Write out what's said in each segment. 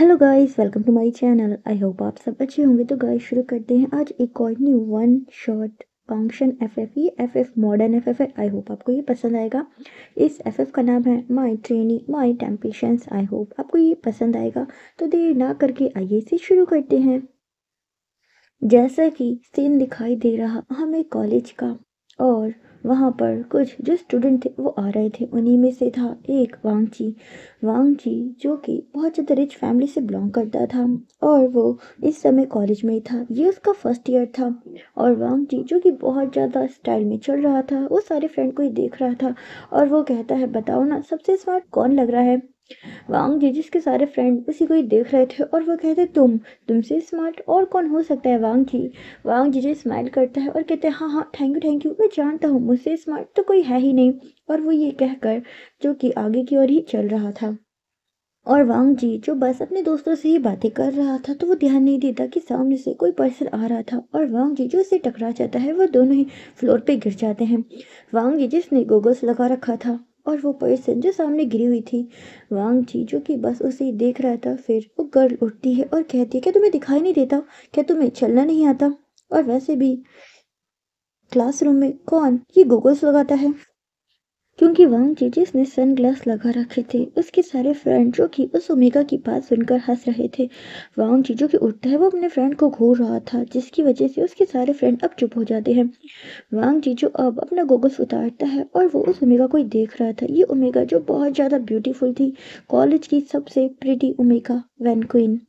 Hello guys, welcome to my channel. I hope आप सब अच्छे होंगे। तो गाइस शुरू करते हैं आज एक और new one shot function FF. ये एफएफ मॉडर्न एफएफ है। आई होप आपको ये पसंद आएगा। इस एफएफ का नाम है my trainee my temptations. I hope आपको ये पसंद आएगा। तो देर ना करके आइए इसे शुरू करते हैं। जैसा कि सीन दिखाई दे रहा हमें कॉलेज का, और वहाँ पर कुछ जो स्टूडेंट थे वो आ रहे थे। उन्हीं में से था एक वांगची जो कि बहुत ज़्यादा रिच फैमिली से बिलोंग करता था, और वो इस समय कॉलेज में ही था। ये उसका फर्स्ट ईयर था। और वांगची जो कि बहुत ज़्यादा स्टाइल में चल रहा था, वो सारे फ्रेंड को ही देख रहा था। और वो कहता है, बताओ ना सबसे स्मार्ट कौन लग रहा है। वांग जी जिसके सारे फ्रेंड उसी को ही देख रहे थे, और वो कहते, तुमसे स्मार्ट और कौन हो सकता है वांग जी जो स्माइल करता है और कहते हैं, हाँ हाँ थैंक यू, मैं जानता हूँ मुझसे स्मार्ट तो कोई है ही नहीं। और वो ये कहकर जो कि आगे की ओर ही चल रहा था। और वांग जी जो बस अपने दोस्तों से ही बातें कर रहा था, तो वो ध्यान नहीं देता कि सामने से कोई पर्सन आ रहा था, और वांग जी जो उससे टकरा जाता है, वो दोनों ही फ्लोर पे गिर जाते हैं। वांग जी जिसने गोगल्स लगा रखा था, और वो पर्सन जो सामने गिरी हुई थी। वांग जी जो कि बस उसे ही देख रहा था। फिर वो गर्ल उठती है और कहती है, क्या तुम्हें दिखाई नहीं देता? क्या तुम्हें चलना नहीं आता? और वैसे भी क्लासरूम में कौन ये गोगल्स लगाता है? क्योंकि वांग जी जिसने सनग्लास लगा रखे थे, उसके सारे फ्रेंड जो कि उस ओमेगा की बात सुनकर हंस रहे थे। वांग जी जो कि उठता है, वो अपने फ्रेंड को घूर रहा था, जिसकी वजह से उसके सारे फ्रेंड अब चुप हो जाते हैं। वांग जी जो अब अपना गोगल्स उतारता है, और वो उस ओमेगा को ही देख रहा था। ये ओमेगा जो बहुत ज़्यादा ब्यूटीफुल थी, कॉलेज की सबसे प्रिटी ओमेगा वैन क्वीन।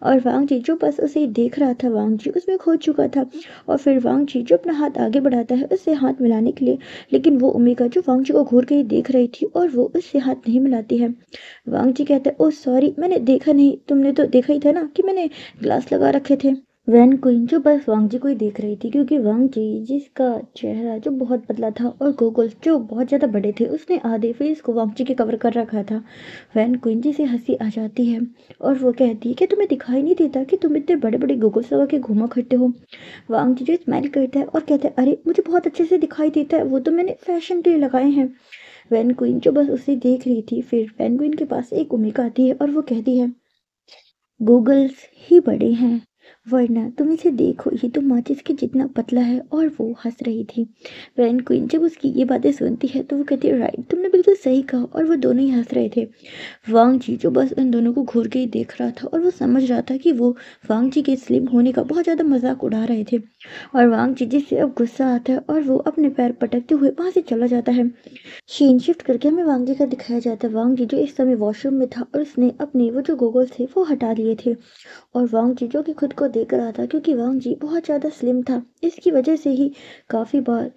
और वांग जी जो बस उसे देख रहा था, वांग जी उसमें खो चुका था। और फिर वांग जी जो अपना हाथ आगे बढ़ाता है उससे हाथ मिलाने के लिए, लेकिन वो ओमेगा जो वांग जी को घूर के ही देख रही थी, और वो उससे हाथ नहीं मिलाती है। वांग जी कहता है, ओह सॉरी, मैंने देखा नहीं। तुमने तो देखा ही था ना कि मैंने ग्लास लगा रखे थे। वैन क्वीन जो बस वांग जी को ही देख रही थी, क्योंकि वांग जी जिसका चेहरा जो बहुत पतला था और गोगल्स जो बहुत ज़्यादा बड़े थे, उसने आधे फेस को वांग जी के कवर कर रखा था। वैन क्वीन जी से हंसी आ जाती है, और वो कहती है कि तुम्हें दिखाई नहीं देता कि तुम इतने बड़े बड़े गोगल्स लगा के घूमा करते हो? वांग जी जो स्माइल करता है और कहता है, अरे मुझे बहुत अच्छे से दिखाई देता है, वो तो मैंने फैशन के लिए लगाए हैं। वैन क्वीन जो बस उसे देख रही थी। फिर वैन क्वीन के पास एक ओमेगा आती है, और वो कहती है, गूगल्स ही बड़े हैं, वरना तुम इसे देखो, ये तो माचिस के जितना पतला है। और वो हंस रही थी। वैन क्वीन जब उसकी ये बातें सुनती है, तो वो कहती है, राइट, तुमने बिल्कुल सही कहा। और वो दोनों ही हंस रहे थे। वांग जी जो बस उन दोनों को घूर के ही देख रहा था, और वो समझ रहा था कि वो वांग जी के स्लिम होने का बहुत ज़्यादा मजाक उड़ा रहे थे। और वांग जी जिससे अब गुस्सा आता है, और वो अपने पैर पटकते हुए वहां से चला जाता है। सीन शिफ्ट करके हमें वांग जी का दिखाया जाता है। वांग जी जो इस समय वॉशरूम में था, और उसने अपने वो जो गोगल्स थे वो हटा लिए थे। और वांग जी जो कि खुद को देख रहा था, क्योंकि वांग जी बहुत ज़्यादा स्लिम था, इसकी वजह से ही काफ़ी बार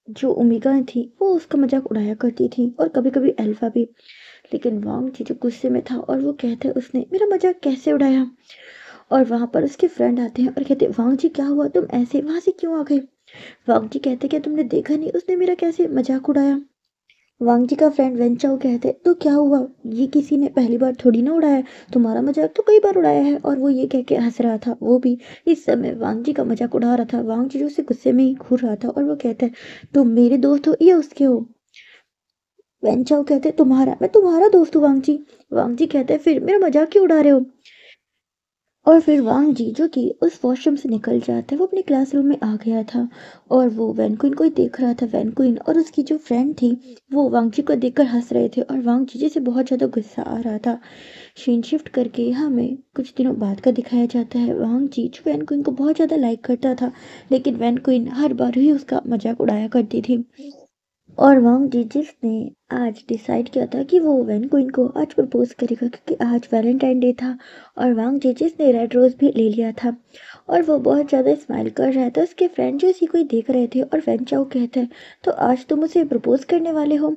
जो ओमेगा थी वो उसका मजाक उड़ाया करती थी, और कभी कभी अल्फा भी। लेकिन वांग जी जो गुस्से में था, और वो कहता है, उसने मेरा मजाक कैसे उड़ाया? और वहां पर उसके फ्रेंड आते हैं और कहते, वांग जी क्या हुआ, तुम ऐसे वहां से क्यों आ गए? वांग जी कहते, क्या तुमने देखा नहीं उसने मेरा कैसे मजाक उड़ाया? वांग जी का फ्रेंड वेंचाओ कहते, तो क्या हुआ, ये किसी ने पहली बार थोड़ी ना उड़ाया है, तुम्हारा मजाक तो कई बार उड़ाया है। और वो ये कह के हंस रहा था। वो भी इस समय वांग जी का मजाक उड़ा रहा था। वांग जी जो उसे गुस्से में ही घूर रहा था, और वो कहता है, तुम मेरे दोस्त हो या उसके हो? वेंचाओ कहते, तुम्हारा, मैं तुम्हारा दोस्त हूँ वांग जी। वांग जी कहते, फिर मेरा मजाक क्यों उड़ा रहे हो? और फिर वांग जी जो कि उस वॉशरूम से निकल जाता है, वो अपने क्लासरूम में आ गया था। और वो वैन क्वीन को ही देख रहा था। वैन क्वीन और उसकी जो फ्रेंड थी, वो वांग जी को देखकर हंस रहे थे, और वांग जी से बहुत ज़्यादा गुस्सा आ रहा था। सीन शिफ्ट करके हमें कुछ दिनों बाद का दिखाया जाता है। वांग जी जो वैन क्वीन को बहुत ज़्यादा लाइक करता था, लेकिन वैन क्वीन हर बार ही उसका मजाक उड़ाया करती थी। और वांग जी जिसने आज डिसाइड किया था कि वो वैन क्वीन को आज प्रपोज करेगा, क्योंकि आज वैलेंटाइन डे था। और वांग जी जिसने रेड रोज भी ले लिया था, और वो बहुत ज़्यादा स्माइल कर रहा था। उसके फ्रेंड जो उसी को ही देख रहे थे, और वैन चाओ कहता है, तो आज तुम उसे प्रपोज करने वाले हो?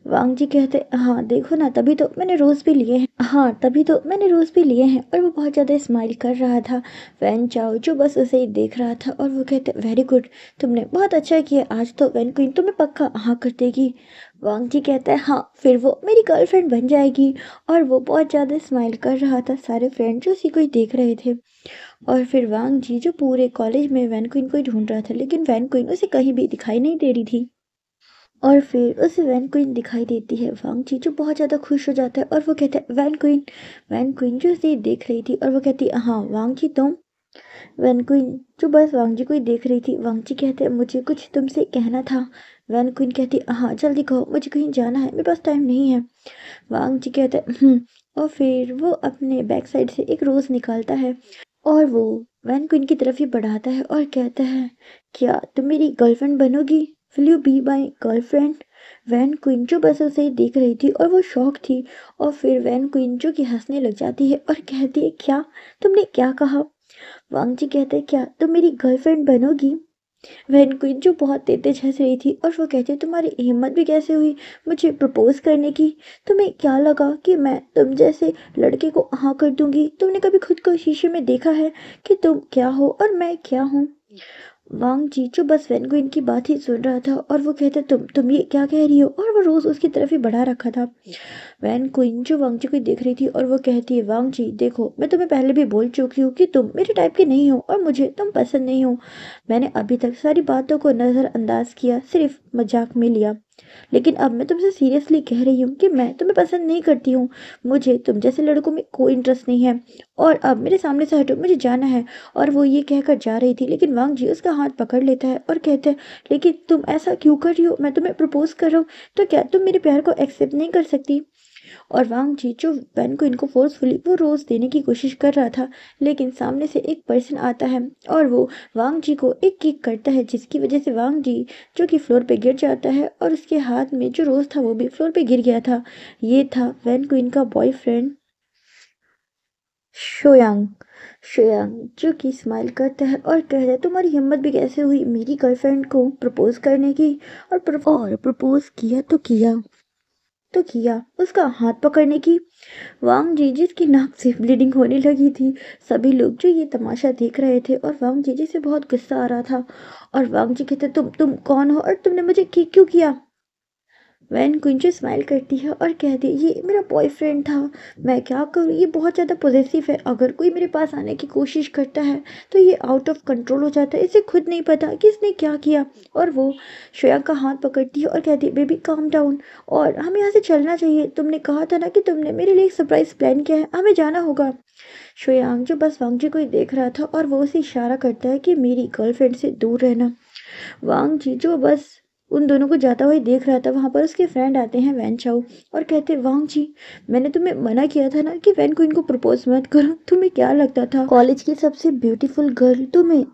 वांग जी कहते, हाँ देखो ना, तभी तो मैंने रोज़ भी लिए हैं। हाँ तभी तो मैंने रोज़ भी लिए हैं। और वो बहुत ज़्यादा स्माइल कर रहा था। वैन चाओ जो बस उसे ही देख रहा था, और वो कहते, वेरी गुड, तुमने बहुत अच्छा किया, आज तो वैन क्वीन तुम्हें पक्का हाँ कर देगी। वांग जी कहता है, हाँ फिर वो मेरी गर्लफ्रेंड बन जाएगी। और वो बहुत ज़्यादा स्माइल कर रहा था। सारे फ्रेंड जो उसी को ही देख रहे थे। और फिर वांग जी जो पूरे कॉलेज में वैन क्वीन को ही ढूंढ रहा था, लेकिन वैन क्वीन उसे कहीं भी दिखाई नहीं दे रही थी। और फिर उसे वैन क्वीन दिखाई देती है। वांग जी जो बहुत ज़्यादा खुश हो जाता है और वो कहता है वैन क्वीन जो उसे देख रही थी और वो कहती है हाँ वांग जी तुम। वैन क्वीन जो बस वांग जी को ही देख रही थी। वांग जी कहते हैं मुझे कुछ तुमसे कहना था। वैन क्वीन कहती है हाँ जल्दी कहो, मुझे कहीं जाना है, मेरे पास टाइम नहीं है। वांग जी कहते हैं और फिर वो अपने बैक साइड से एक रोज़ निकालता है और वो वैन क्वीन की तरफ ही बढ़ाता है और कहता है क्या तुम मेरी गर्लफ्रेंड बनोगी? Will you be my girlfriend? वैन क्वीन जो बस उसे ही देख रही थी और वो शौक थी। और फिर वैन क्वीन जो कि हंसने लग जाती है और कहती है क्या तुमने क्या कहा? वांग जी कहते हैं क्या तुम मेरी गर्लफ्रेंड बनोगी? वैन क्वीन जो बहुत तेज हंस रही थी और वो कहती है तुम्हारी हिम्मत भी कैसे हुई मुझे प्रपोज करने की? तुम्हें क्या लगा कि मैं तुम जैसे लड़के को हाँ कर दूंगी? तुमने कभी खुद को शीशे में देखा है कि तुम क्या हो और मैं क्या हूँ? वांग जी जो बस वैन क्वीन की बात ही सुन रहा था और वो कहता तुम ये क्या कह रही हो? और वो रोज उसकी तरफ ही बढ़ा रखा था। वैन क्वीन जो वांग जी को देख रही थी और वो कहती है वांग जी देखो मैं तुम्हें पहले भी बोल चुकी हूँ कि तुम मेरे टाइप के नहीं हो और मुझे तुम पसंद नहीं हो। मैंने अभी तक सारी बातों को नज़रअंदाज किया, सिर्फ मजाक में लिया, लेकिन अब मैं तुमसे सीरियसली कह रही हूँ कि मैं तुम्हें पसंद नहीं करती हूँ। मुझे तुम जैसे लड़कों में कोई इंटरेस्ट नहीं है और अब मेरे सामने से हटो, मुझे जाना है। और वो ये कहकर जा रही थी लेकिन वांग जी उसका हाथ पकड़ लेता है और कहते हैं लेकिन तुम ऐसा क्यों कर रही हो? मैं तुम्हें प्रपोज कर रहा हूँ तो क्या तुम मेरे प्यार को एक्सेप्ट नहीं कर सकती? और वांग जी जो वैन को इनको फोर्सफुली वो रोज़ देने की कोशिश कर रहा था, लेकिन सामने से एक पर्सन आता है और वो वांग जी को एक किक करता है जिसकी वजह से वांग जी जो कि फ्लोर पे गिर जाता है और उसके हाथ में जो रोज़ था वो भी फ्लोर पे गिर गया था। ये था वैन क्वीन का बॉयफ्रेंड शोयांग। शोयांग जो कि स्माइल करता है और कहता है तुम्हारी हिम्मत भी कैसे हुई मेरी गर्लफ्रेंड को प्रपोज करने की? और प्रपोज किया तो किया उसका हाथ पकड़ने की। वांग जी जिसकी नाक से ब्लीडिंग होने लगी थी, सभी लोग जो ये तमाशा देख रहे थे और वांग जी जिसे बहुत गुस्सा आ रहा था। और वांग जी कहते तुम कौन हो और तुमने मुझे किक क्यों किया? वैन क्विंची स्माइल करती है और कहती है ये मेरा बॉयफ्रेंड था, मैं क्या करूँ, ये बहुत ज़्यादा पॉजेसिव है, अगर कोई मेरे पास आने की कोशिश करता है तो ये आउट ऑफ कंट्रोल हो जाता है, इसे खुद नहीं पता कि इसने क्या किया। और वो श्रेया का हाथ पकड़ती है और कहती है बेबी काम डाउन और हमें यहाँ से चलना चाहिए, तुमने कहा था ना कि तुमने मेरे लिए एक सरप्राइज प्लान किया है, हमें जाना होगा। श्रेयांग जो बस वांग जी को ही देख रहा था और वो उसे इशारा करता है कि मेरी गर्लफ्रेंड से दूर रहना। वांग जी जो बस उन दोनों को जाता हुआ ही देख रहा था, वहां पर उसके फ्रेंड आते हैं वैन चाओ और कहते हैं वांग जी मैंने तुम्हें मना किया था ना कि वैन को इनको प्रपोज मत करो, तुम्हें क्या लगता था कॉलेज की सबसे ब्यूटीफुल गर्ल तुम्हें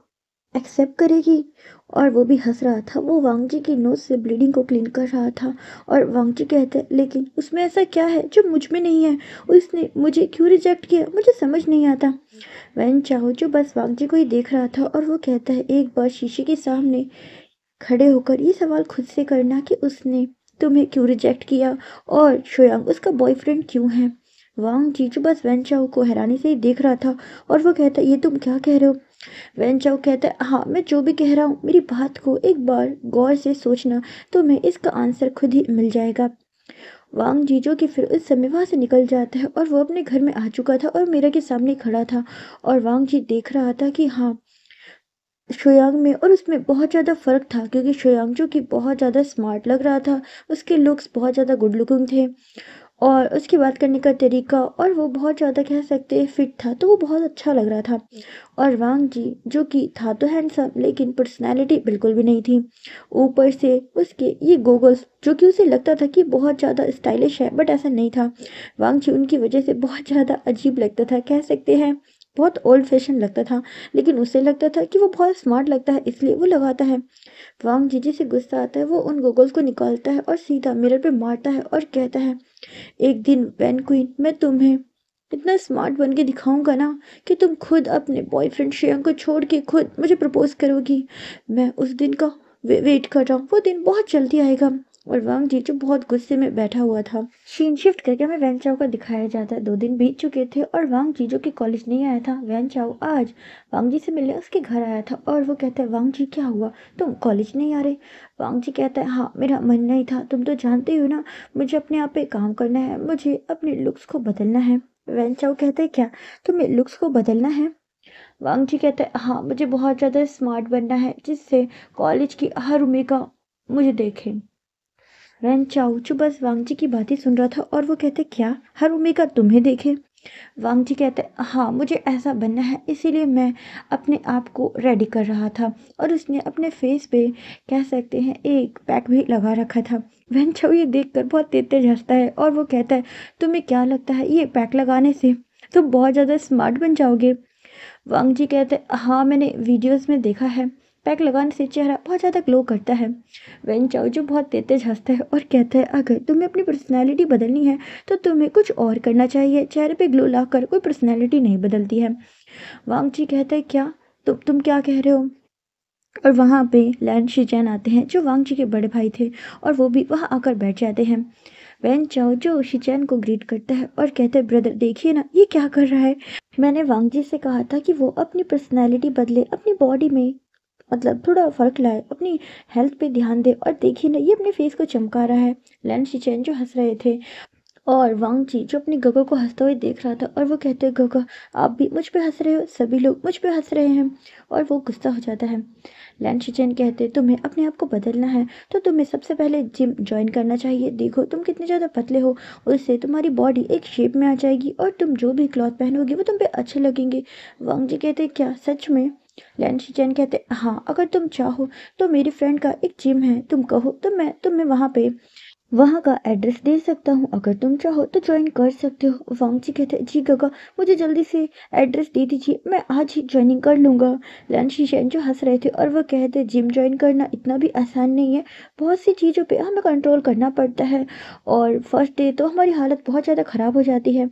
एक्सेप्ट करेगी? और वो भी हंस रहा था, वो वांग जी की नोज से ब्लीडिंग को क्लीन कर रहा था। और वांग जी कहते हैं लेकिन उसमें ऐसा क्या है जो मुझ में नहीं है, उसने मुझे क्यों रिजेक्ट किया, मुझे समझ नहीं आता। वैन चाहो जो बस वांग जी को ही देख रहा था और वो कहता है एक बार शीशे के सामने खड़े होकर ये सवाल खुद से करना कि उसने तुम्हें क्यों रिजेक्ट किया और शोयांग उसका बॉयफ्रेंड क्यों है। वांग जीजू बस वैन चाओ को हैरानी से ही देख रहा था और वो कहता ये तुम क्या कह रहे हो? वैन चाओ कहता है हाँ मैं जो भी कह रहा हूँ मेरी बात को एक बार गौर से सोचना, तुम्हें इसका आंसर खुद ही मिल जाएगा। वांग जीजो की फिर उस समय वहां से निकल जाता है और वो अपने घर में आ चुका था और मीरा के सामने खड़ा था। और वांग जी देख रहा था कि हाँ श्रेयांग में और उसमें बहुत ज़्यादा फ़र्क था, क्योंकि श्रेयांग जो कि बहुत ज़्यादा स्मार्ट लग रहा था, उसके लुक्स बहुत ज़्यादा गुड लुकिंग थे और उसकी बात करने का तरीका और वो बहुत ज़्यादा कह सकते हैं फिट था, तो वो बहुत अच्छा लग रहा था। और वांग जी जो कि था तो हैंडसम लेकिन पर्सनैलिटी बिल्कुल भी नहीं थी। ऊपर से उसके ये गोगल्स जो कि उसे लगता था कि बहुत ज़्यादा स्टाइलिश है, बट ऐसा नहीं था। वांग जी उनकी वजह से बहुत ज़्यादा अजीब लगता था, कह सकते हैं बहुत ओल्ड फैशन लगता था, लेकिन उसे लगता था कि वो बहुत स्मार्ट लगता है इसलिए वो लगाता है। वांग जीजी से गुस्सा आता है, वो उन गोगल्स को निकालता है और सीधा मिरर पे मारता है और कहता है एक दिन वैन क्वीन मैं तुम्हें इतना स्मार्ट बन के दिखाऊंगा ना कि तुम खुद अपने बॉयफ्रेंड श्रेयांग को छोड़ के खुद मुझे प्रपोज करोगी। मैं उस दिन का वेट कर रहा हूँ, वो दिन बहुत जल्दी आएगा। और वांग जी जो बहुत गुस्से में बैठा हुआ था, सीन शिफ्ट करके हमें वैन चाओ का दिखाया जाता है। 2 दिन बीत चुके थे और वांग जी जो कि कॉलेज नहीं आया था, वैन चाओ आज वांग जी से मिलने उसके घर आया था और वो कहता है वांग जी क्या हुआ, तुम कॉलेज नहीं आ रहे? वांग जी कहता है हाँ मेरा मन नहीं था, तुम तो जानते हो ना मुझे अपने आप पे काम करना है, मुझे अपने लुक्स को बदलना है। वैन चाओ कहते हैं क्या तुम्हें लुक्स को बदलना है? वांग जी कहते हैं हाँ मुझे बहुत ज़्यादा स्मार्ट बनना है जिससे कॉलेज की हर उम्मीद का मुझे देखे। वैन चाओ जो बस वांग जी की बातें सुन रहा था और वो कहते क्या हर ओमेगा तुम्हें देखे। वांग जी कहते हाँ मुझे ऐसा बनना है इसीलिए मैं अपने आप को रेडी कर रहा था। और उसने अपने फेस पे कह सकते हैं एक पैक भी लगा रखा था। वैन चाओ ये देखकर बहुत तेज तेज हंसता है और वो कहता है तुम्हें क्या लगता है ये पैक लगाने से तुम बहुत ज़्यादा स्मार्ट बन जाओगे। वांग जी कहते हाँ मैंने वीडियोस में देखा है पैक लगाने से चेहरा बहुत ज़्यादा ग्लो करता है। वेन चाओ जो बहुत तेज तेज हंसता है और कहता है अगर तुम्हें अपनी पर्सनैलिटी बदलनी है तो तुम्हें कुछ और करना चाहिए, चेहरे पे ग्लो लाकर कोई पर्सनैलिटी नहीं बदलती है। वांग जी कहता है क्या तुम क्या कह रहे हो। और वहाँ पे लैन शिजैन आते हैं जो वांग जी के बड़े भाई थे और वो भी वहाँ आकर बैठ जाते हैं। वैन चाओ जो शिचैन को ग्रीट करता है और कहता है ब्रदर देखिए ना ये क्या कर रहा है। मैंने वांग जी से कहा था कि वो अपनी पर्सनैलिटी बदले, अपनी बॉडी में मतलब थोड़ा फर्क लाए, अपनी हेल्थ पे ध्यान दे और देखिए ना ये अपने फेस को चमका रहा है। लैन शिचैन जो हंस रहे थे और वांग जी जो अपनी गगो को हंसते हुए देख रहा था और वो कहते हैं गगो आप भी मुझ पे हंस रहे हो, सभी लोग मुझ पे हंस रहे हैं। और वो गुस्सा हो जाता है। लैन शिचैन कहते तुम्हें अपने आप को बदलना है तो तुम्हें सबसे पहले जिम ज्वाइन करना चाहिए, देखो तुम कितने ज़्यादा पतले हो, उससे तुम्हारी बॉडी एक शेप में आ जाएगी और तुम जो भी क्लॉथ पहनोगे वो तुम पे अच्छे लगेंगे। वांग जी कहते क्या सच में। लैन शिचैन कहते हाँ अगर तुम चाहो तो मेरी फ्रेंड का एक जिम है, तुम कहो तो मैं तुम्हें वहाँ का एड्रेस दे सकता हूँ, अगर तुम चाहो तो ज्वाइन कर सकते हो। वांग जी कहते जी गगा मुझे जल्दी से एड्रेस दे दीजिए, मैं आज ही ज्वाइनिंग कर लूँगा। लैन शिशैन जो हंस रहे थे और वो कहते जिम ज्वाइन करना इतना भी आसान नहीं है, बहुत सी चीज़ों पे हमें कंट्रोल करना पड़ता है और फर्स्ट डे तो हमारी हालत बहुत ज़्यादा ख़राब हो जाती है।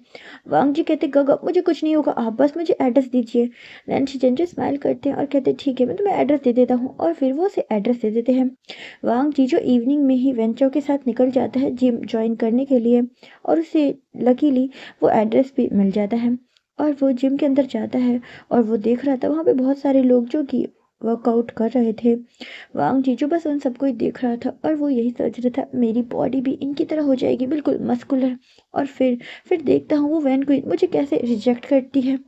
वांग जी कहते गगा मुझे कुछ नहीं होगा, आप बस मुझे एड्रेस दीजिए। लैन शिशैन जो स्माइल करते हैं और कहते ठीक है मैं तुम्हें एड्रेस दे देता हूँ और फिर वो उसे एड्रेस दे देते हैं। वांग जीजो इवनिंग में ही वेंचो के साथ निकल जाता है जिम ज्वाइन करने के लिए और उसे लकीली वो एड्रेस भी मिल जाता है और वो जिम के अंदर जाता है और वो देख रहा था वहाँ पे बहुत सारे लोग जो कि वर्कआउट कर रहे थे। वांग जीजो बस उन सबको ही देख रहा था और वो यही सोच रहा था मेरी बॉडी भी इनकी तरह हो जाएगी बिल्कुल मस्कुलर। और फिर देखता हूँ वो वैन क्वीन मुझे कैसे रिजेक्ट करती है।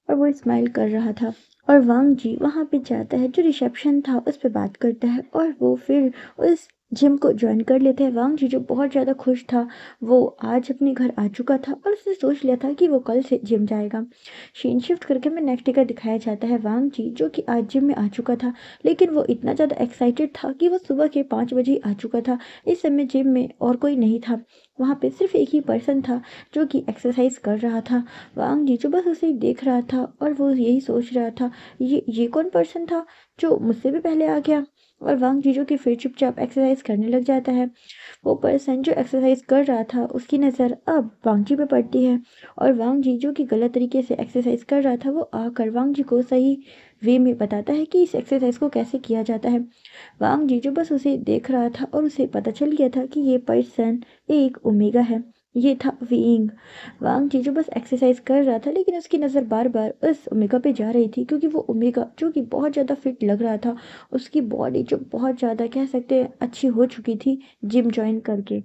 और वो स्माइल कर रहा था और वांग जी वहाँ पे जाता है जो रिसेप्शन था उस पे बात करता है और वो फिर उस जिम को ज्वाइन कर लेते हैं। वांग जी जो बहुत ज़्यादा खुश था वो आज अपने घर आ चुका था और उसने सोच लिया था कि वो कल से जिम जाएगा। सीन शिफ्ट करके हमें नेक्स्ट डे का दिखाया जाता है वांग जी जो कि आज जिम में आ चुका था, लेकिन वो इतना ज़्यादा एक्साइटेड था कि वो सुबह के 5 बजे ही आ चुका था। इस समय जिम में और कोई नहीं था, वहाँ पे सिर्फ एक ही पर्सन था जो कि एक्सरसाइज कर रहा था। वांग जी जो बस उसे ही देख रहा था और वो यही सोच रहा था ये कौन पर्सन था जो मुझसे भी पहले आ गया। और वांग जीजो की फिर चुपचाप एक्सरसाइज करने लग जाता है। वो पर्सन जो एक्सरसाइज कर रहा था उसकी नज़र अब वांग जी पे पड़ती है और वांग जी जो कि गलत तरीके से एक्सरसाइज कर रहा था वो आकर वांग जी को सही वे में बताता है कि इस एक्सरसाइज को कैसे किया जाता है। वांग जी जो बस उसे देख रहा था और उसे पता चल गया था कि ये पर्सन एक ओमेगा है, ये था विंग। वांग जी जो बस एक्सरसाइज कर रहा था लेकिन उसकी नज़र बार बार उस ओमेगा पे जा रही थी क्योंकि वो ओमेगा जो कि बहुत ज़्यादा फिट लग रहा था, उसकी बॉडी जो बहुत ज़्यादा कह सकते हैं अच्छी हो चुकी थी जिम ज्वाइन करके।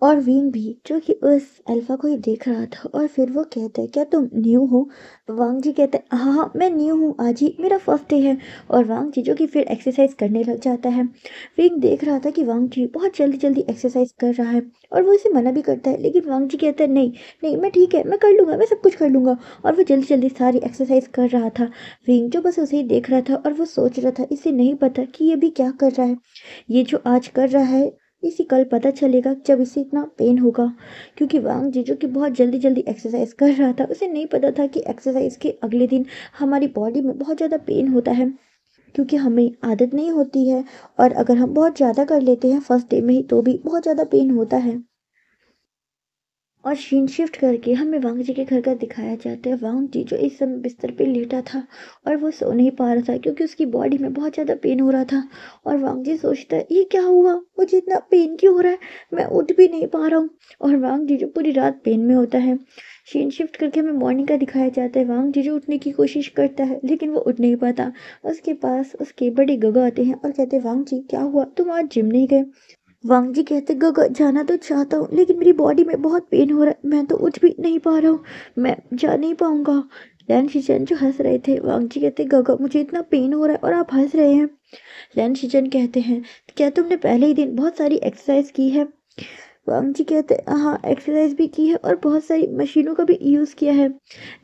और विंग भी जो कि उस अल्फा को ही देख रहा था और फिर वो कहता है क्या तुम न्यू हो। वांग जी कहते हैं हाँ हाँ मैं न्यू हूँ, आज ही मेरा फर्स्ट डे है। और वांग जी जो कि फिर एक्सरसाइज करने लग जाता है। विंग देख रहा था कि वांग जी बहुत जल्दी जल्दी एक्सरसाइज कर रहा है और वो इसे मना भी करता है, लेकिन वांग जी कहता है नहीं नहीं मैं ठीक है मैं कर लूँगा, मैं सब कुछ कर लूँगा। और वो जल्दी जल्दी सारी एक्सरसाइज कर रहा था। विंग जो बस उसे ही देख रहा था और वो सोच रहा था इसे नहीं पता कि ये भी क्या कर रहा है, ये जो आज कर रहा है इसे कल पता चलेगा जब इसे इतना पेन होगा। क्योंकि वांग जी जो कि बहुत जल्दी जल्दी एक्सरसाइज कर रहा था उसे नहीं पता था कि एक्सरसाइज के अगले दिन हमारी बॉडी में बहुत ज़्यादा पेन होता है, क्योंकि हमें आदत नहीं होती है और अगर हम बहुत ज़्यादा कर लेते हैं फर्स्ट डे में ही तो भी बहुत ज़्यादा पेन होता है। और सीन शिफ्ट करके हमें वांग जी के घर का दिखाया जाता है। वांग जी जो इस समय बिस्तर पे लेटा था और वो सो नहीं पा रहा था क्योंकि उसकी बॉडी में बहुत ज़्यादा पेन हो रहा था। और वांग जी सोचता है ये क्या हुआ, मुझे इतना पेन क्यों हो रहा है, मैं उठ भी नहीं पा रहा हूँ। और वांग जी जो पूरी रात पेन में होता है। सीन शिफ्ट करके हमें मॉर्निंग का दिखाया जाता है। वांग जी जो उठने की कोशिश करता है लेकिन वो उठ नहीं पाता। उसके पास उसके बड़े गगा आते हैं और कहते हैं वांग जी क्या हुआ, तुम आज जिम नहीं गए। वांग जी कहते गगा जाना तो चाहता हूँ लेकिन मेरी बॉडी में बहुत पेन हो रहा है, मैं तो उठ भी नहीं पा रहा हूँ, मैं जा नहीं पाऊंगा। लैन शिचन जो हंस रहे थे, वांग जी कहते गगा मुझे इतना पेन हो रहा है और आप हंस रहे हैं। लैन शिचन कहते हैं क्या तुमने पहले ही दिन बहुत सारी एक्सरसाइज की है? वांग जी कहते हाँ एक्सरसाइज भी की है और बहुत सारी मशीनों का भी यूज़ किया है।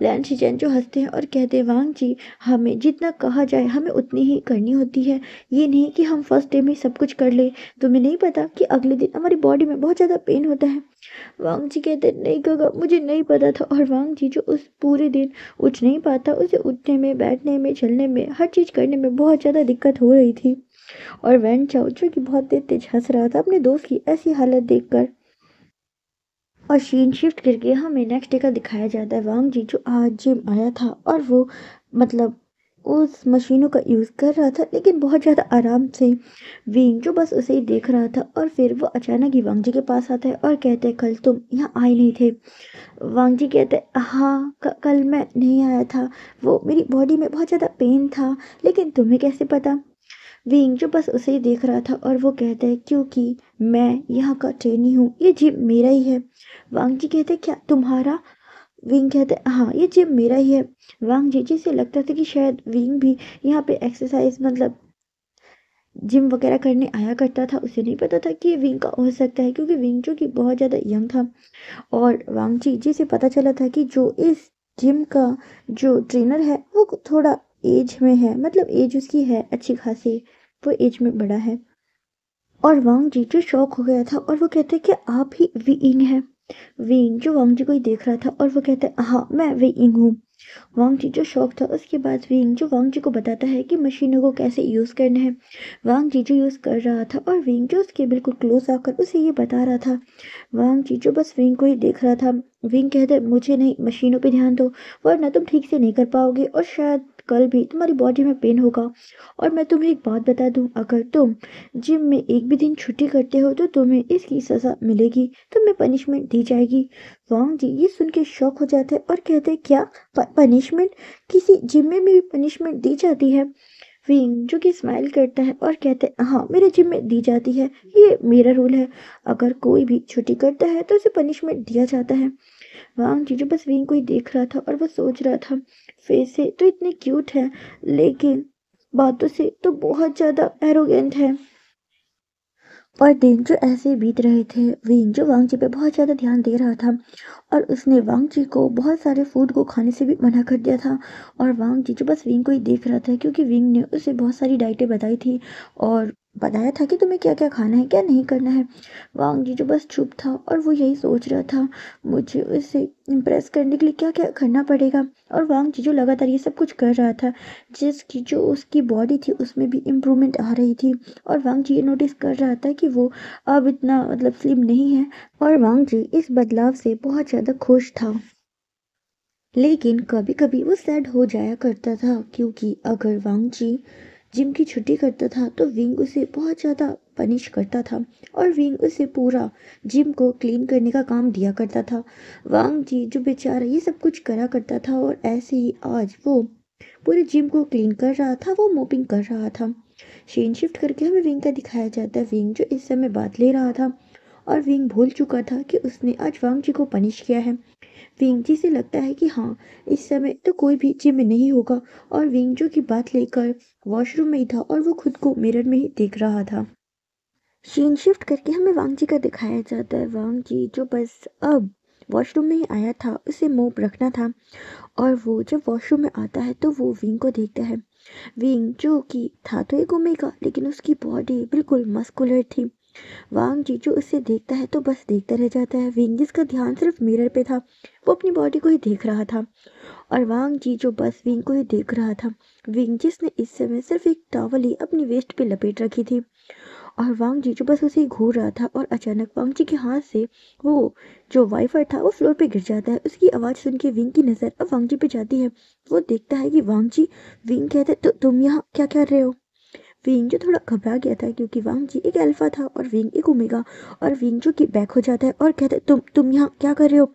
लैन शिचन जो हंसते हैं और कहते हैं वांग जी हमें जितना कहा जाए हमें उतनी ही करनी होती है, ये नहीं कि हम फर्स्ट डे में सब कुछ कर ले। तुम्हें नहीं पता कि अगले दिन हमारी बॉडी में बहुत ज़्यादा पेन होता है? वांग जी कहते नहीं गगा मुझे नहीं पता था। और वांग जी जो उस पूरे दिन उठ नहीं पाता, उसे उठने में, बैठने में, चलने में, हर चीज़ करने में बहुत ज़्यादा दिक्कत हो रही थी। और वैन चाओ जो कि बहुत तेज तेज हंस रहा था अपने दोस्त की ऐसी हालत देखकर। और सीन शिफ्ट करके हमें नेक्स्ट डे का दिखाया जाता है। वांग जी जो आज जिम आया था और वो मतलब उस मशीनों का यूज़ कर रहा था लेकिन बहुत ज़्यादा आराम से। विंग जो बस उसे ही देख रहा था और फिर वो अचानक ही वांग जी के पास आता है और कहते हैं कल तुम यहाँ आए नहीं थे? वांग जी कहते हैं हाँ कल मैं नहीं आया था, वो मेरी बॉडी में बहुत ज़्यादा पेन था। लेकिन तुम्हें कैसे पता? विंग जो बस उसे ही देख रहा था और वो कहता है क्योंकि मैं यहाँ का ट्रेनी हूँ, ये जिम मेरा ही है। वांग जी कहते क्या तुम्हारा? विंग कहते हाँ ये जिम मेरा ही है। वांग जी जिसे लगता था कि शायद विंग भी यहाँ पे एक्सरसाइज मतलब जिम वगैरह करने आया करता था, उसे नहीं पता था कि ये विंग का हो सकता है क्योंकि विंग जो कि बहुत ज़्यादा यंग था। और वांग जी जिसे पता चला था कि जो इस जिम का जो ट्रेनर है वो थोड़ा एज में है, मतलब एज उसकी है अच्छी खासी, वो एज में बड़ा है। और वांग जी जो शॉक हो गया था और वो कहते कि आप ही वीइंग हैं। वीइंग जो वांग जी को ही देख रहा था और वो कहता है हाँ मैं वीइंग हूँ। वांग जी जो शौक था उसके बाद विंग जो वांग जी को बताता है कि मशीनों को कैसे यूज़ करना है। वांग जी जो यूज़ कर रहा था और विंग जो उसके बिल्कुल क्लोज आकर उसे ये बता रहा था। वांग जी जो बस विंग को ही देख रहा था। विंग कहते मुझे नहीं, मशीनों पे ध्यान दो वरना तुम ठीक से नहीं कर पाओगे और शायद कल भी तुम्हारी बॉडी में पेन होगा। और मैं तुम्हें एक बात बता दूं, अगर तुम जिम में एक भी दिन छुट्टी करते हो तो तुम्हें इसकी सज़ा मिलेगी, तुम्हें पनिशमेंट दी जाएगी। वांग जी ये सुन के शौक हो जाते हैं और कहते हैं क्या पनिशमेंट? किसी जिम में भी पनिशमेंट दी जाती है? विंग जो कि स्माइल करता है और कहते हैं हाँ मेरे जिम में दी जाती है, ये मेरा रूल है, अगर कोई भी छुट्टी करता है तो उसे पनिशमेंट दिया जाता है। वांग जी जो बस विंग को ही देख रहा था और वो सोच रहा था फेस से तो इतनी क्यूट है लेकिन बातों से तो बहुत ज़्यादा एरोगेंट है। और दिन जो ऐसे ही बीत रहे थे, विंग जो वांग जी पे बहुत ज़्यादा ध्यान दे रहा था और उसने वांग जी को बहुत सारे फूड को खाने से भी मना कर दिया था। और वांग जी जो बस विंग को ही देख रहा था क्योंकि विंग ने उसे बहुत सारी डाइटें बताई थी और बताया था कि तुम्हें क्या क्या खाना है क्या नहीं करना है। वांग जी जो बस चुप था और वो यही सोच रहा था मुझे उसे इम्प्रेस करने के लिए क्या क्या करना पड़ेगा। और वांग जी जो लगातार ये सब कुछ कर रहा था जिसकी जो उसकी बॉडी थी उसमें भी इम्प्रूवमेंट आ रही थी। और वांग जी ये नोटिस कर रहा था कि वो अब इतना मतलब स्लिम नहीं है। और वांग जी इस बदलाव से बहुत ज़्यादा खुश था। लेकिन कभी कभी वो सैड हो जाया करता था क्योंकि अगर वांग जी जिम की छुट्टी करता था तो विंग उसे बहुत ज़्यादा पनिश करता था और विंग उसे पूरा जिम को क्लीन करने का काम दिया करता था। वांग जी जो बेचारा ये सब कुछ करा करता था और ऐसे ही आज वो पूरे जिम को क्लीन कर रहा था, वो मोपिंग कर रहा था। शेन शिफ्ट करके हमें विंग का दिखाया जाता है। विंग जो इस समय बात ले रहा था और विंग भूल चुका था कि उसने आज वांग जी को पनिश किया है। विंग जी से लगता है कि हाँ इस समय तो कोई भी जिम में नहीं होगा और विंग जो की बात लेकर वॉशरूम में ही था और वो खुद को मिरर में ही देख रहा था। सीन शिफ्ट करके हमें वांग जी का दिखाया जाता है। वांग जी जो बस अब वॉशरूम में ही आया था, उसे मोप रखना था और वो जब वॉशरूम में आता है तो वो विंग को देखता है। विंग जो कि था तो एक ओमेगा लेकिन उसकी बॉडी बिल्कुल मस्कुलर थी। वांग जी जो उसे देखता है तो बस देखता रह जाता है। विंग जिसका ध्यान सिर्फ मिरर पे था, वो अपनी बॉडी को ही देख रहा था। और वांग जी जो बस विंग को ही देख रहा था। विंग जिसने इस समय सिर्फ एक टॉवल ही अपनी वेस्ट पे लपेट रखी थी और वांग जी जो बस उसे ही घूर रहा था। और अचानक वांग जी के हाथ से वो जो वाइफर था वो फ्लोर पे गिर जाता है। उसकी आवाज़ सुन के विंग की नज़र अब वांग जी पे जाती है। वो देखता है कि वांग जी। विंग कहते तो तुम यहाँ क्या कर रहे हो? विंग जो थोड़ा घबरा गया था क्योंकि वांग जी एक अल्फा था और विंग एक ओमेगा। और विंग जो कि बैक हो जाता है और कहता है तुम यहाँ क्या कर रहे हो?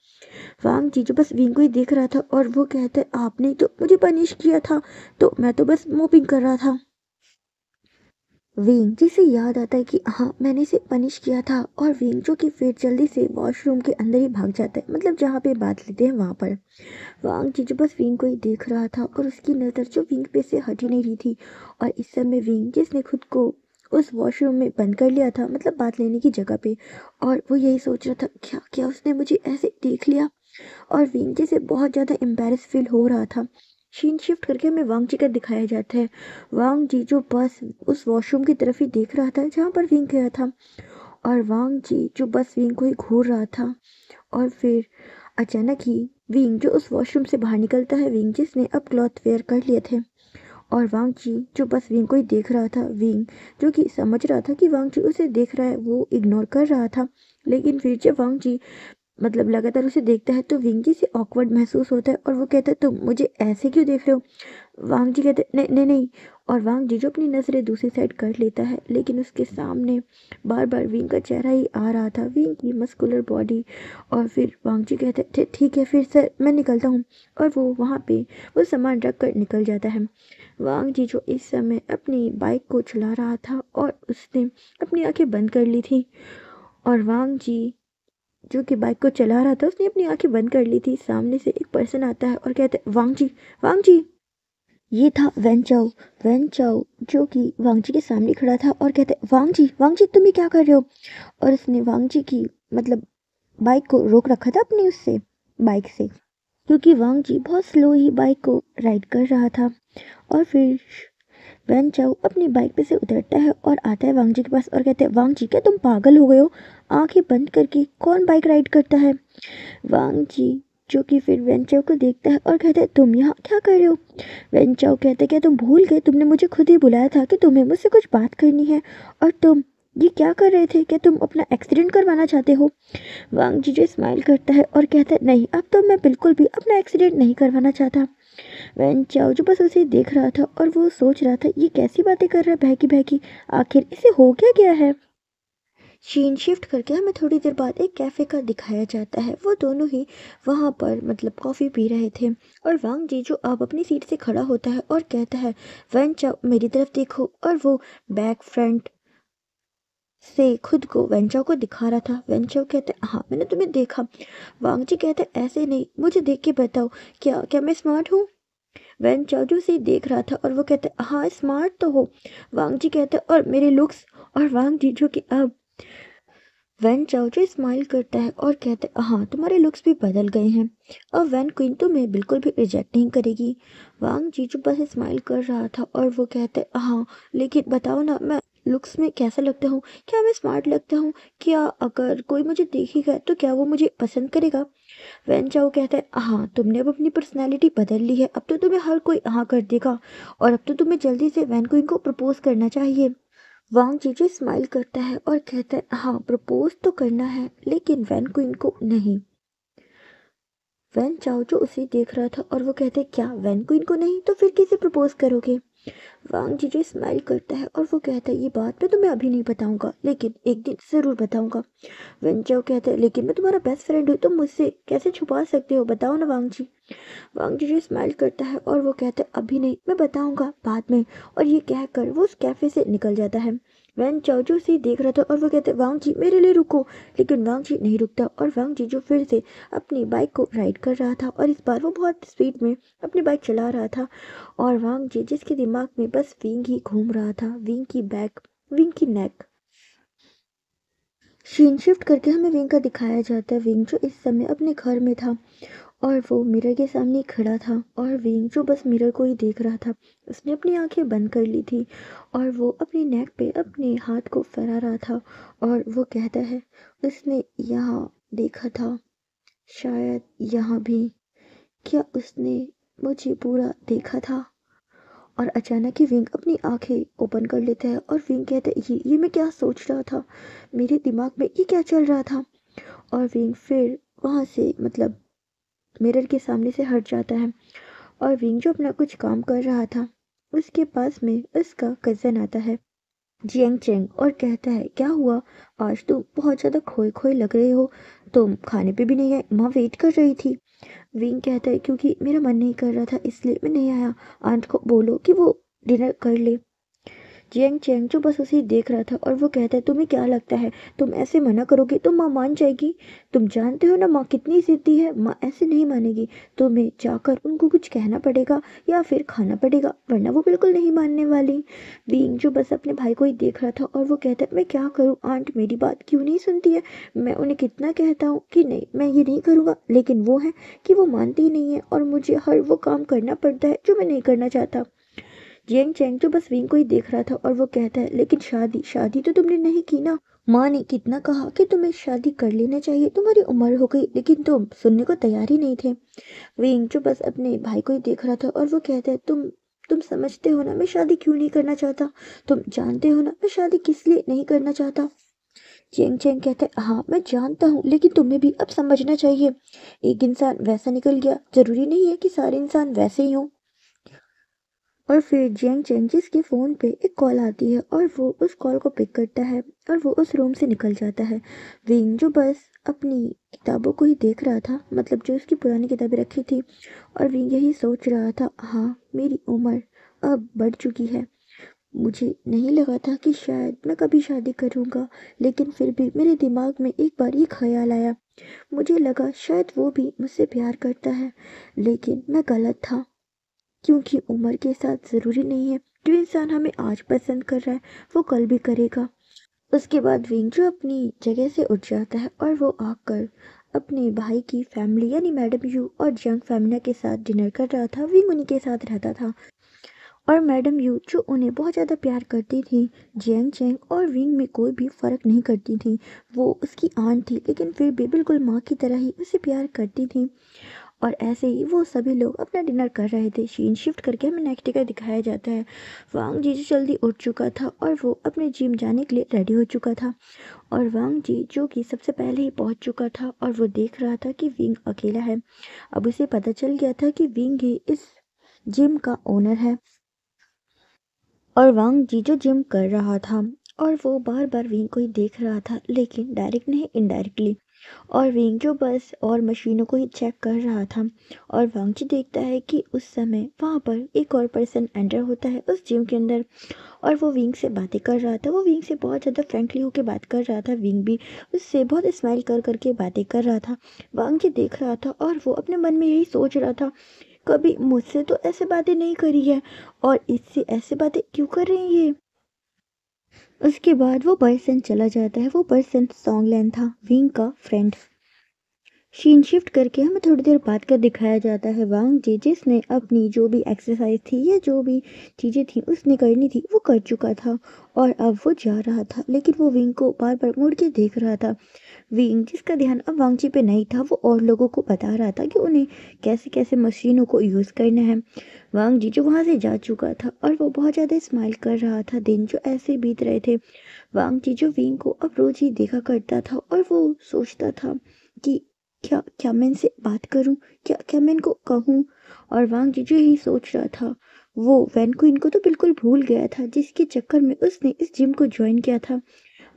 वांग जी जो बस विंग को ही देख रहा था और वो कहता है आपने तो मुझे पनिश किया था तो मैं तो बस मोपिंग कर रहा था। विंग जिसे याद आता है कि हाँ मैंने इसे पनिश किया था, और विंग जो कि फिर जल्दी से वॉशरूम के अंदर ही भाग जाता है, मतलब जहाँ पे बात लेते हैं वहाँ पर। वांग जी जो बस विंग को ही देख रहा था और उसकी नज़र जो विंग पे से हट ही नहीं रही थी। और इस समय विंग जिसने खुद को उस वॉशरूम में बंद कर लिया था, मतलब बात लेने की जगह पे, और वो यही सोच रहा था क्या क्या उसने मुझे ऐसे देख लिया। और विंग जी से बहुत ज़्यादा एम्बेरस फील हो रहा था। सीन शिफ्ट करके हमें वांग जी का दिखाया जाता है। वांग जी जो बस उस वॉशरूम की तरफ ही देख रहा था जहाँ पर विंग गया था, और वांग जी जो बस विंग को ही घूर रहा था। और फिर अचानक ही विंग जो उस वॉशरूम से बाहर निकलता है, विंग जिसने अब क्लॉथ वेयर कर लिए थे। और वांग जी जो बस विंग को ही देख रहा था, विंग जो कि समझ रहा था कि वांग जी उसे देख रहा है, वो इग्नोर कर रहा था। लेकिन फिर जब वांग जी मतलब लगातार उसे देखता है तो विंग जी से ऑकवर्ड महसूस होता है, और वो कहता है तुम मुझे ऐसे क्यों देख रहे हो। वांग जी कहते नहीं नहीं नहीं। और वांग जी जो अपनी नज़रें दूसरी साइड कर लेता है, लेकिन उसके सामने बार बार विंग का चेहरा ही आ रहा था, विंग की मस्कुलर बॉडी। और फिर वांग जी कहते ठीक है फिर सर मैं निकलता हूँ। और वो वहाँ पे वो सामान रख कर निकल जाता है। वांग जी जो इस समय अपनी बाइक को चला रहा था और उसने अपनी आंखें बंद कर ली थी। और वांग जी जो कि बाइक को चला रहा था उसने अपनी आंखें बंद कर ली थी। सामने से एक पर्सन आता है और कहता है वांग जी, वांग जी। ये था वैन चाओ। वैन चाओ जो कि वांग जी के सामने खड़ा था और कहते वांग जी तुम ये क्या कर रहे हो। और उसने वांग जी की मतलब बाइक को रोक रखा था अपनी उससे बाइक से, क्योंकि वांग जी बहुत स्लो ही बाइक को राइड कर रहा था। और फिर वैन चाओ अपनी बाइक पे से उतरता है और आता है वांग जी के पास और कहते हैं वांग जी क्या तुम पागल हो गए हो, आंखें बंद करके कौन बाइक राइड करता है। वांग जी जो कि फिर वैन चाओ को देखता है और कहता है तुम यहाँ क्या कर रहे हो। वैन चाओ कहते क्या तुम भूल गए, तुमने मुझे खुद ही बुलाया था कि तुम्हें मुझसे कुछ बात करनी है, और तुम ये क्या कर रहे थे, क्या तुम अपना एक्सीडेंट करवाना चाहते हो। वांग जी जो स्माइल करता है और कहता है नहीं अब तो मैं बिल्कुल भी अपना एक्सीडेंट नहीं करवाना चाहता। वैन चाओ जो बस उसे देख रहा था और वो सोच रहा था ये कैसी बातें कर रहा है बहकी बहकी, आखिर इसे हो क्या गया है। सीन शिफ्ट करके हमें थोड़ी देर बाद एक कैफ़े का दिखाया जाता है। वो दोनों ही वहाँ पर मतलब कॉफ़ी पी रहे थे, और वांग जी जो अब अपनी सीट से खड़ा होता है और कहता है वैन चाओ मेरी तरफ देखो, और वो बैक फ्रंट से खुद को वैन चाओ को दिखा रहा था। वैन चाओ कहते हाँ मैंने तुम्हें देखा। वांग जी कहते ऐसे नहीं, मुझे देख के बताओ क्या क्या मैं स्मार्ट हूँ। वैन चाओ जो उसे देख रहा था और वो कहते हाँ स्मार्ट तो हो। वांग जी कहते और मेरे लुक्स। और वांग जी जो कि अब वैन चाओ जो स्माइल करता है और कहता है हाँ तुम्हारे लुक्स भी बदल गए हैं, और वैन क्वीन तुम्हें बिल्कुल भी रिजेक्ट नहीं करेगी। वांग जी जो बस स्माइल कर रहा था और वो कहते हैं हाँ लेकिन बताओ ना मैं लुक्स में कैसा लगता हूँ, क्या मैं स्मार्ट लगता हूँ, क्या अगर कोई मुझे देखेगा तो क्या वो मुझे पसंद करेगा। वैन चाओ कहता है हाँ तुमने अब अपनी पर्सनैलिटी बदल ली है, अब तो तुम्हें हर कोई हाँ कर देगा, और अब तो तुम्हें जल्दी से वैन क्वीन को प्रपोज करना चाहिए। वांग जीजे स्माइल करता है और कहता है हाँ प्रपोज तो करना है लेकिन वैन क्वीन को नहीं। वैन चाओ जो उसे देख रहा था और वो कहता है क्या वैन क्वीन को नहीं तो फिर किसे प्रपोज करोगे। वांग जीजे स्माइल करता है और वो कहता है ये बात मैं तुम्हें अभी नहीं बताऊंगा लेकिन एक दिन जरूर बताऊंगा। वैन चाओ कहता है लेकिन मैं तुम्हारा बेस्ट फ्रेंड हूँ, तुम मुझसे कैसे छुपा सकते हो, बताओ ना वांग जी। वांग जी स्माइल करता है और वो कहता है अभी नहीं मैं बताऊंगा बाद में, और ये कहकर वो उस कैफे से निकल जाता है। वैन चाओजू से देख रहा था और वो कहते वांग जी मेरे लिए रुको, लेकिन वांग जी नहीं रुकता, और वांग जी जो फिर से अपनी बाइक को राइड कर रहा था और इस बार वो बहुत स्पीड में अपनी बाइक चला रहा था। और वांग जी जिसके दिमाग में बस विंग ही घूम रहा था, विंग की बैक, विंग की नेक। सीन शिफ्ट करके हमें विंग का दिखाया जाता है। विंग जो इस समय अपने घर में था और वो मिरर के सामने खड़ा था, और विंग जो बस मिरर को ही देख रहा था। उसने अपनी आंखें बंद कर ली थी और वो अपनी नेक पे अपने हाथ को फैला रहा था, और वो कहता है उसने यहाँ देखा था, शायद यहाँ भी, क्या उसने मुझे पूरा देखा था। और अचानक ही विंग अपनी आंखें ओपन कर लेता है और विंग कहता है ये मैं क्या सोच रहा था, मेरे दिमाग में ये क्या चल रहा था। और विंग फिर वहाँ से मतलब मिरर के सामने से हट जाता है, और विंग जो अपना कुछ काम कर रहा था उसके पास में उसका कज़न आता है जियांग चेंग, और कहता है क्या हुआ, आज तुम बहुत ज़्यादा खोए खोए लग रहे हो, तुम खाने पे भी नहीं आए, माँ वेट कर रही थी। विंग कहता है क्योंकि मेरा मन नहीं कर रहा था इसलिए मैं नहीं आया, आंट को बोलो कि वो डिनर कर ले। जियांग चैंग जो बस उसे देख रहा था और वो कहता है तुम्हें क्या लगता है तुम ऐसे मना करोगे तो माँ मान जाएगी। तुम जानते हो ना माँ कितनी जिद्दी है, माँ ऐसे नहीं मानेगी। तुम्हें जाकर उनको कुछ कहना पड़ेगा या फिर खाना पड़ेगा, वरना वो बिल्कुल नहीं मानने वाली। बीइंग जो बस अपने भाई को ही देख रहा था और वो कहता है मैं क्या करूँ, आंट मेरी बात क्यों नहीं सुनती है। मैं उन्हें कितना कहता हूँ कि नहीं मैं ये नहीं करूँगा, लेकिन वो है कि वो मानती ही नहीं है और मुझे हर वो काम करना पड़ता है जो मैं नहीं करना चाहता। जियांग चैंग तो बस विंग को ही देख रहा था और वो कहता है लेकिन शादी शादी तो तुमने नहीं की ना। माँ ने कितना कहा कि तुम्हें शादी कर लेना चाहिए, तुम्हारी उम्र हो गई, लेकिन तुम सुनने को तैयार ही नहीं थे। विंग जो बस अपने भाई को ही देख रहा था और वो कहता है तुम समझते हो ना मैं शादी क्यों नहीं करना चाहता, तुम जानते हो ना मैं शादी किस लिए नहीं करना चाहता। चेंग चेंग कहता है हाँ मैं जानता हूँ, लेकिन तुम्हें भी अब समझना चाहिए। एक इंसान वैसा निकल गया, जरूरी नहीं है कि सारे इंसान वैसे ही हों। और फिर जियांग चेंजिस के फ़ोन पे एक कॉल आती है और वो उस कॉल को पिक करता है और वो उस रूम से निकल जाता है। विंग जो बस अपनी किताबों को ही देख रहा था, मतलब जो उसकी पुरानी किताबें रखी थी, और विंग यही सोच रहा था हाँ मेरी उम्र अब बढ़ चुकी है। मुझे नहीं लगा था कि शायद मैं कभी शादी करूँगा, लेकिन फिर भी मेरे दिमाग में एक बार ये ख्याल आया। मुझे लगा शायद वो भी मुझसे प्यार करता है, लेकिन मैं गलत था। क्योंकि उम्र के साथ ज़रूरी नहीं है जो इंसान हमें आज पसंद कर रहा है वो कल भी करेगा। उसके बाद विंग जो अपनी जगह से उठ जाता है और वो आकर अपने भाई की फैमिली यानी मैडम यू और जंग फैमिना के साथ डिनर कर रहा था। विंग उन्हीं के साथ रहता था और मैडम यू जो उन्हें बहुत ज़्यादा प्यार करती थी, जियांग चैंग और विंग में कोई भी फ़र्क नहीं करती थी। वो उसकी आंट थी, लेकिन फिर भी बिल्कुल माँ की तरह ही उसे प्यार करती थी। और ऐसे ही वो सभी लोग अपना डिनर कर रहे थे। सीन शिफ्ट करके हमें नेक्स्ट डे का दिखाया जाता है। वांग जी जो जल्दी उठ चुका था और वो अपने जिम जाने के लिए रेडी हो चुका था, और वांग जी जो कि सबसे पहले ही पहुंच चुका था और वो देख रहा था कि विंग अकेला है। अब उसे पता चल गया था कि विंग ही इस जिम का ओनर है और वांग जी जो जिम कर रहा था, और वो बार बार विंग को ही देख रहा था, लेकिन डायरेक्ट नहीं इनडायरेक्टली। और विंग जो बस और मशीनों को ही चेक कर रहा था, और वांगची देखता है कि उस समय वहाँ पर एक और पर्सन एंटर होता है उस जिम के अंदर, और वो विंग से बातें कर रहा था। वो विंग से बहुत ज़्यादा फ्रेंकली होकर बात कर रहा था। विंग भी उससे बहुत स्माइल कर करके बातें कर रहा था। वांगची देख रहा था और वो अपने मन में यही सोच रहा था कभी मुझसे तो ऐसे बातें नहीं करी है, और इससे ऐसे बातें क्यों कर रही है ये। उसके बाद वो पर्सन चला जाता है। वो पर्सन सॉन्गलैन था, विंग का फ्रेंड। सीन शिफ्ट करके हमें थोड़ी देर बाद का दिखाया जाता है वांग जी जिसने अपनी जो भी एक्सरसाइज थी या जो भी चीज़ें थी उसने करनी थी वो कर चुका था, और अब वो जा रहा था, लेकिन वो विंग को बार बार मुड़ के देख रहा था। विंग जिसका ध्यान अब वांगची पे नहीं था, वो और लोगों को बता रहा था कि उन्हें कैसे कैसे मशीनों को यूज़ करना है। वांग जी जो वहाँ से जा चुका था और वो बहुत ज़्यादा स्माइल कर रहा था। दिन जो ऐसे बीत रहे थे, वांग जी जो विंग को अब रोज ही देखा करता था और वो सोचता था कि क्या क्या मैं इनसे बात करूं, क्या क्या मैं इनको कहूं। और वांग जी जो यही सोच रहा था, वो वैन क्वीन को तो बिल्कुल भूल गया था जिसके चक्कर में उसने इस जिम को ज्वाइन किया था।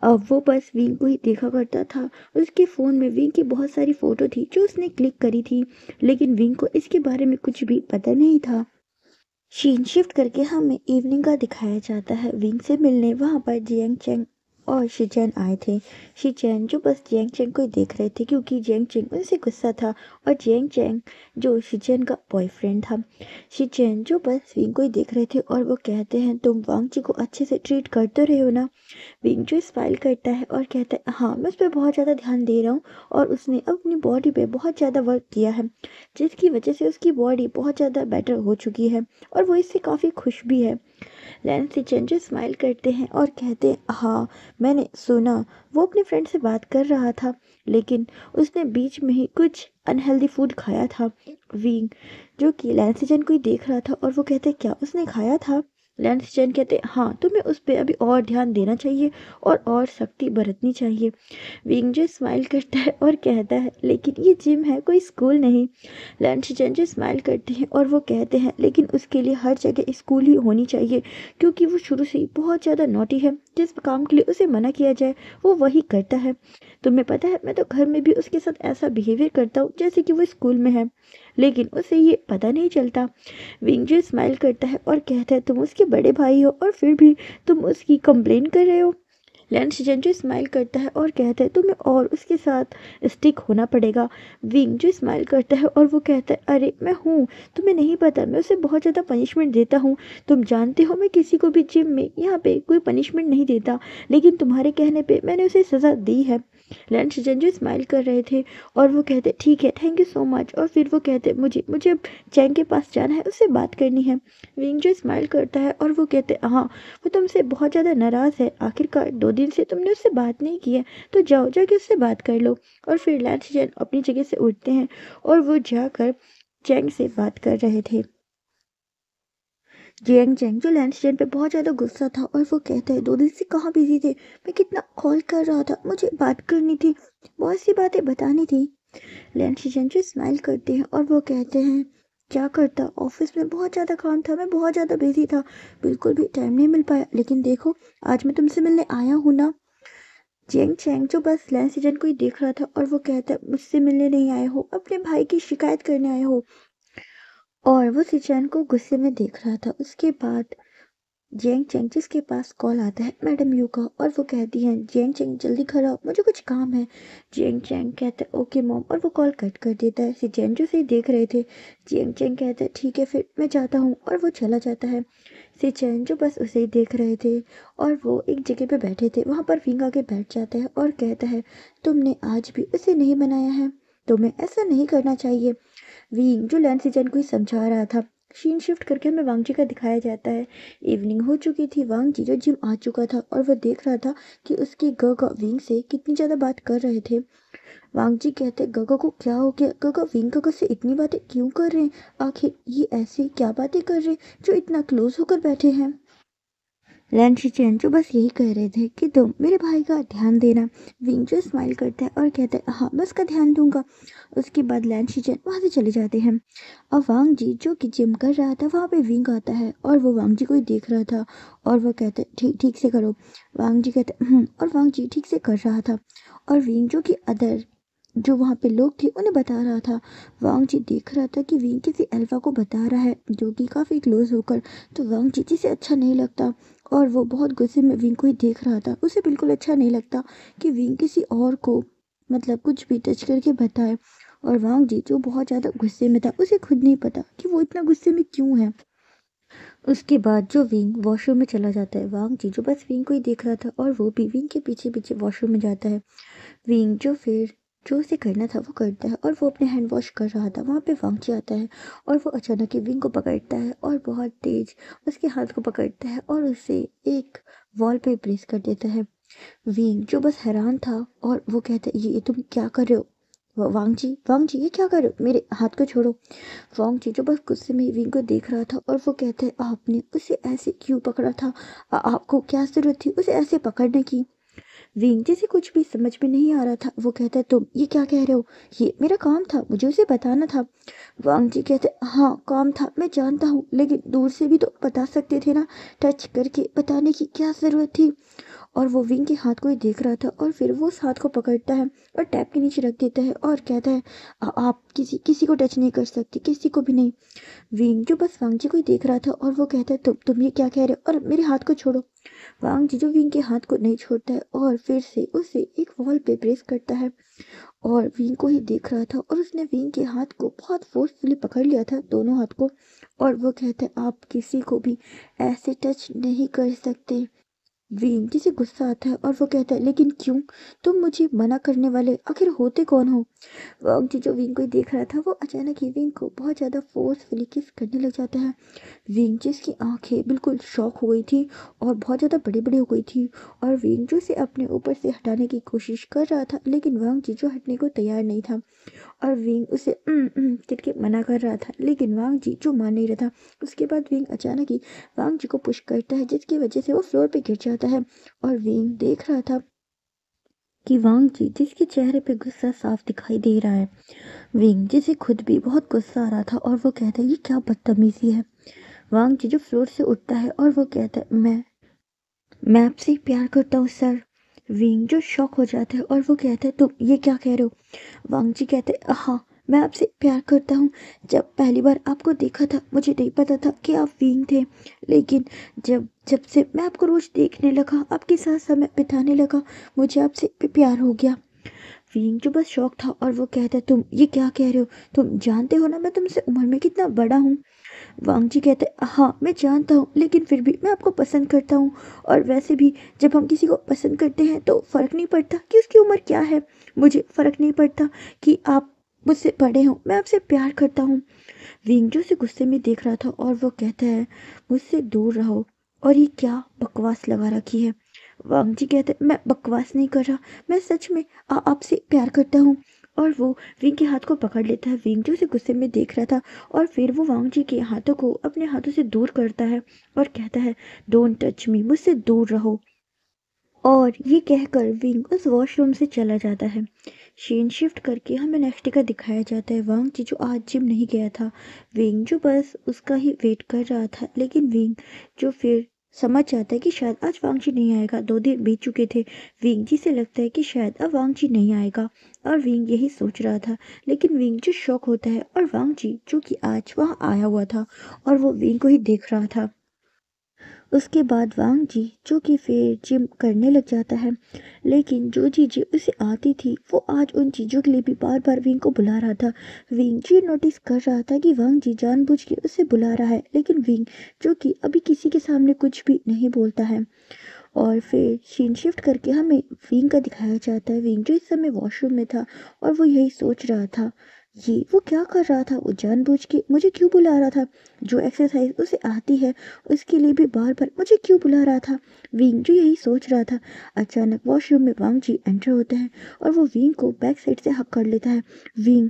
अब वो बस विंग को ही देखा करता था। उसके फ़ोन में विंग की बहुत सारी फ़ोटो थी जो उसने क्लिक करी थी, लेकिन विंग को इसके बारे में कुछ भी पता नहीं था। सीन शिफ्ट करके हमें इवनिंग का दिखाया जाता है। विंग से मिलने वहाँ पर जियांग चैंग और शिचैन आए थे। शिचैन जो बस जियांग चैंग को ही देख रहे थे क्योंकि जियांग चैंग उनसे गुस्सा था, और जियांग चैंग जो शिचैन का बॉयफ्रेंड था। शिचैन जो बस विंग को ही देख रहे थे और वो कहते हैं तुम वांग जी को अच्छे से ट्रीट करते रहे हो ना। विंग जो स्माइल करता है और कहता है हाँ मैं उस पर बहुत ज़्यादा ध्यान दे रहा हूँ, और उसने अपनी बॉडी पे बहुत ज़्यादा वर्क किया है जिसकी वजह से उसकी बॉडी बहुत ज़्यादा बेटर हो चुकी है और वो इससे काफ़ी खुश भी है। लैन सिचन जो स्माइल करते हैं और कहते हैं हाँ मैंने सुना वो अपने फ्रेंड से बात कर रहा था, लेकिन उसने बीच में ही कुछ अनहेल्दी फूड खाया था। विंग जो कि लैन सिचन को ही देख रहा था और वो कहते हैं क्या उसने खाया था। लैंस चैन कहते हाँ तुम्हें उस पर अभी और ध्यान देना चाहिए और सख्ती बरतनी चाहिए। विंग जो स्माइल करता है और कहता है लेकिन ये जिम है, कोई स्कूल नहीं। लैंस चैन जो स्माइल करते हैं और वो कहते हैं लेकिन उसके लिए हर जगह स्कूल ही होनी चाहिए, क्योंकि वो शुरू से ही बहुत ज़्यादा नॉटी है। जिस काम के लिए उसे मना किया जाए वो वही करता है। तुम्हें पता है मैं तो घर में भी उसके साथ ऐसा बिहेवियर करता हूँ जैसे कि वो स्कूल में है। लेकिन उसे ये पता नहीं चलता। विंग जो स्माइल करता है और कहता है तुम उसके बड़े भाई हो और फिर भी तुम उसकी कंप्लेन कर रहे हो। लैंस जो स्माइल करता है और कहता है तुम्हें और उसके साथ स्टिक होना पड़ेगा। विंग जो स्माइल करता है और वो कहता है अरे मैं हूँ, तुम्हें नहीं पता, मैं उसे बहुत ज़्यादा पनिशमेंट देता हूँ। तुम जानते हो मैं किसी को भी जिम में यहाँ पे कोई पनिशमेंट नहीं देता, लेकिन तुम्हारे कहने पे मैंने उसे सज़ा दी है। लंच जो स्माइल कर रहे थे और वो कहते ठीक है, थैंक यू सो मच। और फिर वो कहते मुझे मुझे अब चैंग के पास जाना है, उससे बात करनी है। विंग जो स्माइल करता है और वो कहते हाँ, वो तुमसे बहुत ज़्यादा नाराज़ है, आखिरकार 2 दिन से तुमने उससे बात नहीं की है, तो जाओ जाके उससे बात कर लो। और फिर लैंस जैन अपनी जगह से उठते हैं और वो जाकर चैंग से बात कर रहे थे। जियांग चैंग जो लैंस जैन पे बहुत ज़्यादा गुस्सा था और वो कहता है 2 दिन से कहाँ बिजी थे, मैं कितना कॉल कर रहा था, मुझे बात करनी थी, बहुत सी बातें बतानी थी। लैंस जैन जो स्माइल करते हैं और वो कहते हैं क्या करता, ऑफिस में बहुत ज़्यादा काम था, मैं बहुत ज़्यादा बिजी था, बिल्कुल भी टाइम नहीं मिल पाया, लेकिन देखो आज मैं तुमसे मिलने आया हूँ ना। जियांग चैंग जो बस लैंस जैन को ही देख रहा था और वो कहता है मुझसे मिलने नहीं आए हो, अपने भाई की शिकायत करने आए हो। और वो सिचैन को गुस्से में देख रहा था। उसके बाद जियांग चैंग जिसके पास कॉल आता है मैडम यू का और वो कहती हैं जियांग चैंग जल्दी घर आओ, मुझे कुछ काम है। जियांग चैंग कहता है ओके मॉम और वो कॉल कट कर देता है। सिचैन जो से देख रहे थे, जियांग चैंग कहता है ठीक है फिर मैं जाता हूँ और वो चला जाता है। सिचैन जो बस उसे ही देख रहे थे और वो एक जगह पे बैठे थे, वहाँ पर विंग आके बैठ जाता है और कहता है तुमने आज भी उसे नहीं मनाया है, तुम्हें ऐसा नहीं करना चाहिए। विंग जो लैंड सिचैन को ही समझा रहा था। सीन शिफ्ट करके हमें वांगजी का दिखाया जाता है। इवनिंग हो चुकी थी, वांगजी जो जिम आ चुका था और वह देख रहा था कि उसके गगा विंग से कितनी ज़्यादा बात कर रहे थे। वांगजी कहते गगा को क्या हो गया, गगा विंग गगा से इतनी बातें क्यों कर रहे हैं, आखिर ये ऐसी क्या बातें कर रहे हैं जो इतना क्लोज होकर बैठे हैं। लैन शिचेन जो बस यही कह रहे थे कि तुम मेरे भाई का ध्यान देना। विंग जो स्माइल करता है और कहता है हाँ मैं उसका ध्यान दूंगा। उसके बाद लैन शिचेन वहाँ से चले जाते हैं। अब वांग जी जो कि जिम कर रहा था, वहाँ पे विंग आता है और वो वांग जी को ही देख रहा था और वो कहते ठीक ठीक से करो। वांग जी कहते और वांग जी ठीक से कर रहा था और विंग जो कि अदर जो वहाँ पे लोग थे उन्हें बता रहा था। वांग जी देख रहा था कि विंग किसी अल्फा को बता रहा है जो कि काफ़ी क्लोज होकर, तो वांग जी जिसे अच्छा नहीं लगता और वो बहुत गुस्से में विंग को ही देख रहा था। उसे बिल्कुल अच्छा नहीं लगता कि विंग किसी और को मतलब कुछ भी टच करके बताए। और वांग जी जो बहुत ज़्यादा गुस्से में था, उसे खुद नहीं पता कि वो इतना गुस्से में क्यों है। उसके बाद जो विंग वॉशरूम में चला जाता है, वांग जी जो बस विंग को ही देख रहा था और वो भी विंग के पीछे पीछे वॉशरूम में जाता है। विंग जो फिर जो उसे करना था वो करता है और वो अपने हैंड वॉश कर रहा था, वहाँ पे वांगची आता है और वो अचानक ही विंग को पकड़ता है और बहुत तेज उसके हाथ को पकड़ता है और उसे एक वॉल पे प्रेस कर देता है। विंग जो बस हैरान था और वो कहता है ये तुम क्या कर रहे हो। वांग जी ये क्या कर रहे हो, मेरे हाथ को छोड़ो। वांग जी जो बस गुस्से में विंग को देख रहा था और वो कहता है आपने उसे ऐसे क्यों पकड़ा था, आपको क्या जरूरत थी उसे ऐसे पकड़ने की। विंग जैसे कुछ भी समझ में नहीं आ रहा था, वो कहता है तुम ये क्या कह रहे हो, ये मेरा काम था, मुझे उसे बताना था। वांग जी कहते हाँ काम था, मैं जानता हूँ, लेकिन दूर से भी तो बता सकते थे ना, टच करके बताने की क्या ज़रूरत थी। और वो विंग के हाथ को ही देख रहा था और फिर वो उस हाथ को पकड़ता है और टैप के नीचे रख देता है और कहता है आप किसी किसी को टच नहीं कर सकते, किसी को भी नहीं। विंग जो बस वांग जी को ही देख रहा था और वो कहता है तुम ये क्या कह रहे हो और मेरे हाथ को छोड़ो। वांग जी जो विंग के हाथ को नहीं छोड़ता है और फिर से उसे एक वॉल पे प्रेस करता है और विंग को ही देख रहा था और उसने विंग के हाथ को बहुत फोर्सफुली पकड़ लिया था, दोनों हाथ को। और वो कहता है आप किसी को भी ऐसे टच नहीं कर सकते। विंग जिसे गुस्सा आता है और वो कहता है लेकिन क्यों, तुम मुझे मना करने वाले आखिर होते कौन हो। वांग जी जो विंग को ही देख रहा था, वो अचानक ही विंग को बहुत ज़्यादा फोर्सफुली किस करने लग जाता है। विंग जिसकी आंखें बिल्कुल शॉक हो गई थी और बहुत ज़्यादा बड़ी बड़ी हो गई थी और विंग जो उसे अपने ऊपर से हटाने की कोशिश कर रहा था, लेकिन वांग जी जो हटने को तैयार नहीं था और विंग उसे करके मना कर रहा था, लेकिन वांग जी जो मान नहीं रहा था। उसके बाद विंग अचानक ही वांग जी को पुश करता है जिसकी वजह से वो फ्लोर पे गिर जाता है और विंग देख रहा था कि वांग जी जिसके चेहरे पे गुस्सा साफ दिखाई दे रहा है, विंग जिसे खुद भी बहुत गुस्सा आ रहा था और वो कहता है ये क्या बदतमीजी है। वांग जी जो फ्लोर से उठता है और वो कहता है मैं आपसे प्यार करता हूँ सर। विंग जो शॉक हो जाता है और वो कहता है तुम ये क्या कह रहे हो। वांग जी कहते हैं हाँ मैं आपसे प्यार करता हूँ। जब पहली बार आपको देखा था मुझे नहीं पता था कि आप वीइंग थे, लेकिन जब जब से मैं आपको रोज़ देखने लगा, आपके साथ समय बिताने लगा, मुझे आपसे प्यार हो गया। वीइंग जो बस शौक था और वो कहता, तुम ये क्या कह रहे हो? तुम जानते हो ना मैं तुमसे उम्र में कितना बड़ा हूँ। वांग जी कहते हैं, हाँ मैं जानता हूँ, लेकिन फिर भी मैं आपको पसंद करता हूँ। और वैसे भी जब हम किसी को पसंद करते हैं तो फ़र्क नहीं पड़ता कि उसकी उम्र क्या है। मुझे फ़र्क नहीं पड़ता कि आप मुझसे बड़े हो, मैं आपसे प्यार करता हूँ। विंग जो उसे गुस्से में देख रहा था और वो कहता है, मुझसे दूर रहो। और ये क्या बकवास लगा रखी है? वांग जी कहते हैं, मैं बकवास नहीं कर रहा, मैं सच में आपसे प्यार करता हूँ। और वो विंग के हाथ को पकड़ लेता है। विंग जो उसे गुस्से में देख रहा था और फिर वो वांग जी के हाथों को अपने हाथों से दूर करता है और कहता है, डोंट टच मी, मुझसे दूर रहो। और ये कहकर विंग उस वॉशरूम से चला जाता है। सीन शिफ्ट करके हमें नेक्स्ट डे का दिखाया जाता है। वांग जी जो आज जिम नहीं गया था, विंग जो बस उसका ही वेट कर रहा था, लेकिन विंग जो फिर समझ जाता है कि शायद आज वांग जी नहीं आएगा। 2 दिन बीत चुके थे। विंग जी से लगता है कि शायद अब वांग जी नहीं आएगा और विंग यही सोच रहा था, लेकिन विंग जो शॉक होता है और वांग जी जो कि आज वहाँ आया हुआ था और वो विंग को ही देख रहा था। उसके बाद वांग जी जो कि फिर जिम करने लग जाता है, लेकिन जो चीज़ें उसे आती थी वो आज उन चीज़ों के लिए भी बार बार विंग को बुला रहा था। विंग जी नोटिस कर रहा था कि वांग जी जानबूझ के उसे बुला रहा है, लेकिन विंग जो कि अभी किसी के सामने कुछ भी नहीं बोलता है। और फिर सीन शिफ्ट करके हमें विंग का दिखाया जाता है। विंग जो इस समय वॉशरूम में था और वो यही सोच रहा था, ये वो क्या कर रहा था? वो जानबूझ के मुझे क्यों बुला रहा था? जो एक्सरसाइज उसे आती है उसके लिए भी बार बार मुझे क्यों बुला रहा था? विंग जो यही सोच रहा था। अचानक वॉशरूम में वांग जी एंटर होता है और वो विंग को बैक साइड से हक कर लेता है। विंग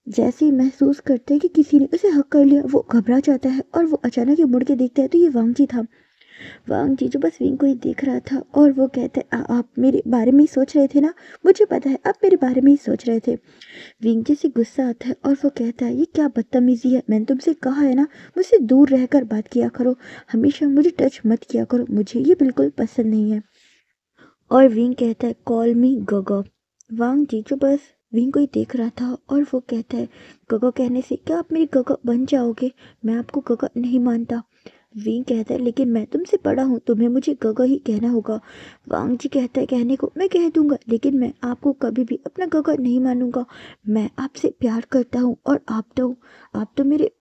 जैसे ही महसूस करते हैं कि किसी ने उसे हक कर लिया, वो घबरा जाता है और वो अचानक ही मुड़ के देखता है तो ये वांग जी था। वांग जीजू बस विंग को ही देख रहा था और वो कहते, आप मेरे बारे में ही सोच रहे थे ना? मुझे पता है आप मेरे बारे में ही सोच रहे थे। विंग जी से गुस्सा आता है और वो कहता है, ये क्या बदतमीजी है? मैंने तुमसे कहा है ना मुझसे दूर रहकर बात किया करो, हमेशा मुझे टच मत किया करो, मुझे ये बिल्कुल पसंद नहीं है। और विंग कहता है, कॉल मी गगो। वांग जीजू बस विंग को ही देख रहा था और वो कहता है, गगो कहने से क्या आप मेरी गगो बन जाओगे? मैं आपको गगो नहीं मानता। विंग कहता है, लेकिन मैं तुमसे बड़ा हूँ, तुम्हें मुझे गगा ही कहना होगा। वांग जी कहता है, कहने को मैं कह दूंगा, लेकिन मैं आपको कभी भी अपना गगा नहीं मानूंगा। मैं आपसे प्यार करता हूँ और आप तो मेरे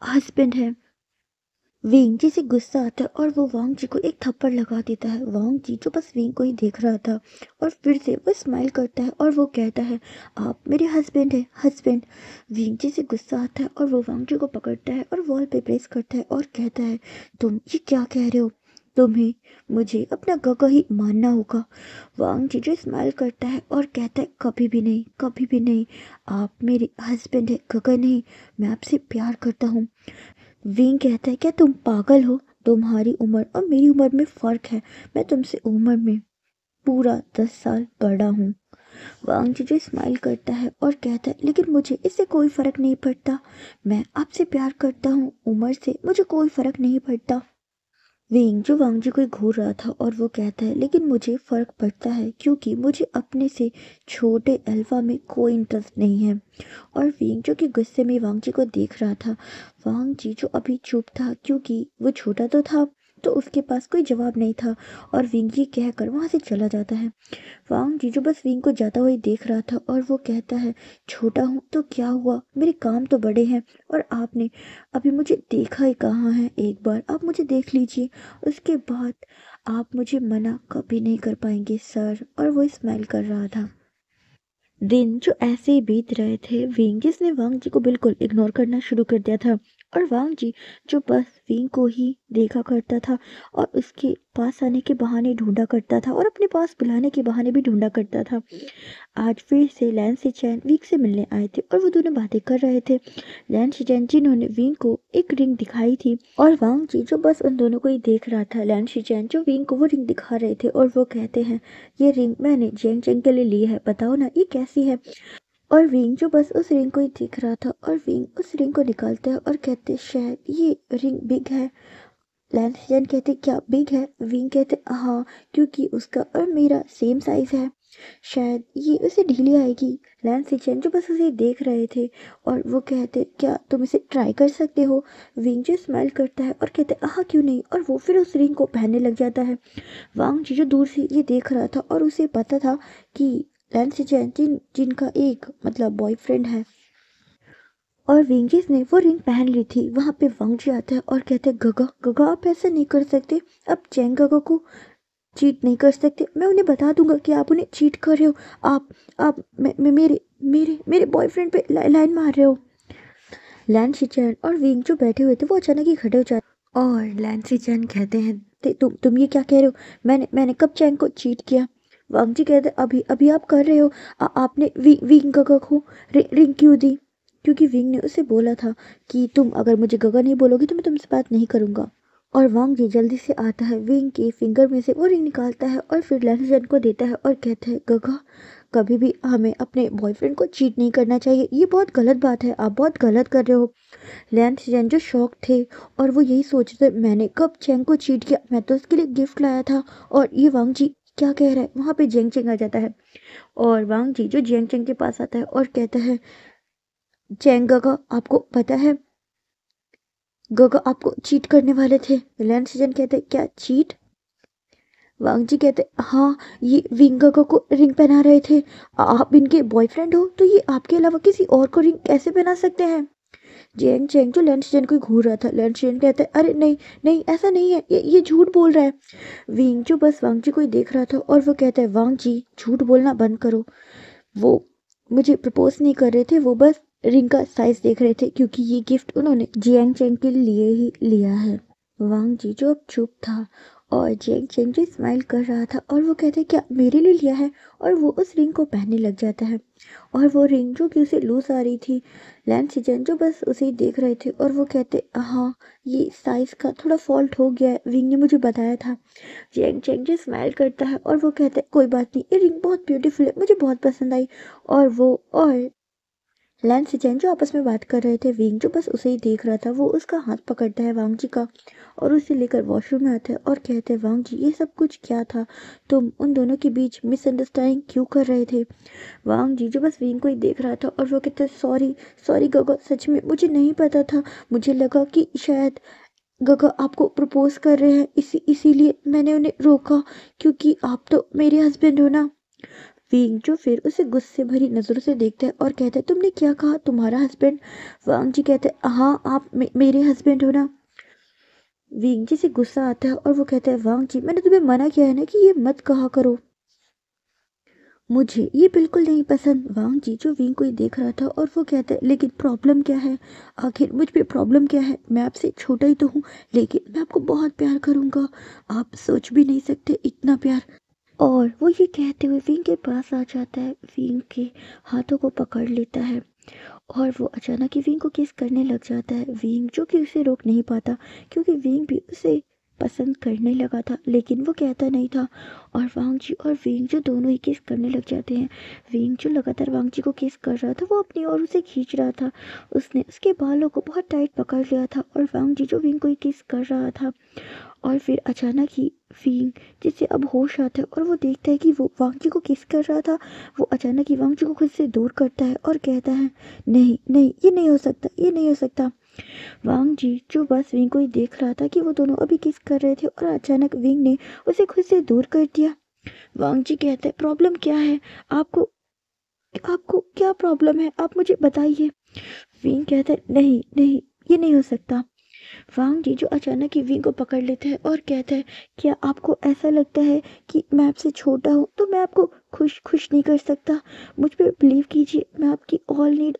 हस्बैंड हैं। विंग जी से गुस्सा आता है और वो वांग जी को एक थप्पड़ लगा देता है। वांग जी जो बस विंग को ही देख रहा था और फिर से वो स्माइल करता है और वो कहता है, आप मेरे हस्बैंड हैं, हस्बैंड। विंग जी से गुस्सा आता है और वो वांग जी को पकड़ता है और वॉल पे प्रेस करता है और कहता है, तुम ये क्या कह रहे हो? तुम्हें मुझे अपना गगा ही मानना होगा। वांग जी जो स्माइल करता है और कहता है, कभी भी नहीं, कभी भी नहीं। आप मेरे हस्बैंड है, गगा नहीं। मैं आपसे प्यार करता हूँ। विंग कहता है, क्या तुम पागल हो? तुम्हारी उम्र और मेरी उम्र में फ़र्क है। मैं तुमसे उम्र में पूरा 10 साल बड़ा हूँ। वांग जीजू स्माइल करता है और कहता है, लेकिन मुझे इससे कोई फ़र्क नहीं पड़ता। मैं आपसे प्यार करता हूँ, उम्र से मुझे कोई फ़र्क नहीं पड़ता। विंग जो वांग जी को घूर रहा था और वो कहता है, लेकिन मुझे फ़र्क पड़ता है क्योंकि मुझे अपने से छोटे अल्फा में कोई इंटरेस्ट नहीं है। और विंग जो कि गुस्से में वांग जी को देख रहा था। वांग जी जो अभी चुप था क्योंकि वो छोटा तो था, तो उसके पास कोई जवाब नहीं था और विंग ये कहकर वहाँ से चला जाता है। वांग जी जो बस विंग को जाता हुआ ही देख रहा था और वो कहता है, छोटा हूँ तो क्या हुआ, मेरे काम तो बड़े हैं और आपने अभी मुझे देखा ही कहाँ है। एक बार आप मुझे देख लीजिए, उसके बाद आप मुझे मना कभी नहीं कर पाएंगे सर। और वो स्माइल कर रहा था। दिन जो ऐसे ही बीत रहे थे, विंग जिसने वांग जी को बिल्कुल इग्नोर करना शुरू कर दिया था और वांग जी जो बस विंग को ही देखा करता था और उसके पास आने के बहाने ढूंढा करता था और अपने पास बुलाने के बहाने भी ढूंढा करता था। आज फिर से लैन सिचैन विंग से मिलने आए थे और वो दोनों बातें कर रहे थे। लैन सिचैन जिन्होंने विंग को एक रिंग दिखाई थी और वांग जी जो बस उन दोनों को ही देख रहा था। लैन सिचैन जो विंग को वो रिंग दिखा रहे थे और वो कहते हैं, ये रिंग मैंने जेंग चेंग के लिए ली है, बताओ ना ये कैसी है? और विंग जो बस उस रिंग को ही देख रहा था और विंग उस रिंग को निकालते हैं और कहते, शायद ये रिंग बिग है। लैंसजन कहते, क्या बिग है? विंग कहते, हाँ, क्योंकि उसका और मेरा सेम साइज है। शायद ये उसे ढीली आएगी। लैन सिचेन जो बस उसे देख रहे थे और वो कहते क्या तुम इसे ट्राई कर सकते हो। विंग जो स्माइल करता है और कहते हाँ क्यों नहीं, और वो फिर उस रिंग को पहनने लग जाता है। वांग जी जो दूर से ये देख रहा था और उसे पता था कि लैन सिचेन जिनका एक मतलब बॉयफ्रेंड है और विंगजिस ने वो रिंग पहन ली थी। वहाँ पे वांग जी आता है और कहते हैं गगा गगा आप ऐसा नहीं कर सकते, आप चैंग गगा को चीट नहीं कर सकते। मैं उन्हें बता दूंगा कि आप उन्हें चीट कर रहे हो। आप मेरे मेरे मेरे बॉयफ्रेंड पे लाइन मार रहे हो। लैन शिचैन और विंग जो बैठे हुए थे वो अचानक ही खड़े हो जाते और लैन शिचैन कहते हैं तुम ये क्या कह रहे हो, मैंने कब चैंग को चीट किया। वांग जी कहते अभी अभी आप कर रहे हो। आपने विंग गगा को रिंग क्यों दी, क्योंकि विंग ने उसे बोला था कि तुम अगर मुझे गगा नहीं बोलोगी तो मैं तुमसे बात नहीं करूंगा। और वांग जी जल्दी से आता है, विंग के फिंगर में से वो रिंग निकालता है और फिर लैंसजन को देता है और कहता है गगा कभी भी हमें अपने बॉयफ्रेंड को चीट नहीं करना चाहिए, ये बहुत गलत बात है, आप बहुत गलत कर रहे हो। लैंसजन जो शौक थे और वो यही सोचते मैंने कब चैंग को चीट किया, मैं तो उसके लिए गिफ्ट लाया था। और ये वांग जी क्या कह रहा है, वहाँ पे जेंग चेंग आ जाता है और वांग जी जो जेंग चेंग के पास आता है और कहता है चैंग गगा आपको पता है गगा आपको चीट करने वाले थे। लैंसजन कहते क्या चीट। वांग जी कहते हाँ, ये विंग गगा को रिंग पहना रहे थे। आप इनके बॉयफ्रेंड हो तो ये आपके अलावा किसी और को रिंग कैसे पहना सकते हैं। जेंग चेंग जो लैंसजन को घूर रहा था, लैंसजन कहता है अरे नहीं नहीं ऐसा नहीं है, ये झूठ बोल रहा है। विंग जो बस वांग जी को ही देख रहा था और वो कहता है वांग जी झूठ बोलना बंद करो, वो मुझे प्रपोज नहीं कर रहे थे, वो बस रिंग का साइज देख रहे थे क्योंकि ये गिफ्ट उन्होंने जियांग चेंग के लिए ही लिया है। वांग जी जो अब चुप था और जेंग चेंग जो स्माइल कर रहा था और वो कहते क्या मेरे लिए लिया है, और वो उस रिंग को पहनने लग जाता है। और वो रिंग जो कि उसे लूज आ रही थी, लैन सिजन जो बस उसे ही देख रहे थे और वो कहते हाँ ये साइज का थोड़ा फॉल्ट हो गया है, विंग ने मुझे बताया था। जेंग चेंग जो स्माइल करता है और वो कहता है कोई बात नहीं, ये रिंग बहुत ब्यूटीफुल है, मुझे बहुत पसंद आई। और वो और लैन सिचैन जो आपस में बात कर रहे थे, विंग जो बस उसे ही देख रहा था, वो उसका हाथ पकड़ता है वांग जी का और उसे लेकर वॉशरूम में आता है और कहते हैं वांग जी ये सब कुछ क्या था, तुम उन दोनों के बीच मिसअंडरस्टैंडिंग क्यों कर रहे थे। वांग जी जो बस विंग को ही देख रहा था और वो कहते हैं सॉरी सॉरी गगा, सच में मुझे नहीं पता था, मुझे लगा कि शायद गगा आपको प्रपोज कर रहे हैं, इसीलिए मैंने उन्हें रोका, क्योंकि आप तो मेरे हस्बैंड हो ना। विंग जो फिर उसे गुस्से भरी नजरों से देखता है और कहता है तुमने क्या कहा, तुम्हारा हस्बैंड। वांग जी कहते हैं हाँ आप मेरे हस्बैंड हो ना। विंग जी से गुस्सा आता है और वो कहता है वांग जी मैंने तुम्हें मना किया है ना कि ये मत कहा करो, मुझे ये बिल्कुल नहीं पसंद। वांग जी जो विंग को ही देख रहा था और वो कहता है लेकिन प्रॉब्लम क्या है, आखिर मुझ पे प्रॉब्लम क्या है, मैं आपसे छोटा ही तो हूँ लेकिन मैं आपको बहुत प्यार करूँगा, आप सोच भी नहीं सकते इतना प्यार। और वो ये कहते हुए विंग के पास आ जाता है, विंग के हाथों को पकड़ लेता है और वो अचानक ही विंग को किस करने लग जाता है। विंग जो कि उसे रोक नहीं पाता क्योंकि विंग भी उसे पसंद करने लगा था लेकिन वो कहता नहीं था। और वांग जी और विंग जो दोनों ही किस करने लग जाते हैं। विंग जो लगातार वांग जी को किस कर रहा था वो अपनी ओर उसे खींच रहा था, उसने उसके बालों को बहुत टाइट पकड़ लिया था और वांग जी जो विंग को ही किस कर रहा था। और फिर अचानक ही विंग जिससे अब होश आता है और वो देखता है कि वो वांग जी को किस कर रहा था, वो अचानक ही वांग जी को खुद से दूर करता है और कहता है नहीं नहीं ये नहीं हो सकता, ये नहीं हो सकता। वांग जी जो बस विंग को ही देख रहा था कि वो दोनों अभी किस कर रहे थे और अचानक विंग ने उसे खुद से दूर कर दिया। वांग जी कहते हैं प्रॉब्लम क्या है, आपको आपको क्या प्रॉब्लम है, आप मुझे बताइए। विंग कहता है नहीं नहीं ये नहीं हो सकता। वांग जी जो अचानक ही विंग को पकड़ लेता है और कहता है क्या आपको ऐसा लगता है कि मैं आपसे छोटा हूँ तो मैं आपको खुश खुश नहीं कर सकता, मुझ पे बिलीव कीजिए मैं आपकी ऑल नीड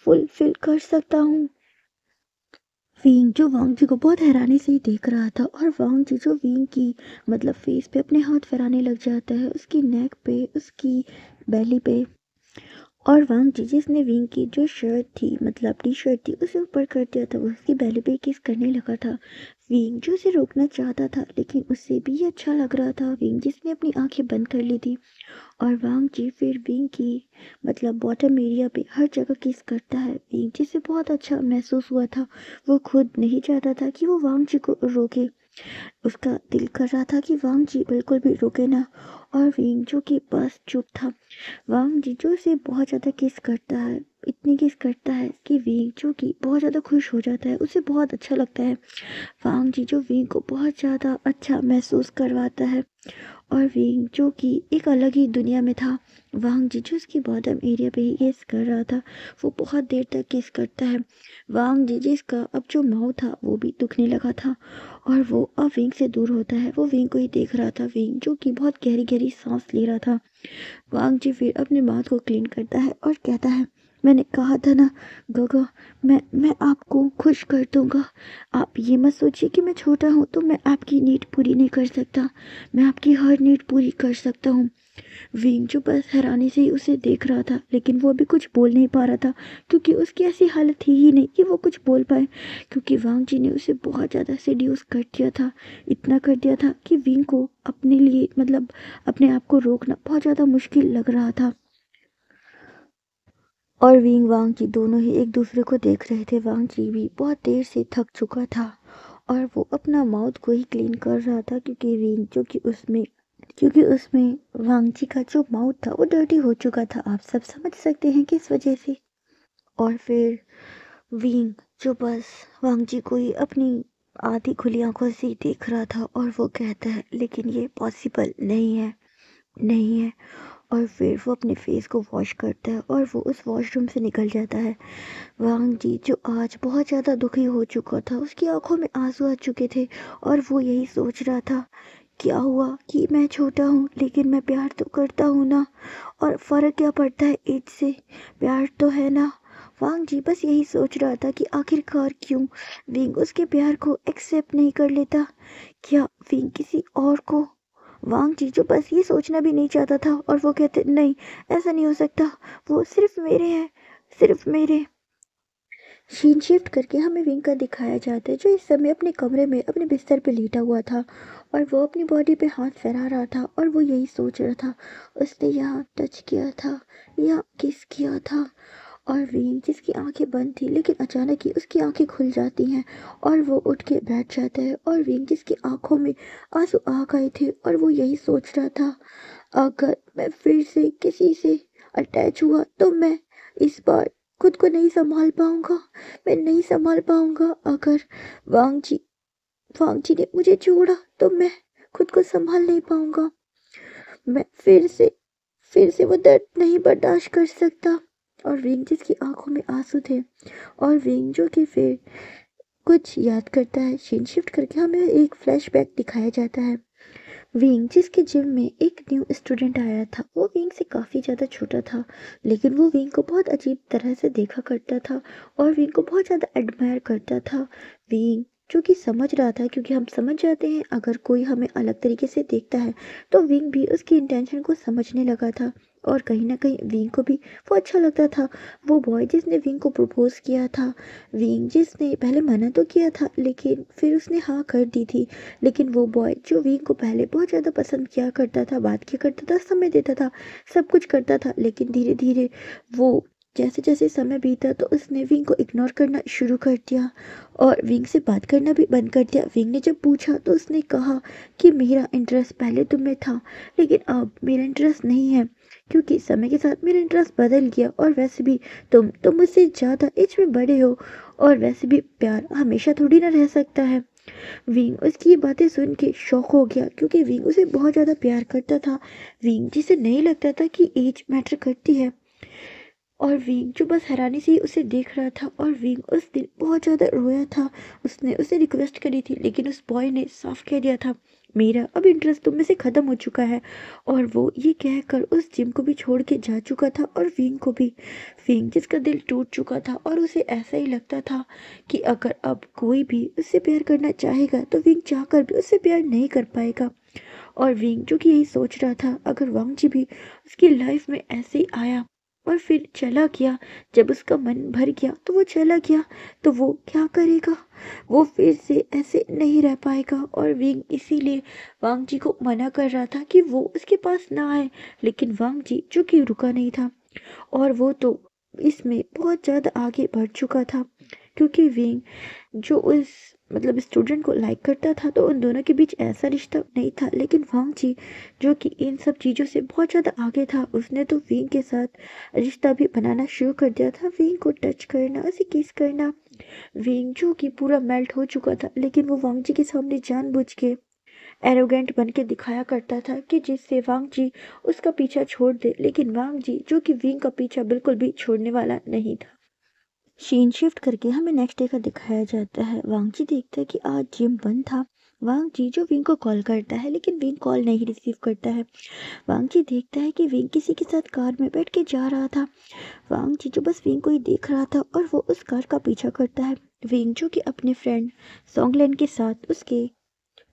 फुलफिल कर सकता हूँ। विंग जो वांग जी को बहुत हैरानी से ही देख रहा था और वांग जी जो विंग की मतलब फेस पे अपने हाथ फहराने लग जाता है, उसकी नेक पे, उसकी बेली पे। और वांग जी जिसने विंग की जो शर्ट थी मतलब टी शर्ट थी उसे ऊपर कर दिया था, वो उसकी बेली पे किस करने लगा था। विंग जो उसे रोकना चाहता था लेकिन उससे भी ये अच्छा लग रहा था, विंग जिसने अपनी आंखें बंद कर ली थी। और वांग जी फिर विंग की मतलब बॉटम एरिया पे हर जगह किस करता है। विंग जिसे बहुत अच्छा महसूस हुआ था, वो खुद नहीं चाहता था कि वो वांग जी को रोके। उसका दिल कर रहा था कि वांग जी बिल्कुल भी रुके ना, और विंग जो कि बस चुप था। वांग जी जो उसे बहुत ज़्यादा किस करता है, इतनी किस करता है कि विंग जो कि बहुत ज़्यादा खुश हो जाता है, उसे बहुत अच्छा लगता है। वांग जी जो विंग को बहुत ज़्यादा अच्छा महसूस करवाता है, और विंग जो कि एक अलग ही दुनिया में था। वांग जी जो उसकी बॉटम एरिया पे ही किस कर रहा था, वो बहुत देर तक किस करता है। वांग जी जिसका अब जो माउथ था वो भी दुखने लगा था, और वो अब विंग से दूर होता है। वो विंग को ही देख रहा था, विंग जो कि बहुत गहरी गहरी सांस ले रहा था। वांग जी फिर अपने माउथ को क्लीन करता है और कहता है, मैंने कहा था ना गोगो, मैं आपको खुश कर दूंगा। आप ये मत सोचिए कि मैं छोटा हूँ तो मैं आपकी नीड पूरी नहीं कर सकता। मैं आपकी हर नीड पूरी कर सकता हूँ। विंग जो बस हैरानी से ही उसे देख रहा था, लेकिन वो अभी कुछ बोल नहीं पा रहा था, क्योंकि उसकी ऐसी हालत थी ही नहीं कि वो कुछ बोल पाए, क्योंकि वांग जी ने उसे बहुत ज़्यादा सेड्यूस कर दिया था। इतना कर दिया था कि विंग को अपने लिए मतलब अपने आप को रोकना बहुत ज़्यादा मुश्किल लग रहा था। और विंग वांग जी दोनों ही एक दूसरे को देख रहे थे। वांग जी भी बहुत देर से थक चुका था, और वो अपना माउथ को ही क्लीन कर रहा था, क्योंकि विंग जो कि उसमें वांग जी का जो माउथ था वो डर्टी हो चुका था। आप सब समझ सकते हैं किस वजह से। और फिर विंग जो बस वांग जी को ही अपनी आधी खुली आंखों से ही देख रहा था, और वो कहता है, लेकिन ये पॉसिबल नहीं है, नहीं है। और फिर वो अपने फेस को वॉश करता है, और वो उस वॉशरूम से निकल जाता है। वांग जी जो आज बहुत ज़्यादा दुखी हो चुका था, उसकी आंखों में आंसू आ चुके थे, और वो यही सोच रहा था, क्या हुआ कि मैं छोटा हूँ लेकिन मैं प्यार तो करता हूँ ना, और फ़र्क क्या पड़ता है एज से, प्यार तो है ना। वांग जी बस यही सोच रहा था कि आखिरकार क्यों विंग उसके प्यार को एक्सेप्ट नहीं कर लेता। क्या विंग किसी और को। वांग जी जो बस ये सोचना भी नहीं चाहता था, और वो कहते, नहीं, ऐसा नहीं हो सकता, वो सिर्फ मेरे हैं, सिर्फ मेरे। सीन शिफ्ट करके हमें विंग का दिखाया जाता है, जो इस समय अपने कमरे में अपने बिस्तर पे लेटा हुआ था, और वो अपनी बॉडी पे हाथ फैला रहा था, और वो यही सोच रहा था, उसने यहाँ टच किया था, यहाँ किस किया था। और विंग जिसकी आंखें बंद थी, लेकिन अचानक ही उसकी आंखें खुल जाती हैं, और वो उठ के बैठ जाता है। और विंग जिसकी आंखों में आंसू आ गए थे, और वो यही सोच रहा था, अगर मैं फिर से किसी से अटैच हुआ तो मैं इस बार खुद को नहीं संभाल पाऊंगा, मैं नहीं संभाल पाऊंगा। अगर वांग जी वांग जी ने मुझे छोड़ा तो मैं खुद को संभाल नहीं पाऊंगा। मैं फिर से वो दर्द नहीं बर्दाश्त कर सकता। और विंग जिसकी आंखों में आंसू थे, और विंग जो कि फिर कुछ याद करता है। सीन शिफ्ट करके हमें एक फ्लैशबैक दिखाया जाता है। विंग जिसके जिम में एक न्यू स्टूडेंट आया था, वो विंग से काफ़ी ज़्यादा छोटा था, लेकिन वो विंग को बहुत अजीब तरह से देखा करता था, और विंग को बहुत ज़्यादा एडमायर करता था। विंग जो कि समझ रहा था, क्योंकि हम समझ जाते हैं अगर कोई हमें अलग तरीके से देखता है, तो विंग भी उसकी इंटेंशन को समझने लगा था। और कहीं ना कहीं विंग को भी वो अच्छा लगता था। वो बॉय जिसने विंग को प्रपोज किया था, विंग जिसने पहले मना तो किया था, लेकिन फिर उसने हाँ कर दी थी। लेकिन वो बॉय जो विंग को पहले बहुत ज़्यादा पसंद किया करता था, बात किया करता था, समय देता था, सब कुछ करता था, लेकिन धीरे धीरे वो जैसे जैसे समय बीता तो उसने विंग को इग्नोर करना शुरू कर दिया, और विंग से बात करना भी बंद कर दिया। विंग ने जब पूछा तो उसने कहा कि मेरा इंटरेस्ट पहले तुम में था, लेकिन अब मेरा इंटरेस्ट नहीं है, क्योंकि समय के साथ मेरा इंटरेस्ट बदल गया। और वैसे भी तुम मुझसे ज़्यादा एज में बड़े हो, और वैसे भी प्यार हमेशा थोड़ी ना रह सकता है। विंग उसकी ये बातें सुन के शॉक हो गया, क्योंकि विंग उसे बहुत ज़्यादा प्यार करता था। विंग जिसे नहीं लगता था कि एज मैटर करती है। और विंग जो बस हैरानी से ही उसे देख रहा था, और विंग उस दिन बहुत ज़्यादा रोया था। उसने उसे रिक्वेस्ट करी थी, लेकिन उस बॉय ने साफ कह दिया था, मेरा अब इंटरेस्ट तुम में से ख़त्म हो चुका है। और वो ये कहकर उस जिम को भी छोड़ के जा चुका था, और विंग को भी। विंग जिसका दिल टूट चुका था, और उसे ऐसा ही लगता था कि अगर अब कोई भी उससे प्यार करना चाहेगा तो विंग चाहकर भी उससे प्यार नहीं कर पाएगा। और विंग जो कि यही सोच रहा था, अगर वांग जी भी उसकी लाइफ में ऐसे ही आया और फिर चला गया, जब उसका मन भर गया तो वो चला गया, तो वो क्या करेगा, वो फिर से ऐसे नहीं रह पाएगा। और विंग इसीलिए वांग जी को मना कर रहा था कि वो उसके पास ना आए, लेकिन वांग जी जो कि रुका नहीं था, और वो तो इसमें बहुत ज़्यादा आगे बढ़ चुका था। क्योंकि विंग जो उस मतलब स्टूडेंट को लाइक करता था तो उन दोनों के बीच ऐसा रिश्ता नहीं था, लेकिन वांग जी जो कि इन सब चीज़ों से बहुत ज़्यादा आगे था, उसने तो विंग के साथ रिश्ता भी बनाना शुरू कर दिया था। विंग को टच करना, उसे किस करना। विंग जो कि पूरा मेल्ट हो चुका था, लेकिन वो वांग जी के सामने जानबूझ के एरोगेंट बन के दिखाया करता था कि जिससे वांग जी उसका पीछा छोड़ दे, लेकिन वांग जी जो कि विंग का पीछा बिल्कुल भी छोड़ने वाला नहीं था। सीन शिफ्ट करके हमें नेक्स्ट डे का दिखाया जाता है। वांग जी देखता है कि आज जिम बंद था। वांग जी जो विंग को कॉल करता है, लेकिन विंग कॉल नहीं रिसीव करता है। वांग जी देखता है कि विंग किसी के साथ कार में बैठ के जा रहा था। वांग जी जो बस विंग को ही देख रहा था और वो उस कार का पीछा करता है। विंग जो कि अपने फ्रेंड सोंगलेन के साथ उसके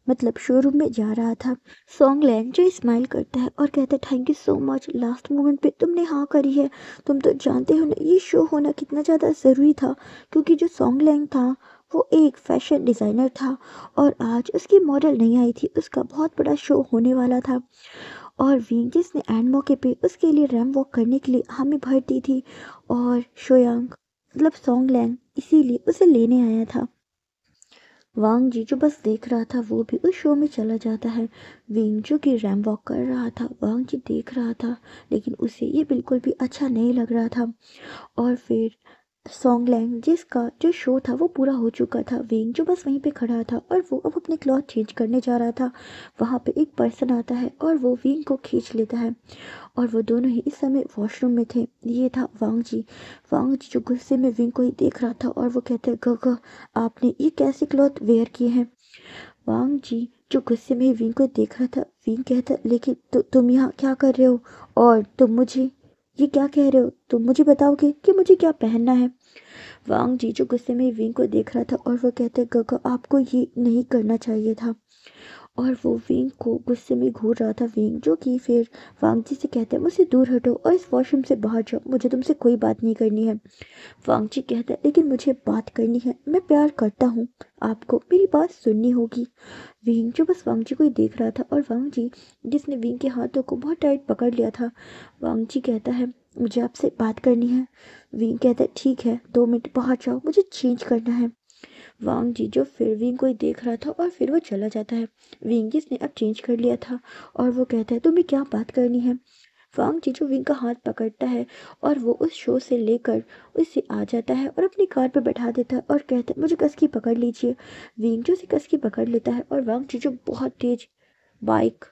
मतलब शोरूम में जा रहा था। सोंगलैंग जो स्माइल करता है और कहता है thank you so much, last moment पे तुमने हाँ करी है। तुम तो जानते हो ना ये शो होना कितना ज़्यादा ज़रूरी था, क्योंकि जो सोंगलैंग था वो एक फैशन डिज़ाइनर था और आज उसकी मॉडल नहीं आई थी, उसका बहुत बड़ा शो होने वाला था। और विंग जिसने एंड मौके पे उसके लिए रैम वॉक करने के लिए हामी भर दी थी, और शोयांग मतलब सोंगलैंग इसीलिए उसे लेने आया था। वांग जी जो बस देख रहा था वो भी उस शो में चला जाता है। विंग जो कि रैंप वॉक कर रहा था, वांग जी देख रहा था, लेकिन उसे ये बिल्कुल भी अच्छा नहीं लग रहा था। और फिर सॉन्गलैंग जिसका जो शो था वो पूरा हो चुका था, विंग जो बस वहीं पे खड़ा था और वो अब अपने क्लॉथ चेंज करने जा रहा था। वहाँ पे एक पर्सन आता है और वो विंग को खींच लेता है, और वो दोनों ही इस समय वॉशरूम में थे। ये था वांग जी। वांग जी जो गुस्से में विंग को ही देख रहा था और वो कहते हैं गग आपने ये कैसे क्लॉथ वेयर किए हैं। वांग जी जो गुस्से में विंग को देख रहा था। विंग कहता लेकिन तुम यहाँ क्या कर रहे हो, और तुम मुझे ये क्या कह रहे हो, तुम मुझे बताओगे कि मुझे क्या पहनना है। वांग जी जो गुस्से में विंग को देख रहा था और वो कहते गग आपको ये नहीं करना चाहिए था, और वो विंग को गुस्से में घूर रहा था। विंग जो कि फिर वांग जी से कहता है मुझसे दूर हटो और इस वॉशरूम से बाहर जाओ, मुझे तुमसे कोई बात नहीं करनी है। वांग जी कहता है लेकिन मुझे बात करनी है, मैं प्यार करता हूँ, आपको मेरी बात सुननी होगी। विंग जो बस वांग जी को ही देख रहा था, और वांग जी जिसने विंग के हाथों को बहुत टाइट पकड़ लिया था। वांग जी कहता है मुझे आपसे बात करनी है। विंग कहता है ठीक है 2 मिनट बाहर जाओ, मुझे चेंज करना है। वांग जी जो फिर विंग को ही देख रहा था और फिर वो चला जाता है। विंग जिसने अब चेंज कर लिया था और वो कहता है तुम्हें क्या बात करनी है। वांग जी जो विंग का हाथ पकड़ता है और वो उस शो से लेकर उससे आ जाता है और अपनी कार पे बैठा देता है और कहता है मुझे कस की पकड़ लीजिए। विंग जो उसे कस की पकड़ लेता है और वांग जी जो बहुत तेज बाइक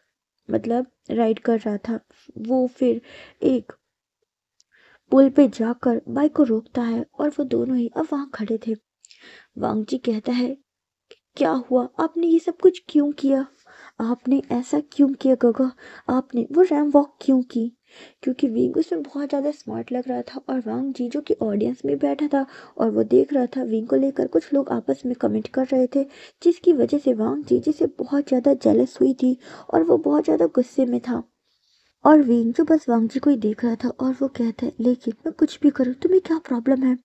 मतलब राइड कर रहा था, वो फिर एक पुल पे जाकर बाइक को रोकता है और वो दोनों ही अब वहां खड़े थे। वांग जी कहता है क्या हुआ, आपने ये सब कुछ क्यों किया, आपने ऐसा क्यों किया गगा, आपने वो रैम वॉक क्यों की। क्योंकि विंग उसमें बहुत ज़्यादा स्मार्ट लग रहा था, और वांग जी जो कि ऑडियंस में बैठा था और वो देख रहा था विंग को लेकर कुछ लोग आपस में कमेंट कर रहे थे, जिसकी वजह से वांग जी जिसे बहुत ज़्यादा जेलस हुई थी और वो बहुत ज़्यादा गुस्से में था। और विंग जो बस वांग जी को ही देख रहा था और वो कहता है लेकिन मैं कुछ भी करूँ तुम्हें क्या प्रॉब्लम है।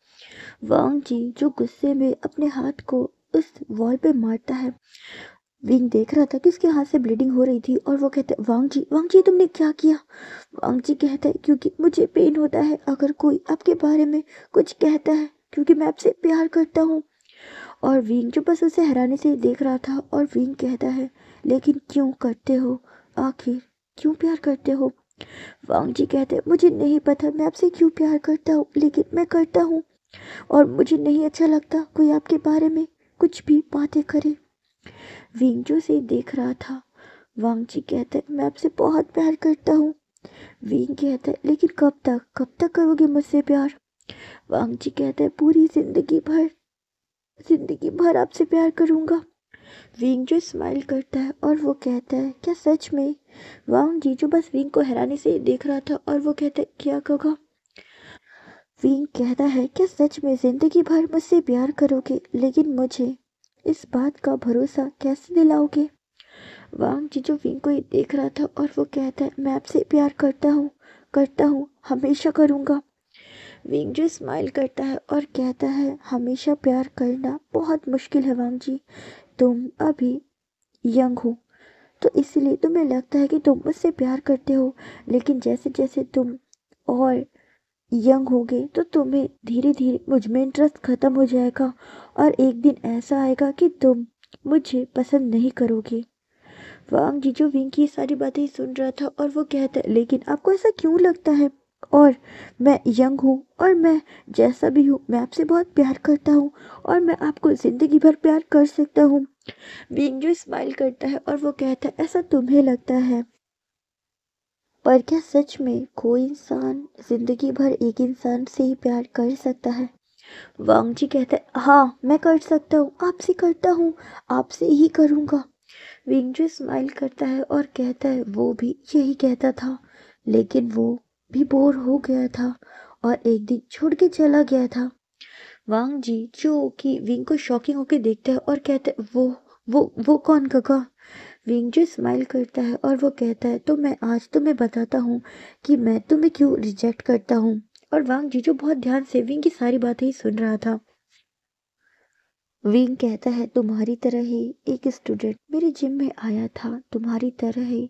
वांग जी जो गुस्से में अपने हाथ को उस वॉल पे मारता है। विंग देख रहा था कि उसके हाथ से ब्लीडिंग हो रही थी और वो कहता है वांग जी तुमने क्या किया। वांग जी कहता है क्योंकि मुझे पेन होता है अगर कोई आपके बारे में कुछ कहता है, क्योंकि मैं आपसे प्यार करता हूँ। और विंग जो बस उसे हैरानी से ही देख रहा था, और विंग कहता है लेकिन क्यों करते हो, आखिर क्यों प्यार करते हो। वांग जी कहते हैं मुझे नहीं पता मैं आपसे क्यों प्यार करता हूँ, लेकिन मैं करता हूँ, और मुझे नहीं अच्छा लगता कोई आपके बारे में कुछ भी बातें करे। विंग जो से देख रहा था। वांग जी कहते हैं मैं आपसे बहुत प्यार करता हूँ। विंग कहता है लेकिन कब तक करोगे मुझसे प्यार। वांग जी कहते हैं पूरी जिंदगी भर आपसे प्यार करूँगा। विंग जो स्माइल करता है और वो कहता है क्या सच में। वांग जी जो बस विंग को हैरानी से देख रहा था और वो कहता है क्या कहोगा। विंग कहता है क्या सच में जिंदगी भर मुझसे प्यार करोगे, लेकिन मुझे इस बात का भरोसा कैसे दिलाओगे। वांग जी जो विंग को ही देख रहा था और वो कहता है मैं आपसे प्यार करता हूँ, हमेशा करूँगा। विंग जो स्माइल करता है और कहता है हमेशा प्यार करना बहुत मुश्किल है वांग जी, तुम अभी यंग हो तो इसीलिए तुम्हें लगता है कि तुम मुझसे प्यार करते हो, लेकिन जैसे जैसे तुम और यंग होगे तो तुम्हें धीरे धीरे मुझ में इंटरेस्ट खत्म हो जाएगा और एक दिन ऐसा आएगा कि तुम मुझे पसंद नहीं करोगे। वांग जीजू विंग की सारी बातें सुन रहा था और वो कहता है, लेकिन आपको ऐसा क्यों लगता है? और मैं यंग हूँ और मैं जैसा भी हूँ मैं आपसे बहुत प्यार करता हूँ और मैं आपको जिंदगी भर प्यार कर सकता हूँ। विंग जो स्माइल करता है और वो कहता है, ऐसा तुम्हें लगता है, पर क्या सच में कोई इंसान जिंदगी भर एक इंसान से ही प्यार कर सकता है? वांग जी कहता है, हाँ मैं कर सकता हूँ, आपसे करता हूँ, आपसे ही करूँगा। विंग जो स्माइल करता है और कहता है, वो भी यही कहता था, लेकिन वो भी बोर हो गया था और एक दिन छोड़ के चला गया था। वांग जी जो कि विंग को शॉकिंग होके देखता है और कहता है, वो कौन काका? विंग जो स्माइल करता है और वो कहता है, तो मैं आज तुम्हें बताता हूँ कि मैं तुम्हें क्यों रिजेक्ट करता हूँ। और वांग जी जो बहुत ध्यान से विंग की सारी बातें ही सुन रहा था। विंग कहता है, तुम्हारी तरह ही एक स्टूडेंट मेरे जिम में आया था, तुम्हारी तरह ही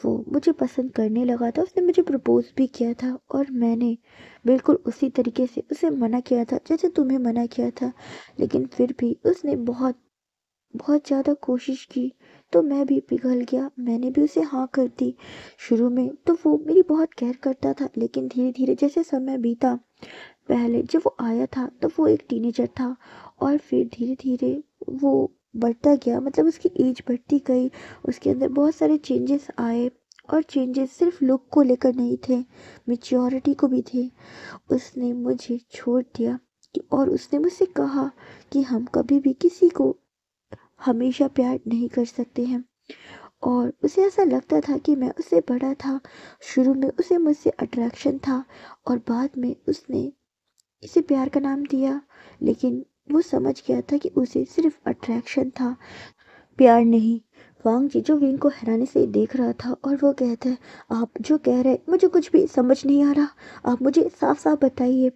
वो मुझे पसंद करने लगा था, उसने मुझे प्रपोज भी किया था और मैंने बिल्कुल उसी तरीके से उसे मना किया था जैसे तुम्हें मना किया था, लेकिन फिर भी उसने बहुत बहुत ज़्यादा कोशिश की तो मैं भी पिघल गया, मैंने भी उसे हाँ कर दी। शुरू में तो वो मेरी बहुत केयर करता था, लेकिन धीरे धीरे जैसे समय बीता, पहले जब वो आया था तब वो एक टीनेजर था और फिर धीरे धीरे वो बढ़ता गया, मतलब उसकी एज बढ़ती गई, उसके अंदर बहुत सारे चेंजेस आए और चेंजेस सिर्फ लुक को लेकर नहीं थे, मेच्योरिटी को भी थे। उसने मुझे छोड़ दिया और उसने मुझसे कहा कि हम कभी भी किसी को हमेशा प्यार नहीं कर सकते हैं और उसे ऐसा लगता था कि मैं उससे बड़ा था। शुरू में उसे मुझसे अट्रैक्शन था और बाद में उसने इसे प्यार का नाम दिया, लेकिन वो समझ गया था कि उसे सिर्फ अट्रैक्शन था, प्यार नहीं। वांग जी जो विंग को हैरानी से देख रहा था और वो कहता है, आप जो कह रहे हैं मुझे कुछ भी समझ नहीं आ रहा, आप मुझे साफ साफ बताइए।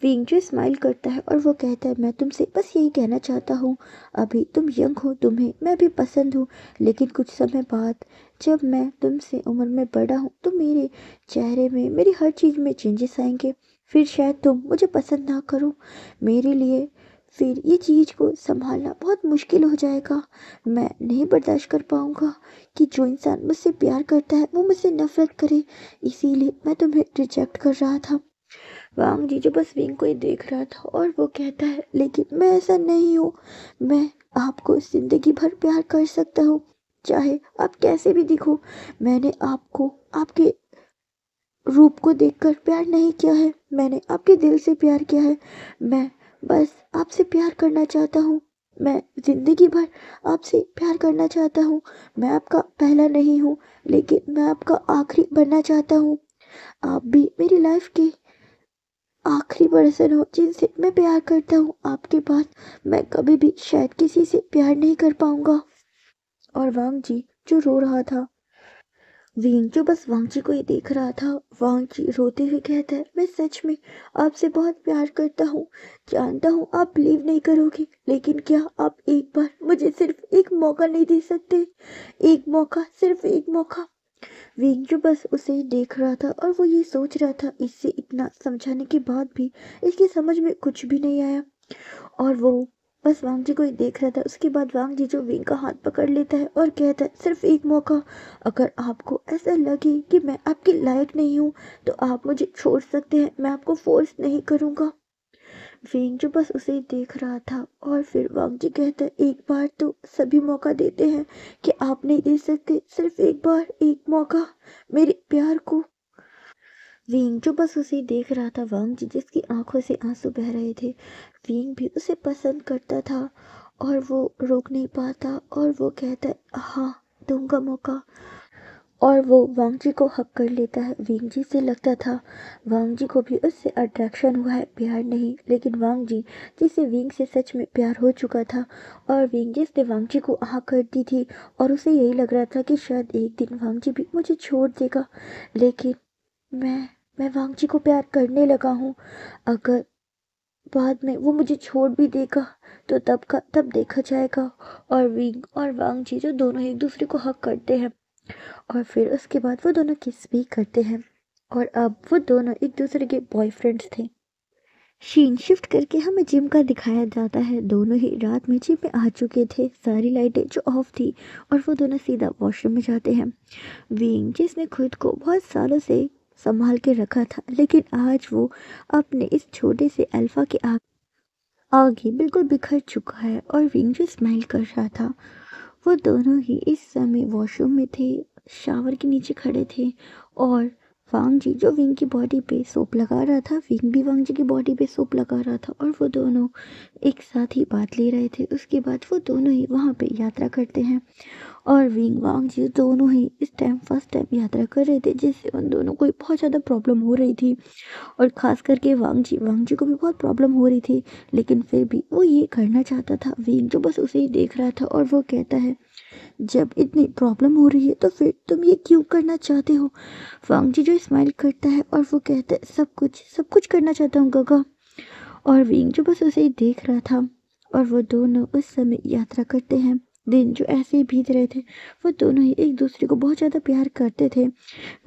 विंग जो स्माइल करता है और वो कहता है, मैं तुमसे बस यही कहना चाहता हूँ, अभी तुम यंग हो, तुम्हें मैं भी पसंद हूँ, लेकिन कुछ समय बाद जब मैं तुमसे उम्र में बड़ा हूँ तो मेरे चेहरे में, मेरी हर चीज़ में चेंजेस आएंगे, फिर शायद तुम मुझे पसंद ना करो। मेरे लिए फिर ये चीज़ को संभालना बहुत मुश्किल हो जाएगा। मैं नहीं बर्दाश्त कर पाऊंगा कि जो इंसान मुझसे प्यार करता है वो मुझसे नफरत करे, इसीलिए मैं तुम्हें रिजेक्ट कर रहा था। वांग जी जो बस विंग को ही देख रहा था और वो कहता है, लेकिन मैं ऐसा नहीं हूँ, मैं आपको जिंदगी भर प्यार कर सकता हूँ, चाहे आप कैसे भी दिखो। मैंने आपको आपके रूप को देखकर प्यार नहीं किया है, मैंने आपके दिल से प्यार किया है। मैं बस आपसे प्यार करना चाहता हूँ, मैं जिंदगी भर आपसे प्यार करना चाहता हूँ। मैं आपका पहला नहीं हूँ, लेकिन मैं आपका आखिरी बनना चाहता हूँ। आप भी मेरी लाइफ के आखिरी पर्सन हो जिनसे मैं प्यार करता हूँ, आपके बाद मैं कभी भी शायद किसी से प्यार नहीं कर पाऊंगा। और वांग जी जो रो रहा था, वीन जो बस वांग जी को ही देख रहा था, वांग जी रोते हुए कहता है, मैं सच में आपसे बहुत प्यार करता हूँ, जानता हूँ आप बिलीव नहीं करोगे, लेकिन क्या आप एक बार मुझे सिर्फ एक मौका नहीं दे सकते? एक मौका, सिर्फ एक मौका। विंग जो बस उसे ही देख रहा था और वो ये सोच रहा था, इससे इतना समझाने के बाद भी इसकी समझ में कुछ भी नहीं आया और वो बस वांग जी को ही देख रहा था। उसके बाद वांग जी जो विंग का हाथ पकड़ लेता है और कहता है, सिर्फ एक मौका, अगर आपको ऐसा लगे कि मैं आपके लायक नहीं हूँ तो आप मुझे छोड़ सकते हैं, मैं आपको फोर्स नहीं करूँगा। विंग जो बस उसे ही देख रहा था और फिर वांग जी कहता है, एक बार तो सभी मौका देते हैं कि आप नहीं दे सकते, सिर्फ एक बार, एक मौका मेरे प्यार को। विंग जो बस उसे ही देख रहा था, वांग जी जिसकी आंखों से आंसू बह रहे थे, विंग भी उसे पसंद करता था और वो रोक नहीं पाता और वो कहता है, हाँ दूंगा मौका। और वो वांग जी को हक कर लेता है। विंग जी से लगता था वांग जी को भी उससे अट्रैक्शन हुआ है, प्यार नहीं, लेकिन वांग जी जिसे विंग से सच में प्यार हो चुका था और विंग जिसने वांग जी को हाँ कर दी थी और उसे यही लग रहा था कि शायद एक दिन वांग जी भी मुझे छोड़ देगा, लेकिन मैं वांग जी को प्यार करने लगा हूँ। अगर बाद में वो मुझे छोड़ भी देगा तो तब का तब देखा जाएगा। और विंग और वांग जी जो दोनों एक दूसरे को हक करते हैं और फिर उसके बाद वो दोनों किस भी करते हैं। और अब वो दोनों एक दूसरे के बॉयफ्रेंड्स थे। सीन शिफ्ट करके हमें जिम का दिखाया जाता है। दोनों ही रात में जिम में आ चुके थे, सारी लाइटें जो ऑफ थी, और वो दोनों सीधा वॉशरूम में जाते हैं। विंग जिसने खुद को बहुत सालों से संभाल के रखा था, लेकिन आज वो अपने इस छोटे से अल्फा के आगे बिल्कुल बिखर चुका है। और विंग जो स्माइल कर रहा था, वो दोनों ही इस समय वॉशरूम में थे, शावर के नीचे खड़े थे। और वांग जी जो विंग की बॉडी पे सोप लगा रहा था, विंग भी वांग जी की बॉडी पे सोप लगा रहा था, और वो दोनों एक साथ ही बात ले रहे थे। उसके बाद वो दोनों ही वहाँ पे यात्रा करते हैं, और विंग वांग जी दोनों ही इस टाइम फर्स्ट टाइम यात्रा कर रहे थे, जिससे उन दोनों को बहुत ज़्यादा प्रॉब्लम हो रही थी। और ख़ास करके वांग जी को भी बहुत प्रॉब्लम हो रही थी, लेकिन फिर भी वो ये करना चाहता था। विंग जो बस उसे ही देख रहा था, और वो कहता है, जब इतनी प्रॉब्लम हो रही है तो फिर तुम ये क्यों करना चाहते हो? वांग जी जो स्माइल करता है, और वो कहता है, सब कुछ करना चाहता हूँ गगा। और विंग जो बस उसे ही देख रहा था, और वो दोनों उस समय यात्रा करते हैं। दिन जो ऐसे ही बीत रहे थे, वो दोनों ही एक दूसरे को बहुत ज़्यादा प्यार करते थे।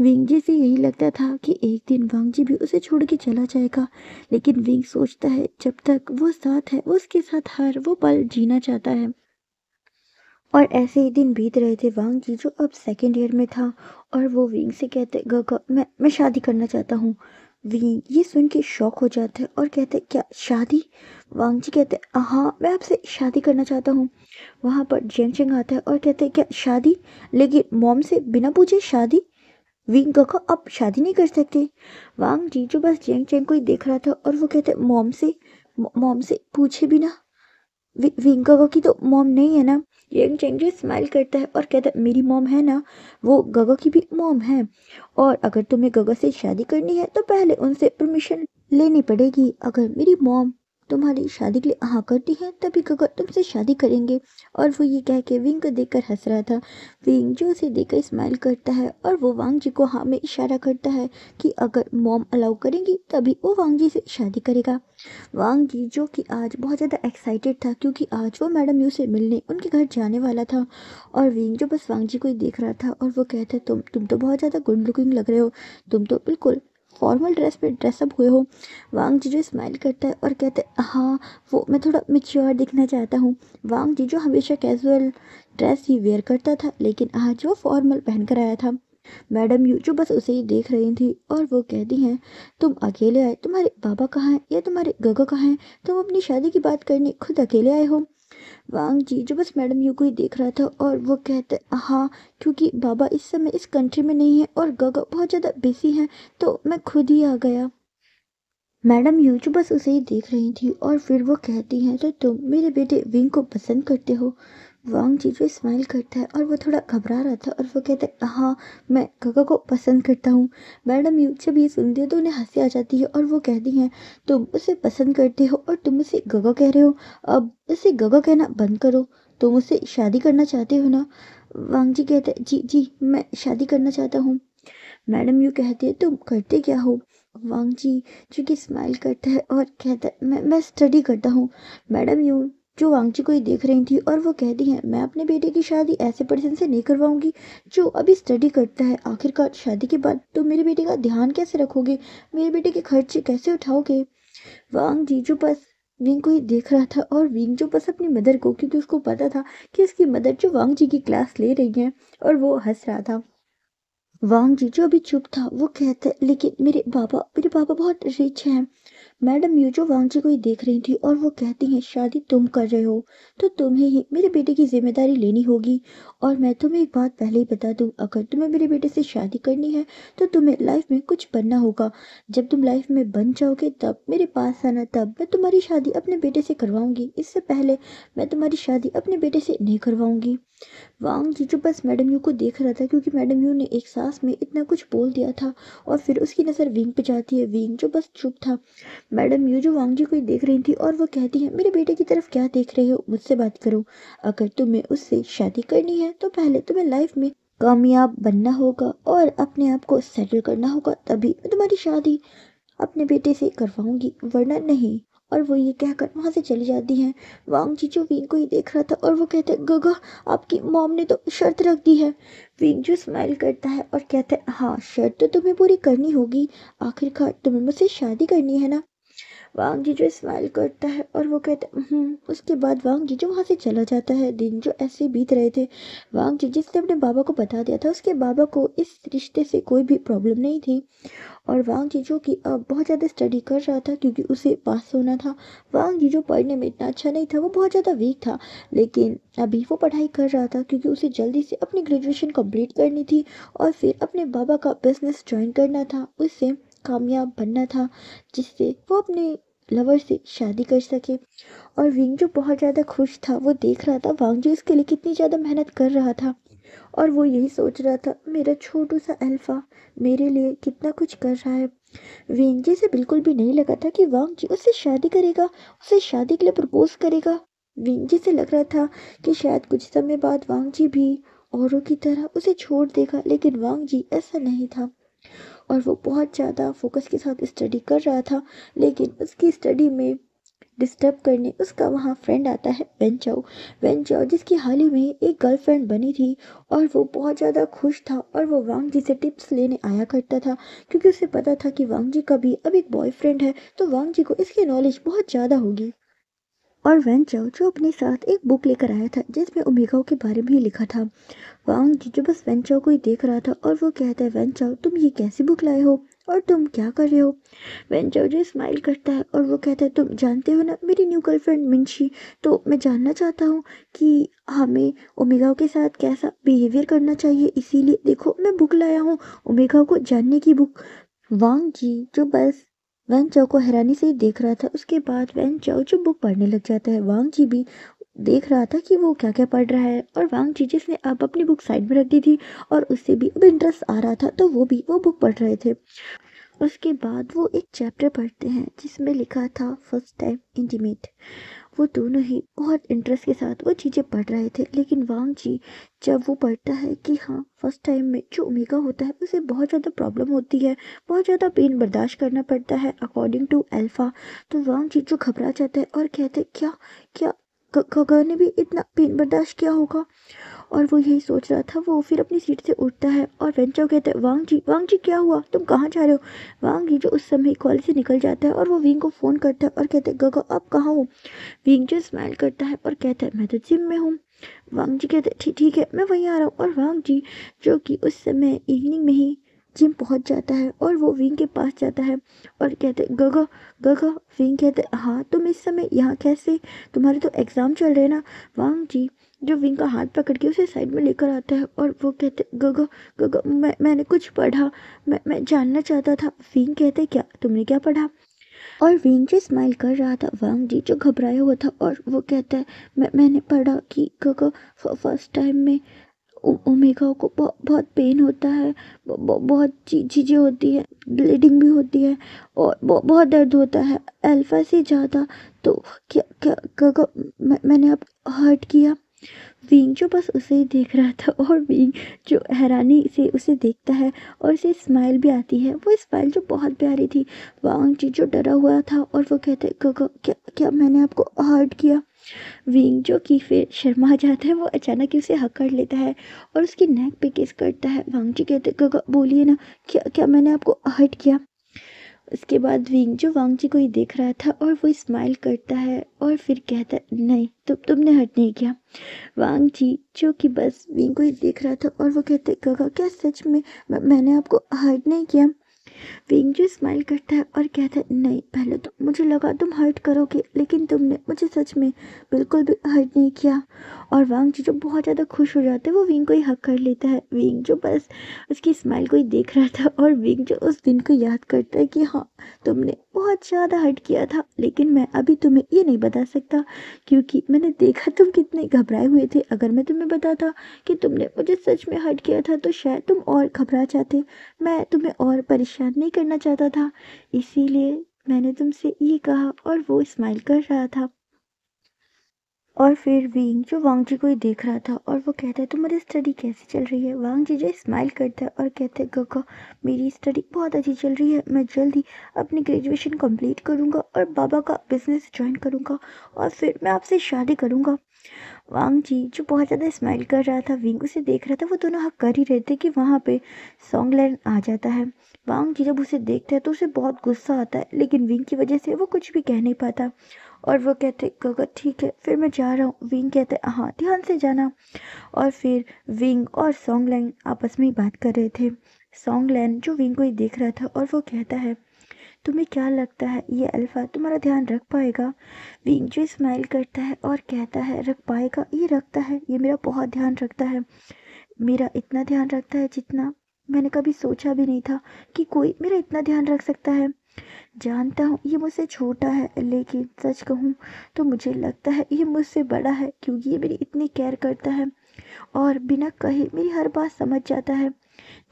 विंग जी से यही लगता था कि एक दिन वांग जी भी उसे छोड़ के चला जाएगा, लेकिन विंग सोचता है जब तक वो साथ है, वो उसके साथ हर वो पल जीना चाहता है। और ऐसे ही दिन बीत रहे थे। वांग जी जो अब सेकेंड ईयर में था, और वो विंग से कहते, गगा मैं शादी करना चाहता हूँ। विंग ये सुन के शॉक हो जाता है और कहते, क्या शादी? वांग जी कहते, हाँ मैं आपसे शादी करना चाहता हूँ। वहाँ पर जेंग चेंग आता है और कहते, क्या शादी? लेकिन मॉम से बिना पूछे शादी? विंग गगा आप शादी नहीं कर सकते। वांग जी जो बस जेंग चेंग को ही देख रहा था, और वो कहते, मॉम से पूछे बिना? विंग गगा की तो मॉम नहीं है ना? यंग चेंग स्माइल करता है और कहता है, मेरी मॉम है ना, वो गगा की भी मॉम है। और अगर तुम्हें गगा से शादी करनी है तो पहले उनसे परमिशन लेनी पड़ेगी। अगर मेरी मॉम तुम्हारी शादी के लिए हाँ करती है तभी गगा तुमसे शादी करेंगे। और वो ये कह के विंग को देखकर हंस रहा था। विंग जो उसे देखकर स्माइल करता है, और वो वांग जी को हाँ में इशारा करता है कि अगर मॉम अलाउ करेंगी तभी वो वांग जी से शादी करेगा। वांग जी जो कि आज बहुत ज़्यादा एक्साइटेड था, क्योंकि आज वो मैडम यू से मिलने उनके घर जाने वाला था। और विंग जो बस वांग जी को ही देख रहा था, और वो कहते, तुम तो बहुत ज़्यादा गुड लुकिंग लग रहे हो, तुम तो बिल्कुल फॉर्मल ड्रेस पे ड्रेसअप हुए हो। वांग जी जो स्माइल करता है और कहते, हाँ वो मैं थोड़ा मेच्योर दिखना चाहता हूँ। वांग जी जो हमेशा कैजुअल ड्रेस ही वेयर करता था, लेकिन आज वो फॉर्मल पहन कर आया था। मैडम यू जो बस उसे ही देख रही थी, और वो कहती हैं, तुम अकेले आए, तुम्हारे बाबा कहाँ हैं या तुम्हारे गगा कहाँ हैं? तुम अपनी शादी की बात करने खुद अकेले आए हो? वांग जी जो बस मैडम यू को ही देख रहा था, और वो कहते, हाँ क्योंकि बाबा इस समय इस कंट्री में नहीं है और गगा बहुत ज़्यादा बिजी है, तो मैं खुद ही आ गया। मैडम यू जो बस उसे ही देख रही थी, और फिर वो कहती हैं, तो तुम मेरे बेटे विंग को पसंद करते हो? वांग जी जो स्माइल करता है, और वो थोड़ा घबरा रहा था, और वो कहता है, हाँ मैं गगा को पसंद करता हूँ। मैडम यू जब ये सुनती है तो उन्हें हंसी आ जाती है, और वो कहती हैं, तुम उसे पसंद करते हो और तुम उसे गगा कह रहे हो? अब उसे गगा कहना बंद करो। तुम उससे शादी करना चाहते हो ना? वांग जी कहते हैं, जी जी मैं शादी करना चाहता हूँ। मैडम यू कहती है, तुम करते क्या हो? वांग जी जो कि स्माइल करता है और कहता है, मैं स्टडी करता हूँ। मैडम यू जो वांग जी को ही देख रही थी, और वो कहती हैं, मैं अपने बेटे की शादी ऐसे पर्सन से नहीं करवाऊंगी जो अभी स्टडी करता है। आखिरकार शादी के बाद तो मेरे बेटे का ध्यान कैसे रखोगे? मेरे बेटे के खर्चे कैसे उठाओगे? वांग जी जो बस विंग को ही देख रहा था, और विंग जो बस अपनी मदर को, क्योंकि उसको पता था कि उसकी मदर जो वांग जी की क्लास ले रही है, और वो हंस रहा था। वांग जी जो अभी चुप था, वो कहता है, लेकिन मेरे पापा बहुत रिच हैं। मैडम यू जो वांग जी को ही देख रही थी, और वो कहती हैं, शादी तुम कर रहे हो तो तुम्हें ही मेरे बेटे की जिम्मेदारी लेनी होगी। और मैं तुम्हें एक बात पहले ही बता दूं, अगर तुम्हें मेरे बेटे से शादी करनी है तो तुम्हें लाइफ में कुछ बनना होगा। जब तुम लाइफ में बन जाओगे तब मेरे पास आना, तब मैं तुम्हारी शादी अपने बेटे से करवाऊंगी। इससे पहले मैं तुम्हारी शादी अपने बेटे से नहीं करवाऊंगी। वांग जी जो बस मैडम यू को देख रहा था, क्योंकि मैडम यू ने एक सांस में इतना कुछ बोल दिया था। और फिर उसकी नज़र विंग पे जाती है। विंग जो बस चुप था। मैडम यू जो वांग जी को ही देख रही थी, और वो कहती है, मेरे बेटे की तरफ क्या देख रहे हो, मुझसे बात करो। अगर तुम्हें उससे शादी करनी है तो पहले तुम्हें लाइफ में कामयाब बनना होगा और अपने आप को सेटल करना होगा, तभी मैं तुम्हारी शादी अपने बेटे से करवाऊंगी, वरना नहीं। और वो ये कहकर वहाँ से चली जाती हैं। वांग जीजू विंग को ही देख रहा था और वो कहते हैं, गगा आपकी मॉम ने तो शर्त रख दी है। विंग जो स्माइल करता है और कहता है, हाँ शर्त तो तुम्हें पूरी करनी होगी, आखिरकार तुम्हें मुझसे शादी करनी है ना। वांग जीजू स्माइल करता है और वो कहता है, उसके बाद वांग जीजू वहाँ से चला जाता है। दिन जो ऐसे बीत रहे थे, वांग जीजू ने अपने बाबा को बता दिया था, उसके बाबा को इस रिश्ते से कोई भी प्रॉब्लम नहीं थी। और वांग जीजू की बहुत ज़्यादा स्टडी कर रहा था क्योंकि उसे पास होना था। वांग जीजू पढ़ने में इतना अच्छा नहीं था, वो बहुत ज़्यादा वीक था, लेकिन अभी वो पढ़ाई कर रहा था क्योंकि उसे जल्दी से अपनी ग्रेजुएशन कंप्लीट करनी थी और फिर अपने बाबा का बिजनेस ज्वाइन करना था, उससे कामयाब बनना था, जिससे वो अपने लवर से शादी कर सके। और विंग जो बहुत ज़्यादा खुश था, वो देख रहा था वांग जो इसके लिए कितनी ज़्यादा मेहनत कर रहा था, और वो यही सोच रहा था, मेरा छोटू सा अल्फा मेरे लिए कितना कुछ कर रहा है। वेंजी से बिल्कुल भी नहीं लगा था कि वांग जी उससे शादी करेगा, उसे शादी के लिए प्रपोज करेगा। वेंजी से लग रहा था कि शायद कुछ समय बाद वांग जी भी औरों की तरह उसे छोड़ देगा, लेकिन वांग जी ऐसा नहीं था और वो बहुत ज़्यादा फोकस के साथ स्टडी कर रहा था। लेकिन उसकी स्टडी में डिस्टर्ब करने उसका वहाँ फ्रेंड आता है, वेंचाओ जिसकी हाल ही में एक गर्लफ्रेंड बनी थी, और वो बहुत ज़्यादा खुश था और वो वांग जी से टिप्स लेने आया करता था क्योंकि उसे पता था कि वांग जी का भी अब एक बॉयफ्रेंड है, तो वांग जी को इसकी नॉलेज बहुत ज़्यादा होगी। और वेंचाओ जो अपने साथ एक बुक लेकर आया था जिसमें ओमेगाओ के बारे में ही लिखा था। वांग जी जो बस वेंचाओ को ही देख रहा था और वो कहता है, वेंचाओ तुम ये कैसी बुक लाए हो और तुम क्या कर रहे हो। वेंचाओ जो स्माइल करता है और वो कहता है, तुम जानते हो ना मेरी न्यू गर्लफ्रेंड मिंशी, तो मैं जानना चाहता हूँ कि हमें ओमेगाओ के साथ कैसा बिहेवियर करना चाहिए, इसीलिए देखो मैं बुक लाया हूँ, ओमेगाओ को जानने की बुक। वांग जी जो बस वैन चाओ को हैरानी से ही देख रहा था, उसके बाद वैन चाओ जो बुक पढ़ने लग जाता है। वांग जी भी देख रहा था कि वो क्या क्या पढ़ रहा है, और वांग जी जिसने अब अपनी बुक साइड में रख दी थी और उससे भी अब इंटरेस्ट आ रहा था, तो वो भी वो बुक पढ़ रहे थे। उसके बाद वो एक चैप्टर पढ़ते हैं जिसमें लिखा था फर्स्ट टाइम इंटीमेट। वो दोनों ही बहुत इंटरेस्ट के साथ वो चीज़ें पढ़ रहे थे, लेकिन वांग जी जब वो पढ़ता है कि हाँ फर्स्ट टाइम में जो ओमेगा होता है उसे बहुत ज़्यादा प्रॉब्लम होती है, बहुत ज़्यादा पेन बर्दाश्त करना पड़ता है अकॉर्डिंग टू अल्फ़ा, तो वांग जी जो घबरा जाता है और कहते हैं, क्या क्या गगर ने भी इतना पेन बर्दाश्त किया होगा। और वो यही सोच रहा था, वो फिर अपनी सीट से उठता है और वेंचाओ कहता है, वांग जी क्या हुआ, तुम कहाँ जा रहे हो। वांग जी जो उस समय कॉलेज से निकल जाता है और वो विंग को फ़ोन करता है और कहते हैं, गगा आप कहाँ हो। विंग जो स्माइल करता है और कहता है, मैं तो जिम में हूँ। वांग जी कहते हैं, ठीक ठीक है मैं वहीं आ रहा हूँ। और वांग जी जो कि उस समय इवनिंग में ही जिम पहुंच जाता है और वो विंग के पास जाता है और कहते हैं, गगा गगा। विंग कहते हैं, हाँ तुम इस समय यहाँ कैसे, तुम्हारे तो एग्ज़ाम चल रहे हैं ना। वांग जी जो विंग का हाथ पकड़ के उसे साइड में लेकर आता है और वो कहते, गगा गगा मैंने कुछ पढ़ा, मैं जानना चाहता था। विंग कहते, क्या तुमने क्या पढ़ा। और विंग जी स्माइल कर रहा था, वांग जी जो घबराया हुआ था, और वो कहता है, मैंने पढ़ा कि गगा फर्स्ट टाइम में ओमेगा को बहुत पेन होता है, बहुत चीज़ें होती है, ब्लीडिंग भी होती है और बहुत दर्द होता है अल्फा से ज़्यादा। तो क्या क्या गगा मैंने आप हर्ट किया। विंग जो बस उसे ही देख रहा था और विंग जो हैरानी से उसे देखता है और उसे स्माइल भी आती है, वो स्माइल जो बहुत प्यारी थी। वांग जी जो डरा हुआ था और वो कहते, गगा क्या क्या मैंने आपको हर्ट किया। विंग जो कि फिर शर्मा जाता है, वो अचानक ही उसे हक कर लेता है और उसकी नेक पे किस करता है। वांग जी कहते, गगा बोलिए ना, क्या क्या मैंने आपको हर्ट किया। उसके बाद विंग जो वांग जी को ही देख रहा था और वो स्माइल करता है और फिर कहता है, नहीं तुमने हर्ट नहीं किया। वांग जी जो कि बस विंग को ही देख रहा था और वो कहते, गगा क्या सच में मैंने आपको हर्ट नहीं किया। विंग जो स्माइल करता है और कहता है, नहीं पहले तो मुझे लगा तुम हर्ट करोगे, लेकिन तुमने मुझे सच में बिल्कुल भी हर्ट नहीं किया। और वांग जी जो बहुत ज़्यादा खुश हो जाते हैं, वो विंग को ही हक कर लेता है। विंग जो बस उसकी स्माइल को ही देख रहा था और विंग जो उस दिन को याद करता है कि हाँ तुमने बहुत ज़्यादा हर्ट किया था, लेकिन मैं अभी तुम्हें ये नहीं बता सकता क्योंकि मैंने देखा तुम कितने घबराए हुए थे। अगर मैं तुम्हें बताता कि तुमने मुझे सच में हर्ट किया था तो शायद तुम और घबरा जाते, मैं तुम्हें और परेशान नहीं करना चाहता था, इसीलिए मैंने तुमसे ये कहा। और वो स्माइल कर रहा था। और फिर विंग जो वांग जी को ही देख रहा था और वो कहता है तुम्हारी स्टडी कैसी चल रही है। वांग जी जो स्माइल करता है और कहते हैं गगा मेरी स्टडी बहुत अच्छी चल रही है, मैं जल्द ही अपनी ग्रेजुएशन कंप्लीट करूंगा और बाबा का बिजनेस ज्वाइन करूंगा और फिर मैं आपसे शादी करूंगा। वांग जी जो बहुत ज़्यादा स्माइल कर रहा था, विंग उसे देख रहा था, वो दोनों हक कर ही रहे थे कि वहाँ पे सॉन्गलैंड आ जाता है। वांग जी जब उसे देखता है तो उसे बहुत गुस्सा आता है, लेकिन विंग की वजह से वो कुछ भी कह नहीं पाता और वो कहते गगा ठीक है फिर मैं जा रहा हूँ। विंग कहते हाँ ध्यान से जाना। और फिर विंग और सॉन्गलैंड आपस में ही बात कर रहे थे। सॉन्गलैंड जो विंग को ही देख रहा था और वो कहता है तुम्हें क्या लगता है ये अल्फा तुम्हारा ध्यान रख पाएगा। विंग जो स्माइल करता है और कहता है रख पाएगा, ये रखता है, ये मेरा बहुत ध्यान रखता है, मेरा इतना ध्यान रखता है जितना मैंने कभी सोचा भी नहीं था कि कोई मेरा इतना ध्यान रख सकता है। जानता हूँ ये मुझसे छोटा है, लेकिन सच कहूँ तो मुझे लगता है ये मुझसे बड़ा है क्योंकि ये मेरी इतनी केयर करता है और बिना कहे मेरी हर बात समझ जाता है।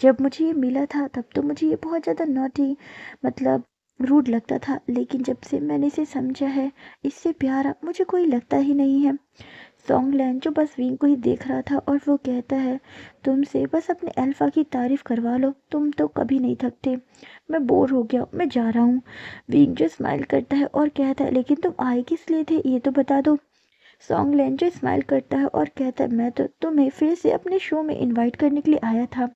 जब मुझे ये मिला था तब तो मुझे ये बहुत ज़्यादा नॉटी मतलब रूड लगता था, लेकिन जब से मैंने इसे समझा है इससे प्यारा मुझे कोई लगता ही नहीं है। सॉन्गलैंड जो बस विंग को ही देख रहा था और वो कहता है तुमसे बस अपने अल्फा की तारीफ करवा लो, तुम तो कभी नहीं थकते, मैं बोर हो गया मैं जा रहा हूँ। विंग जो स्माइल करता है और कहता है लेकिन तुम आए किस लिए थे ये तो बता दो। सॉन्गलैंड जो स्माइल करता है और कहता है मैं तो तुम्हें फिर से अपने शो में इनवाइट करने के लिए आया था,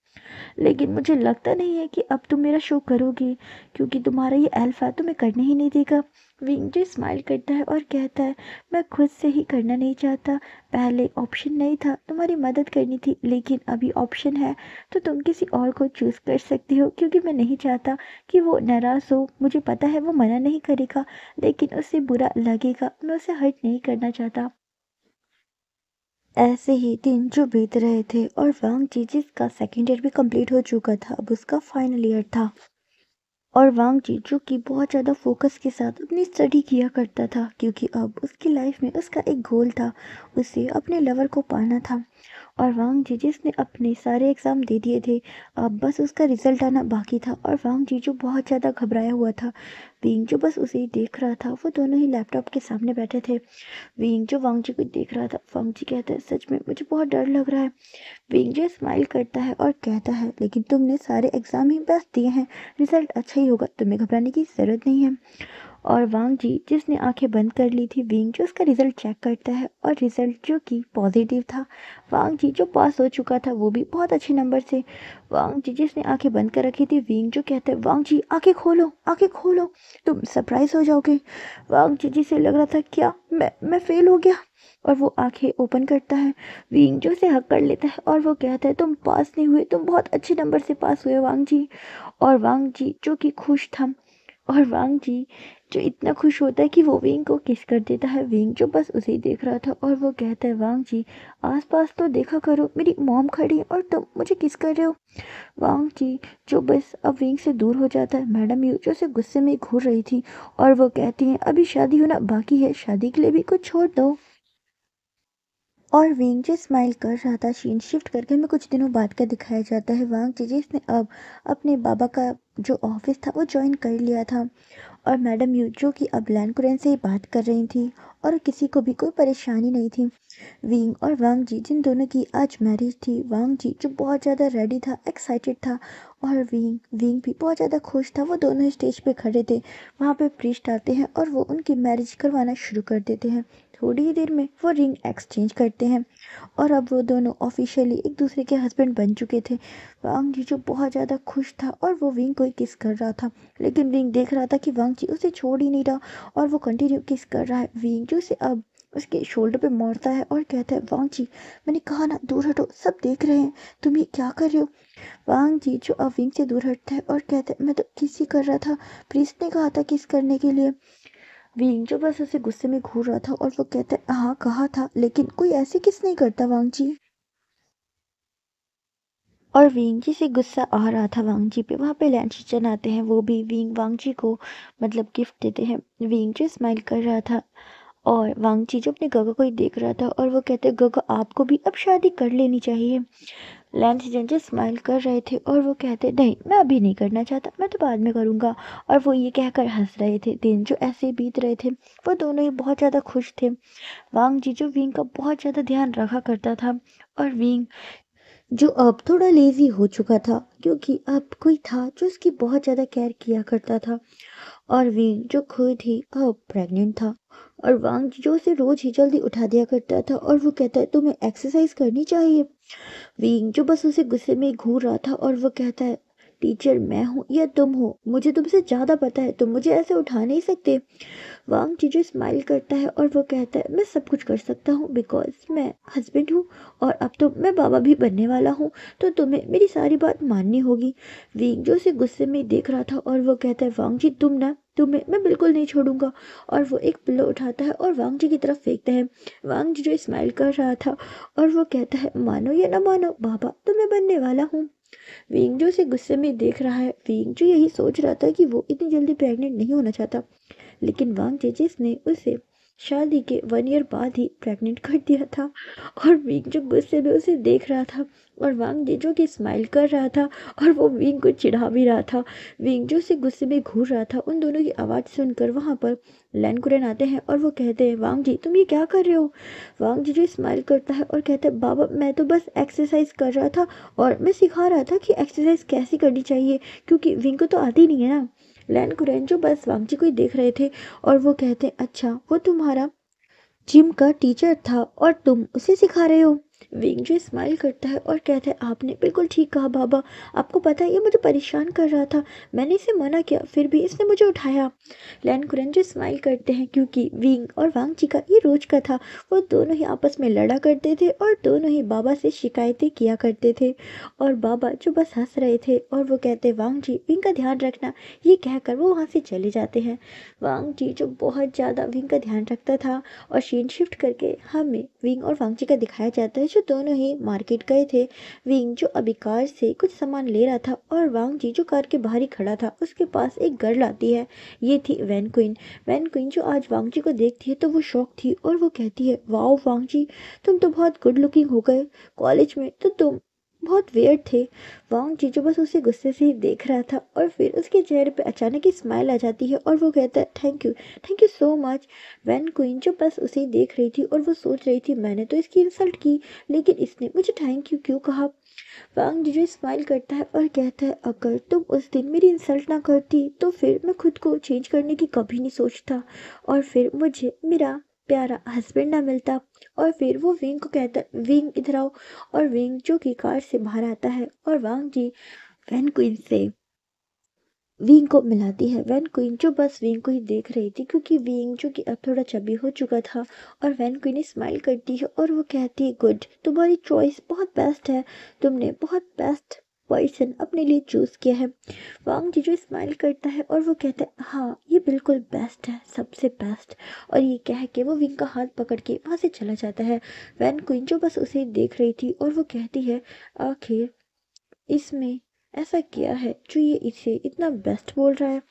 लेकिन मुझे लगता नहीं है कि अब तुम मेरा शो करोगे क्योंकि तुम्हारा ये अल्फा तुम्हें करने ही नहीं देगा। विंग जो स्माइल करता है और कहता है मैं खुद से ही करना नहीं चाहता, पहले ऑप्शन नहीं था तुम्हारी मदद करनी थी, लेकिन अभी ऑप्शन है तो तुम किसी और को चूज़ कर सकती हो क्योंकि मैं नहीं चाहता कि वो नाराज़ हो। मुझे पता है वो मना नहीं करेगा, लेकिन उसे बुरा लगेगा, मैं उसे हर्ट नहीं करना चाहता। ऐसे ही दिन जो बीत रहे थे और वांग जी जिसका सेकेंड ईयर भी कंप्लीट हो चुका था, अब उसका फाइनल ईयर था और वांग जी जो कि बहुत ज़्यादा फोकस के साथ अपनी स्टडी किया करता था क्योंकि अब उसकी लाइफ में उसका एक गोल था, उसे अपने लवर को पाना था। और वांग जी जिसने अपने सारे एग्ज़ाम दे दिए थे, अब बस उसका रिजल्ट आना बाकी था और वांग जी जो बहुत ज़्यादा घबराया हुआ था। विंग जो बस उसे ही देख रहा था, वो दोनों ही लैपटॉप के सामने बैठे थे। विंग जो वांग जी को देख रहा था, वांग जी कहता है सच में मुझे बहुत डर लग रहा है। विंग स्माइल करता है और कहता है लेकिन तुमने सारे एग्जाम ही पास दिए हैं, रिजल्ट अच्छा ही होगा, तुम्हें घबराने की ज़रूरत नहीं है। और वांग जी जिसने आंखें बंद कर ली थी, विंग जो उसका रिजल्ट चेक करता है और रिजल्ट जो कि पॉजिटिव था। वांग जी जो पास हो चुका था वो भी बहुत अच्छे नंबर से। वांग जी जिसने आंखें बंद कर रखी थी, विंग जो कहते हैं वांग जी आंखें खोलो आंखें खोलो, तुम सरप्राइज हो जाओगे। वांग जी जिसे लग रहा था क्या मैं फेल हो गया, और वो आंखें ओपन करता है। विंग जो उसे हक कर लेता है और वो कहता है तुम पास नहीं हुए, तुम बहुत अच्छे नंबर से पास हुए वांग जी। और वांग जी जो कि खुश था, और वांग जी जो इतना खुश होता है कि वो विंग को किस कर देता है। विंग जो बस उसे ही देख रहा था और वो कहता है वांग जी आसपास तो देखा करो, मेरी मॉम खड़ी है और तुम मुझे किस कर रहे हो। वांग जी जो बस अब विंग से दूर हो जाता है। मैडम यू जो उसे गुस्से में घूर रही थी और वो कहती हैं अभी शादी होना बाकी है, शादी के लिए भी कुछ छोड़ दो। और विंग जो स्माइल कर रहा था, सीन शिफ्ट करके हमें कुछ दिनों बाद का दिखाया जाता है। वांग जी जिसने अब अपने बाबा का जो ऑफिस था वो ज्वाइन कर लिया था और मैडम यू जो कि अब लैंड से ही बात कर रही थी और किसी को भी कोई परेशानी नहीं थी। विंग और वांग जी जिन दोनों की आज मैरिज थी, वांग जी जो बहुत ज़्यादा रेडी था, एक्साइटेड था, और विंग विंग भी बहुत ज़्यादा खुश था। वो दोनों स्टेज पे खड़े थे, वहाँ पे प्रीस्ट आते हैं और वो उनकी मैरिज करवाना शुरू कर देते हैं। थोड़ी ही देर में वो रिंग एक्सचेंज करते हैं और अब वो दोनों ऑफिशियली एक दूसरे के हस्बैंड बन चुके थे। वांग जी जो बहुत ज़्यादा खुश था और वो विंग को ही किस कर रहा था, लेकिन विंग देख रहा था कि वांग जी उसे छोड़ ही नहीं रहा और वो कंटिन्यू किस कर रहा है। विंग जो उसे अब उसके शोल्डर पे मारता है और कहता है वांग जी मैंने कहा ना दूर हटो, सब देख रहे हैं, तुम ये क्या कर रहे हो। वांग जी जो अब विंग से दूर हटता है और कहता है मैं तो किस ही कर रहा था, प्रीस्ट ने कहा था किस करने के लिए। विंग जो बस उसे गुस्से में घूर रहा था और वो कहता है हाँ कहा था, लेकिन कोई ऐसे किस नहीं करता वांग जी। और विंग जी से गुस्सा आ रहा था वांग जी पे। वहाँ पे लैंड आते हैं, वो भी विंग वांग जी को मतलब गिफ्ट देते हैं। विंग जो स्माइल कर रहा था और वांग जी जो अपने गगा को ही देख रहा था और वो कहते हैं गगा आपको भी अब शादी कर लेनी चाहिए। लैन जो स्माइल कर रहे थे और वो कहते नहीं मैं अभी नहीं करना चाहता, मैं तो बाद में करूँगा। और वो ये कहकर हंस रहे थे। दिन जो ऐसे बीत रहे थे वो दोनों ही बहुत ज़्यादा खुश थे। वांग जी जो विंग का बहुत ज़्यादा ध्यान रखा करता था, और विंग जो अब थोड़ा लेजी हो चुका था क्योंकि अब कोई था जो उसकी बहुत ज़्यादा केयर किया करता था। और विंग जो खुद ही अब प्रेग्नेंट था, और वांग जो उसे रोज ही जल्दी उठा दिया करता था और वो कहता है तुम्हें एक्सरसाइज करनी चाहिए। विंग जो बस उसे गुस्से में घूर रहा था और वो कहता है टीचर मैं हूँ या तुम हो, मुझे तुमसे ज़्यादा पता है, तुम मुझे ऐसे उठा नहीं सकते। वांग जीजू स्माइल करता है और वो कहता है मैं सब कुछ कर सकता हूँ बिकॉज मैं हस्बैंड हूँ, और अब तो मैं बाबा भी बनने वाला हूँ, तो तुम्हें मेरी सारी बात माननी होगी। विंग जो उसे गुस्से में देख रहा था और वो कहता है वांग जी तुम्हें मैं बिल्कुल नहीं छोड़ूंगा। और वो एक पिल्लो उठाता है और वांग जी की तरफ फेंकता है। वांग जी जो स्माइल कर रहा था और वो कहता है मानो या ना मानो बाबा तो मैं बनने वाला हूँ। विंग जो उसे गुस्से में देख रहा है, विंग जो यही सोच रहा था कि वो इतनी जल्दी प्रेग्नेंट नहीं होना चाहता, लेकिन वांग जेजिस ने उसे शादी के 1 ईयर बाद ही प्रेग्नेंट कर दिया था। और विंग जो गुस्से में उसे देख रहा था, और वांग जेजो की स्माइल कर रहा था, और वो विंग को चिढ़ा भी रहा था। विंग जो उसे गुस्से में घूर रहा था, उन दोनों की आवाज़ सुनकर वहाँ पर लैन कुरन आते हैं और वो कहते हैं वांग जी तुम ये क्या कर रहे हो। वांग जी जो स्माइल करता है और कहता है बाबा मैं तो बस एक्सरसाइज कर रहा था, और मैं सिखा रहा था कि एक्सरसाइज कैसे करनी चाहिए, क्योंकि विंग को तो आती नहीं है ना। लैन कुरैन जो बस वांगची को ही देख रहे थे और वो कहते अच्छा वो तुम्हारा जिम का टीचर था और तुम उसे सिखा रहे हो। विंग जो स्माइल करता है और कहता है आपने बिल्कुल ठीक कहा बाबा, आपको पता है ये मुझे परेशान कर रहा था, मैंने इसे मना किया फिर भी इसने मुझे उठाया। लैन कुरन जो स्माइल करते हैं क्योंकि विंग और वांग जी का ये रोज का था, वो दोनों ही आपस में लड़ा करते थे और दोनों ही बाबा से शिकायतें किया करते थे। और बाबा जो बस हंस रहे थे और वो कहते वांग जी विंग का ध्यान रखना, ये कहकर वो वहाँ से चले जाते हैं। वांग जी जो बहुत ज़्यादा विंग का ध्यान रखता था, और सीन शिफ्ट करके हमें विंग और वांगची का दिखाया जाता है जो दोनों ही मार्केट गए थे। विंग जो अभी कार से कुछ सामान ले रहा था और वांगजी जो कार के बाहर ही खड़ा था, उसके पास एक गर्ल आती है। ये थी वैन क्वीन। वैन क्वीन जो आज वांगजी को देखती है तो वो शॉक थी और वो कहती है वाओ वांगजी तुम तो बहुत गुड लुकिंग हो गए, कॉलेज में तो तुम बहुत वियर्ड थे। वांग जी जो बस उसे गुस्से से ही देख रहा था, और फिर उसके चेहरे पे अचानक ही स्माइल आ जाती है और वो कहता है thank you so much. Van queen जो बस उसे ही देख रही थी और वो सोच रही थी मैंने तो इसकी इंसल्ट की, लेकिन इसने मुझे थैंक यू क्यों कहा। वांग जीजू स्माइल करता है और कहता है अगर तुम उस दिन मेरी इंसल्ट ना करती तो फिर मैं खुद को चेंज करने की कभी नहीं सोचता, और फिर मुझे मेरा प्यारा हस्बैंड ना मिलता। और फिर वो विंग को कहता है विंग इधर आओ, और विंग जो कि कार से बाहर आता है और वांग जी वैन क्वीन से विंग को मिलाती है। वैन क्वीन जो बस विंग को ही देख रही थी क्योंकि विंग जो कि अब थोड़ा चबी हो चुका था, और वैन क्वीन स्माइल करती है और वो कहती है गुड तुम्हारी चॉइस बहुत बेस्ट है, तुमने बहुत बेस्ट पर्सन अपने लिए चूज किया है। वांग जी जो स्माइल करता है और वो कहता है हाँ ये बिल्कुल बेस्ट है, सबसे बेस्ट। और ये कह के वो विंग का हाथ पकड़ के वहाँ से चला जाता है। वैन क्वीन जो बस उसे देख रही थी और वो कहती है आखिर इसमें ऐसा किया है जो ये इसे इतना बेस्ट बोल रहा है।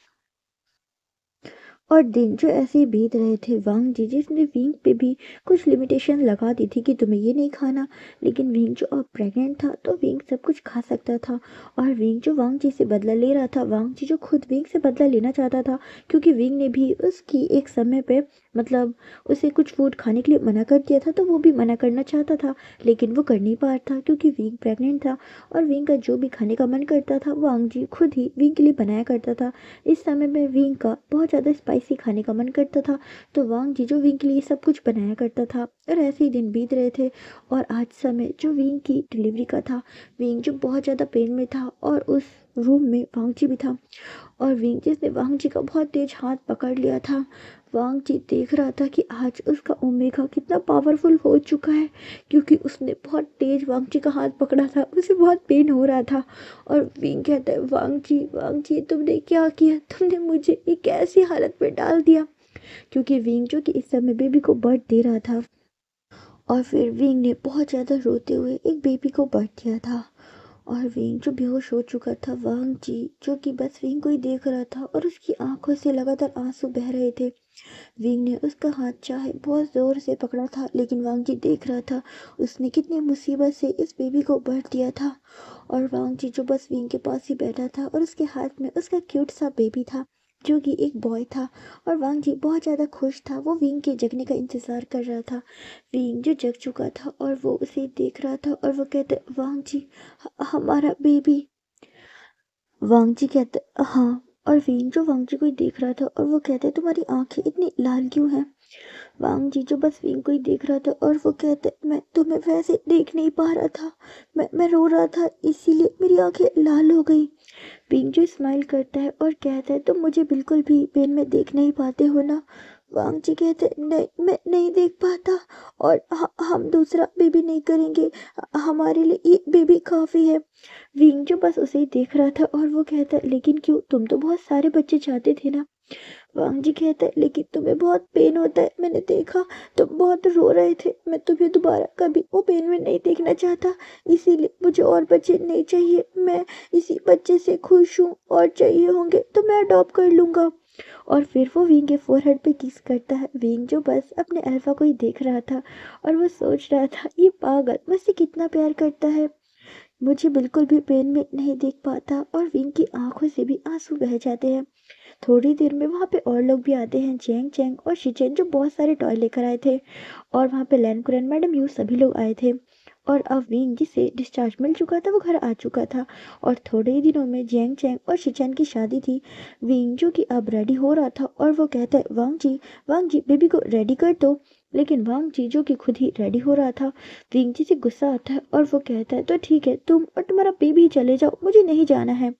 और दिन जो ऐसे ही बीत रहे थे, वांग जी जिसने विंग पे भी कुछ लिमिटेशन लगा दी थी कि तुम्हें ये नहीं खाना, लेकिन विंग जो अब प्रेग्नेंट था तो विंग सब कुछ खा सकता था। और विंग जो वांग जी से बदला ले रहा था, वांग जी जो खुद विंग से बदला लेना चाहता था क्योंकि विंग ने भी उसकी एक समय पे मतलब उसे कुछ फूड खाने के लिए मना कर दिया था, तो वो भी मना करना चाहता था, लेकिन वो कर नहीं पा रहा था क्योंकि विंग प्रेग्नेंट था। और विंग का जो भी खाने का मन करता था वांग जी खुद ही विंग के लिए बनाया करता था। इस समय में विंग का बहुत ज़्यादा स्पाइसी खाने का मन करता था, तो वांग जी जो विंग के लिए सब कुछ बनाया करता था। और ऐसे ही दिन बीत रहे थे, और आज समय जो विंग की डिलीवरी का था, विंग जो बहुत ज़्यादा पेन में था और उस रूम में वांग जी भी था। और विंग जिसने वांग जी का बहुत तेज हाथ पकड़ लिया था, वांग जी देख रहा था कि आज उसका ओमेगा कितना पावरफुल हो चुका है, क्योंकि उसने बहुत तेज वांग जी का हाथ पकड़ा था, उसे बहुत पेन हो रहा था। और विंग कहता है वांग जी तुमने क्या किया, तुमने मुझे एक ऐसी हालत में डाल दिया। क्योंकि विंग जो कि इस समय बेबी को बर्थ दे रहा था, और फिर विंग ने बहुत ज़्यादा रोते हुए एक बेबी को बर्थ दिया था। और विंग जो बेहोश हो चुका था, वांग जी जो कि बस विंग को ही देख रहा था और उसकी आंखों से लगातार आंसू बह रहे थे। विंग ने उसका हाथ चाहे बहुत जोर से पकड़ा था, लेकिन वांग जी देख रहा था उसने कितनी मुसीबत से इस बेबी को बर्थ दिया था। और वांग जी जो बस विंग के पास ही बैठा था और उसके हाथ में उसका क्यूट सा बेबी था जो कि एक बॉय था। और वांग जी बहुत ज़्यादा खुश था, वो विंग के जगने का इंतज़ार कर रहा था। विंग जो जग चुका था और वो उसे देख रहा था और वो कहते, वांग जी हमारा बेबी। वांग जी कहते, हाँ। और विंग जो वांग जी को ही देख रहा था और वो कहते, तुम्हारी आंखें इतनी लाल क्यों हैं। वांग जी जो बस विंग को ही देख रहा था और वो कहते, मैं तुम्हें वैसे देख नहीं पा रहा था, मैं रो रहा था इसीलिए मेरी आंखें लाल हो गई। विंग जो स्माइल करता है और कहता है, तुम मुझे बिल्कुल भी पेन में देख नहीं पाते हो ना। वांग जी कहते, नहीं मैं नहीं देख पाता और हम दूसरा बेबी नहीं करेंगे, हमारे लिए ये बेबी काफ़ी है। विंग जो बस उसे ही देख रहा था और वो कहता है, लेकिन क्यों, तुम तो बहुत सारे बच्चे चाहते थे ना। वांग जी कहता है, लेकिन तुम्हें बहुत पेन होता है, मैंने देखा तुम बहुत रो रहे थे, मैं तुम्हें दोबारा कभी वो पेन में नहीं देखना चाहता, इसीलिए मुझे और बच्चे नहीं चाहिए, मैं इसी बच्चे से खुश हूँ, और चाहिए होंगे तो मैं अडॉप्ट कर लूँगा। और फिर वो विंग के फोरहेड पे किस करता है। विंग जो बस अपने अल्फा को ही देख रहा था और वो सोच रहा था, ये पागल मुझसे कितना प्यार करता है, मुझे बिल्कुल भी पेन में नहीं देख पाता। और विंग की आंखों से भी आंसू बह जाते हैं। थोड़ी देर में वहाँ पे और लोग भी आते हैं, जैंग चैंग और शिचेन जो बहुत सारे टॉय लेकर आए थे। और वहाँ पे लैन कुरन मैडम यू सभी लोग आए थे। और अब विंग जिसे डिस्चार्ज मिल चुका था वो घर आ चुका था। और थोड़े ही दिनों में जैंग चैंग और शिचेन की शादी थी। विंग जो कि अब रेडी हो रहा था और वो कहता है, वांग जी बेबी को रेडी कर दो। लेकिन वांग जी जो कि खुद ही रेडी हो रहा था, विंग जी से गुस्सा आता है और वो कहता है, तो ठीक है, तुम और तुम्हारा बेबी चले जाओ, मुझे नहीं जाना है।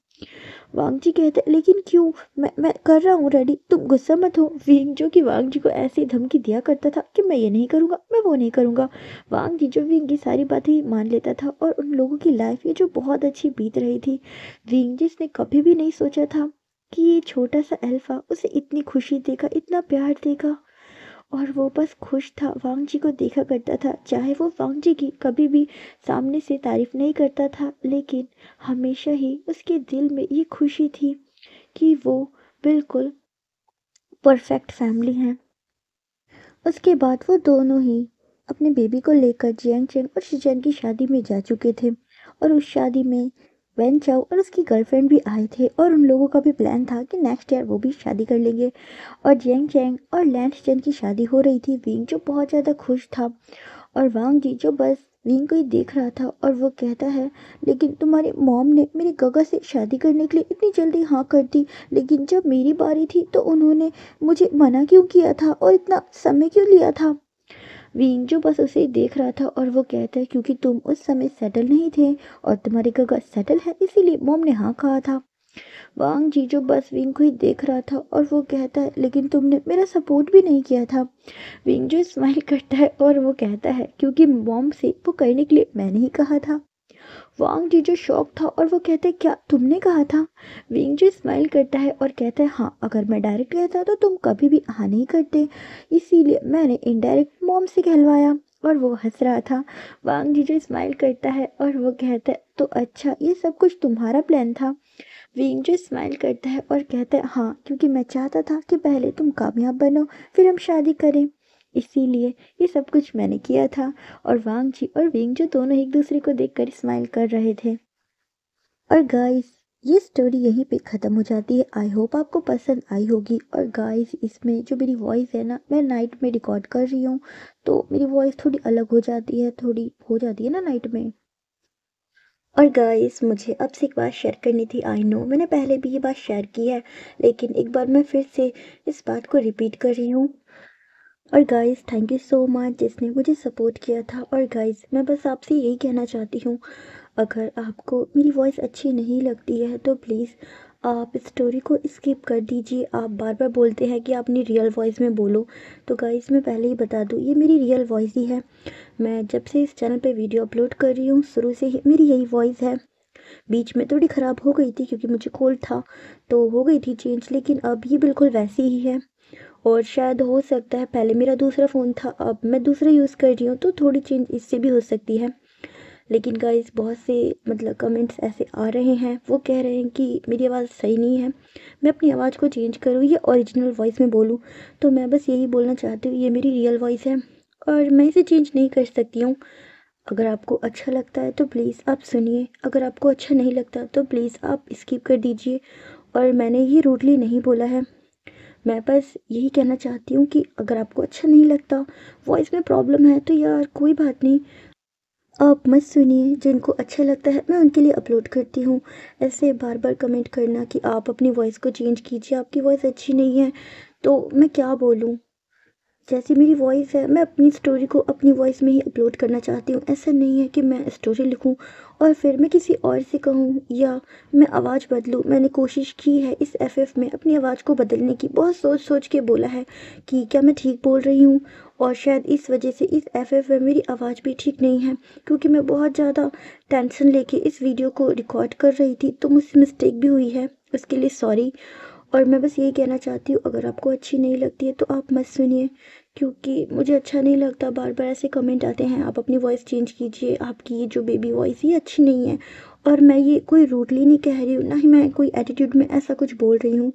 वांग जी कहते, लेकिन क्यों, मैं कर रहा हूँ रेडी, तुम गुस्सा मत हो। विंग जो कि वांग जी को ऐसी धमकी दिया करता था कि मैं ये नहीं करूँगा, मैं वो नहीं करूँगा। वांग जी जो विंग की सारी बातें ही मान लेता था और उन लोगों की लाइफ ये जो बहुत अच्छी बीत रही थी। विंग जिसने कभी भी नहीं सोचा था कि ये छोटा सा अल्फा उसे इतनी खुशी देगा, इतना प्यार देगा। और वो बस खुश था, वांग जी को देखा करता था, चाहे वो वांग जी की कभी भी सामने से तारीफ नहीं करता था, लेकिन हमेशा ही उसके दिल में ये खुशी थी कि वो बिल्कुल परफेक्ट फैमिली है। उसके बाद वो दोनों ही अपने बेबी को लेकर जियांग चेंग और शिचेन की शादी में जा चुके थे। और उस शादी में वेन चाओ और उसकी गर्लफ्रेंड भी आए थे और उन लोगों का भी प्लान था कि नेक्स्ट ईयर वो भी शादी कर लेंगे। और जियांग चेंग और लैंड शिचेन की शादी हो रही थी। विंग जो बहुत ज़्यादा खुश था और वांग जी जो बस विंग को ही देख रहा था और वो कहता है, लेकिन तुम्हारी मॉम ने मेरी गगा से शादी करने के लिए इतनी जल्दी हाँ कर दी, लेकिन जब मेरी बारी थी तो उन्होंने मुझे मना क्यों किया था और इतना समय क्यों लिया था। विंग जो बस उसे ही देख रहा था और वो कहता है, क्योंकि तुम उस समय सेटल नहीं थे और तुम्हारी गगा सेटल है इसीलिए मॉम ने हाँ कहा था। वांग जी जो बस विंग को ही देख रहा था और वो कहता है, लेकिन तुमने मेरा सपोर्ट भी नहीं किया था। विंग जो स्माइल करता है और वो कहता है, क्योंकि मॉम से वो करने के लिए मैंने ही कहा था। वांग जी जो शॉक था और वो कहता है, क्या तुमने कहा था। विंग जो स्माइल करता है और कहता है, हाँ अगर मैं डायरेक्ट कहता तो तुम कभी भी हाँ नहीं करते, इसीलिए मैंने इनडायरेक्ट मॉम से कहलवाया। और वो हंस रहा था। वांग जी जो स्माइल करता है और वो कहता है, तो अच्छा ये सब कुछ तुम्हारा प्लान था। विंग जो स्माइल करता है और कहता है, हाँ क्योंकि मैं चाहता था कि पहले तुम कामयाब बनो फिर हम शादी करें, इसीलिए ये सब कुछ मैंने किया था। और वांग जी और विंग जो दोनों एक दूसरे को देखकर स्माइल कर रहे थे। और गाइस ये स्टोरी यहीं पे ख़त्म हो जाती है। आई होप आपको पसंद आई होगी। और गाइस इसमें जो मेरी वॉइस है ना, मैं नाइट में रिकॉर्ड कर रही हूँ तो मेरी वॉइस थोड़ी अलग हो जाती है, थोड़ी हो जाती है ना नाइट में। और गाइस मुझे आपसे एक बात शेयर करनी थी। आई नो मैंने पहले भी ये बात शेयर की है, लेकिन एक बार मैं फिर से इस बात को रिपीट कर रही हूँ। और guys thank you so much जिसने मुझे सपोर्ट किया था। और गाइस मैं बस आपसे यही कहना चाहती हूँ, अगर आपको मेरी वॉइस अच्छी नहीं लगती है तो प्लीज़ आप इस स्टोरी को स्किप कर दीजिए। आप बार बार बोलते हैं कि आप अपनी रियल वॉइस में बोलो, तो गाइस मैं पहले ही बता दूँ ये मेरी रियल वॉइस ही है। मैं जब से इस चैनल पे वीडियो अपलोड कर रही हूँ शुरू से ही मेरी यही वॉइस है। बीच में थोड़ी ख़राब हो गई थी क्योंकि मुझे कोल्ड था तो हो गई थी चेंज, लेकिन अब ये बिल्कुल वैसी ही है। और शायद हो सकता है पहले मेरा दूसरा फ़ोन था, अब मैं दूसरा यूज़ कर रही हूँ तो थोड़ी चेंज इससे भी हो सकती है। लेकिन गाइस बहुत से मतलब कमेंट्स ऐसे आ रहे हैं, वो कह रहे हैं कि मेरी आवाज़ सही नहीं है, मैं अपनी आवाज़ को चेंज करूँ या ओरिजिनल वॉइस में बोलूँ। तो मैं बस यही बोलना चाहती हूँ, ये मेरी रियल वॉइस है और मैं इसे चेंज नहीं कर सकती हूँ। अगर आपको अच्छा लगता है तो प्लीज़ आप सुनिए, अगर आपको अच्छा नहीं लगता तो प्लीज़ आप स्किप कर दीजिए। और मैंने ये रूडली नहीं बोला है, मैं बस यही कहना चाहती हूँ कि अगर आपको अच्छा नहीं लगता, वॉइस में प्रॉब्लम है, तो यार कोई बात नहीं, आप मत सुनिए। जिनको अच्छा लगता है मैं उनके लिए अपलोड करती हूँ। ऐसे बार बार कमेंट करना कि आप अपनी वॉइस को चेंज कीजिए, आपकी वॉइस अच्छी नहीं है, तो मैं क्या बोलूँ। जैसी मेरी वॉइस है, मैं अपनी स्टोरी को अपनी वॉइस में ही अपलोड करना चाहती हूँ। ऐसा नहीं है कि मैं स्टोरी लिखूँ और फिर मैं किसी और से कहूँ या मैं आवाज़ बदलूँ। मैंने कोशिश की है इस एफएफ में अपनी आवाज़ को बदलने की, बहुत सोच सोच के बोला है कि क्या मैं ठीक बोल रही हूँ, और शायद इस वजह से इस एफएफ में मेरी आवाज़ भी ठीक नहीं है, क्योंकि मैं बहुत ज़्यादा टेंशन लेके इस वीडियो को रिकॉर्ड कर रही थी, तो मुझसे मिस्टेक भी हुई है, उसके लिए सॉरी। और मैं बस यही कहना चाहती हूँ, अगर आपको अच्छी नहीं लगती है तो आप मत सुनिए, क्योंकि मुझे अच्छा नहीं लगता बार बार ऐसे कमेंट आते हैं आप अपनी वॉइस चेंज कीजिए, आपकी ये जो बेबी वॉइस ये अच्छी नहीं है। और मैं ये कोई रूडली नहीं कह रही हूँ, ना ही मैं कोई एटीट्यूड में ऐसा कुछ बोल रही हूँ।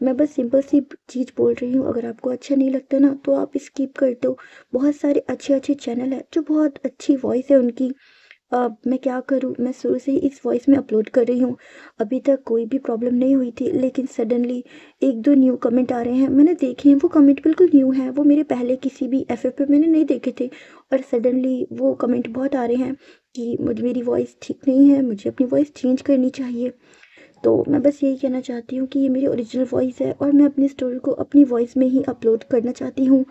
मैं बस सिंपल सी चीज़ बोल रही हूँ, अगर आपको अच्छा नहीं लगता ना तो आप स्किप कर दो। बहुत सारे अच्छे अच्छे चैनल है जो बहुत अच्छी वॉइस है उनकी। अब मैं क्या करूँ, मैं शुरू से ही इस वॉइस में अपलोड कर रही हूँ, अभी तक कोई भी प्रॉब्लम नहीं हुई थी, लेकिन सडनली एक दो न्यू कमेंट आ रहे हैं, मैंने देखे हैं, वो कमेंट बिल्कुल न्यू हैं, वो मेरे पहले किसी भी एफएफ पे मैंने नहीं देखे थे। और सडनली वो कमेंट बहुत आ रहे हैं कि मुझ मेरी वॉइस ठीक नहीं है, मुझे अपनी वॉइस चेंज करनी चाहिए। तो मैं बस यही कहना चाहती हूँ कि ये मेरी ओरिजिनल वॉइस है और मैं अपनी स्टोरी को अपनी वॉइस में ही अपलोड करना चाहती हूँ।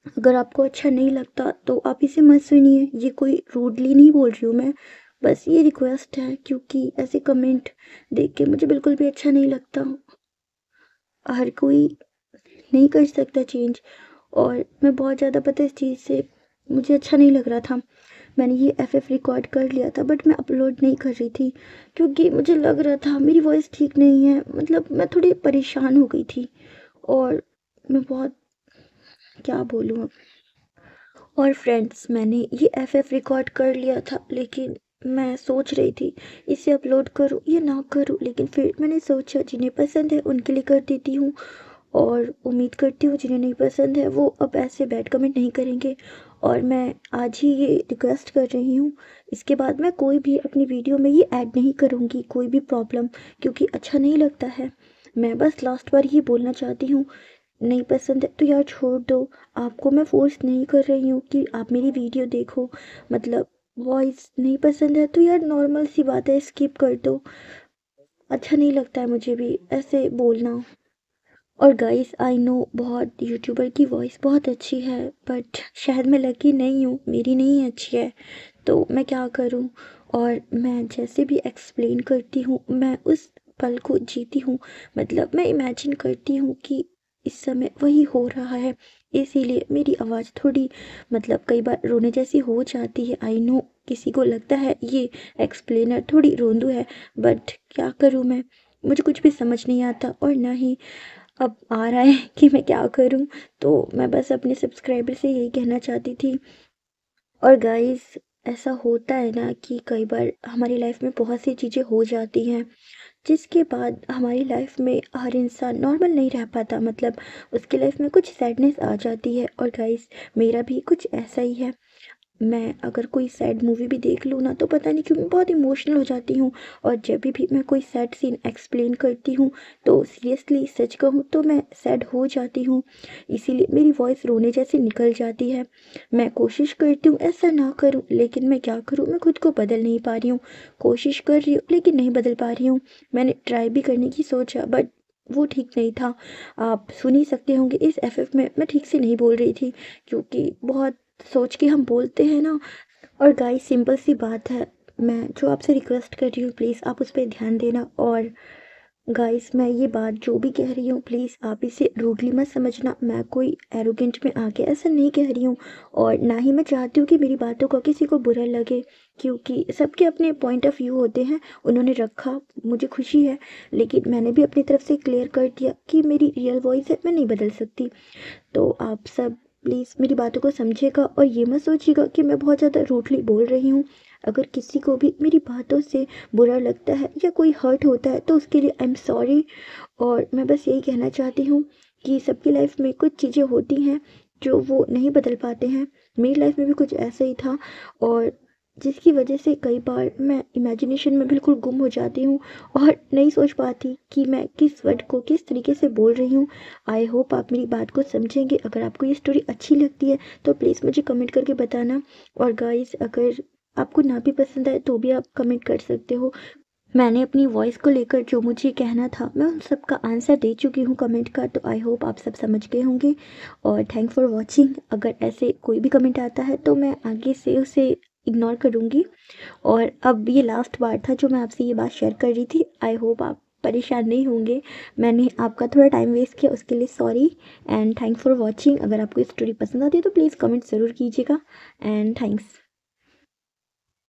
अगर आपको अच्छा नहीं लगता तो आप इसे मत सुनिए, ये कोई रूडली नहीं बोल रही हूँ मैं, बस ये रिक्वेस्ट है, क्योंकि ऐसे कमेंट देख के मुझे बिल्कुल भी अच्छा नहीं लगता। हर कोई नहीं कर सकता चेंज, और मैं बहुत ज़्यादा पता है इस चीज़ से मुझे अच्छा नहीं लग रहा था। मैंने ये एफएफ रिकॉर्ड कर लिया था, बट मैं अपलोड नहीं कर रही थी, क्योंकि मुझे लग रहा था मेरी वॉइस ठीक नहीं है, मतलब मैं थोड़ी परेशान हो गई थी। और मैं बहुत, क्या बोलूँ अब। और फ्रेंड्स, मैंने ये एफएफ रिकॉर्ड कर लिया था, लेकिन मैं सोच रही थी इसे अपलोड करूँ या ना करूँ, लेकिन फिर मैंने सोचा जिन्हें पसंद है उनके लिए कर देती हूँ, और उम्मीद करती हूँ जिन्हें नहीं पसंद है वो अब ऐसे बैड कमेंट नहीं करेंगे। और मैं आज ही ये रिक्वेस्ट कर रही हूँ, इसके बाद मैं कोई भी अपनी वीडियो में ये ऐड नहीं करूँगी, कोई भी प्रॉब्लम, क्योंकि अच्छा नहीं लगता है। मैं बस लास्ट बार ये बोलना चाहती हूँ, नहीं पसंद है तो यार छोड़ दो। आपको मैं फ़ोर्स नहीं कर रही हूँ कि आप मेरी वीडियो देखो, मतलब वॉइस नहीं पसंद है तो यार नॉर्मल सी बात है, स्किप कर दो। अच्छा नहीं लगता है मुझे भी ऐसे बोलना। और गाइस, आई नो बहुत यूट्यूबर की वॉइस बहुत अच्छी है, बट शायद मैं लकी नहीं हूँ, मेरी नहीं अच्छी है, तो मैं क्या करूँ। और मैं जैसे भी एक्सप्लेन करती हूँ, मैं उस पल को जीती हूँ, मतलब मैं इमेजिन करती हूँ कि इस समय वही हो रहा है, इसीलिए मेरी आवाज़ थोड़ी, मतलब कई बार रोने जैसी हो जाती है। आई नो किसी को लगता है ये एक्सप्लेनर थोड़ी रोंदू है, बट क्या करूँ मैं, मुझे कुछ भी समझ नहीं आता, और ना ही अब आ रहा है कि मैं क्या करूं। तो मैं बस अपने सब्सक्राइबर से यही कहना चाहती थी। और गाइस, ऐसा होता है ना कि कई बार हमारी लाइफ में बहुत सी चीज़ें हो जाती हैं, जिसके बाद हमारी लाइफ में हर इंसान नॉर्मल नहीं रह पाता, मतलब उसकी लाइफ में कुछ सैडनेस आ जाती है। और गाइस, मेरा भी कुछ ऐसा ही है। मैं अगर कोई सैड मूवी भी देख लूँ ना, तो पता नहीं क्यों मैं बहुत इमोशनल हो जाती हूँ, और जब भी मैं कोई सैड सीन एक्सप्लेन करती हूँ तो सीरियसली सच कहूँ तो मैं सैड हो जाती हूँ, इसीलिए मेरी वॉइस रोने जैसी निकल जाती है। मैं कोशिश करती हूँ ऐसा ना करूँ, लेकिन मैं क्या करूँ, मैं खुद को बदल नहीं पा रही हूँ। कोशिश कर रही हूँ लेकिन नहीं बदल पा रही हूँ। मैंने ट्राई भी करने की सोचा, बट वो ठीक नहीं था। आप सुन ही सकते होंगे इस एफएफ में मैं ठीक से नहीं बोल रही थी, क्योंकि बहुत सोच के हम बोलते हैं ना। और गाइस, सिंपल सी बात है, मैं जो आपसे रिक्वेस्ट कर रही हूँ प्लीज़ आप उस पर ध्यान देना। और गाइस, मैं ये बात जो भी कह रही हूँ प्लीज़ आप इसे रूडली मत समझना, मैं कोई एरोगेंट में आके ऐसा नहीं कह रही हूँ, और ना ही मैं चाहती हूँ कि मेरी बातों का किसी को बुरा लगे, क्योंकि सबके अपने पॉइंट ऑफ व्यू होते हैं, उन्होंने रखा, मुझे खुशी है, लेकिन मैंने भी अपनी तरफ से क्लियर कर दिया कि मेरी रियल वॉइस है, मैं नहीं बदल सकती। तो आप सब प्लीज़ मेरी बातों को समझिएगा और ये मत सोचिएगा कि मैं बहुत ज़्यादा रूडली बोल रही हूँ। अगर किसी को भी मेरी बातों से बुरा लगता है या कोई हर्ट होता है तो उसके लिए आई एम सॉरी। और मैं बस यही कहना चाहती हूँ कि सबकी लाइफ में कुछ चीज़ें होती हैं जो वो नहीं बदल पाते हैं। मेरी लाइफ में भी कुछ ऐसा ही था, और जिसकी वजह से कई बार मैं इमेजिनेशन में बिल्कुल गुम हो जाती हूँ और नहीं सोच पाती कि मैं किस वर्ड को किस तरीके से बोल रही हूँ। आई होप आप मेरी बात को समझेंगे। अगर आपको ये स्टोरी अच्छी लगती है तो प्लीज़ मुझे कमेंट करके बताना। और गाइस, अगर आपको ना भी पसंद आए तो भी आप कमेंट कर सकते हो। मैंने अपनी वॉइस को लेकर जो मुझे कहना था मैं उन सब का आंसर दे चुकी हूँ कमेंट का, तो आई होप आप सब समझ गए होंगे। और थैंक फॉर वॉचिंग। अगर ऐसे कोई भी कमेंट आता है तो मैं आगे से उसे इग्नोर करूँगी। और अब ये लास्ट बार था जो मैं आपसे ये बात शेयर कर रही थी। आई होप आप परेशान नहीं होंगे। मैंने आपका थोड़ा टाइम वेस्ट किया, उसके लिए sorry and thank for watching. अगर आपको ये स्टोरी पसंद आती है तो प्लीज़ कमेंट ज़रूर कीजिएगा एंड थैंक्स।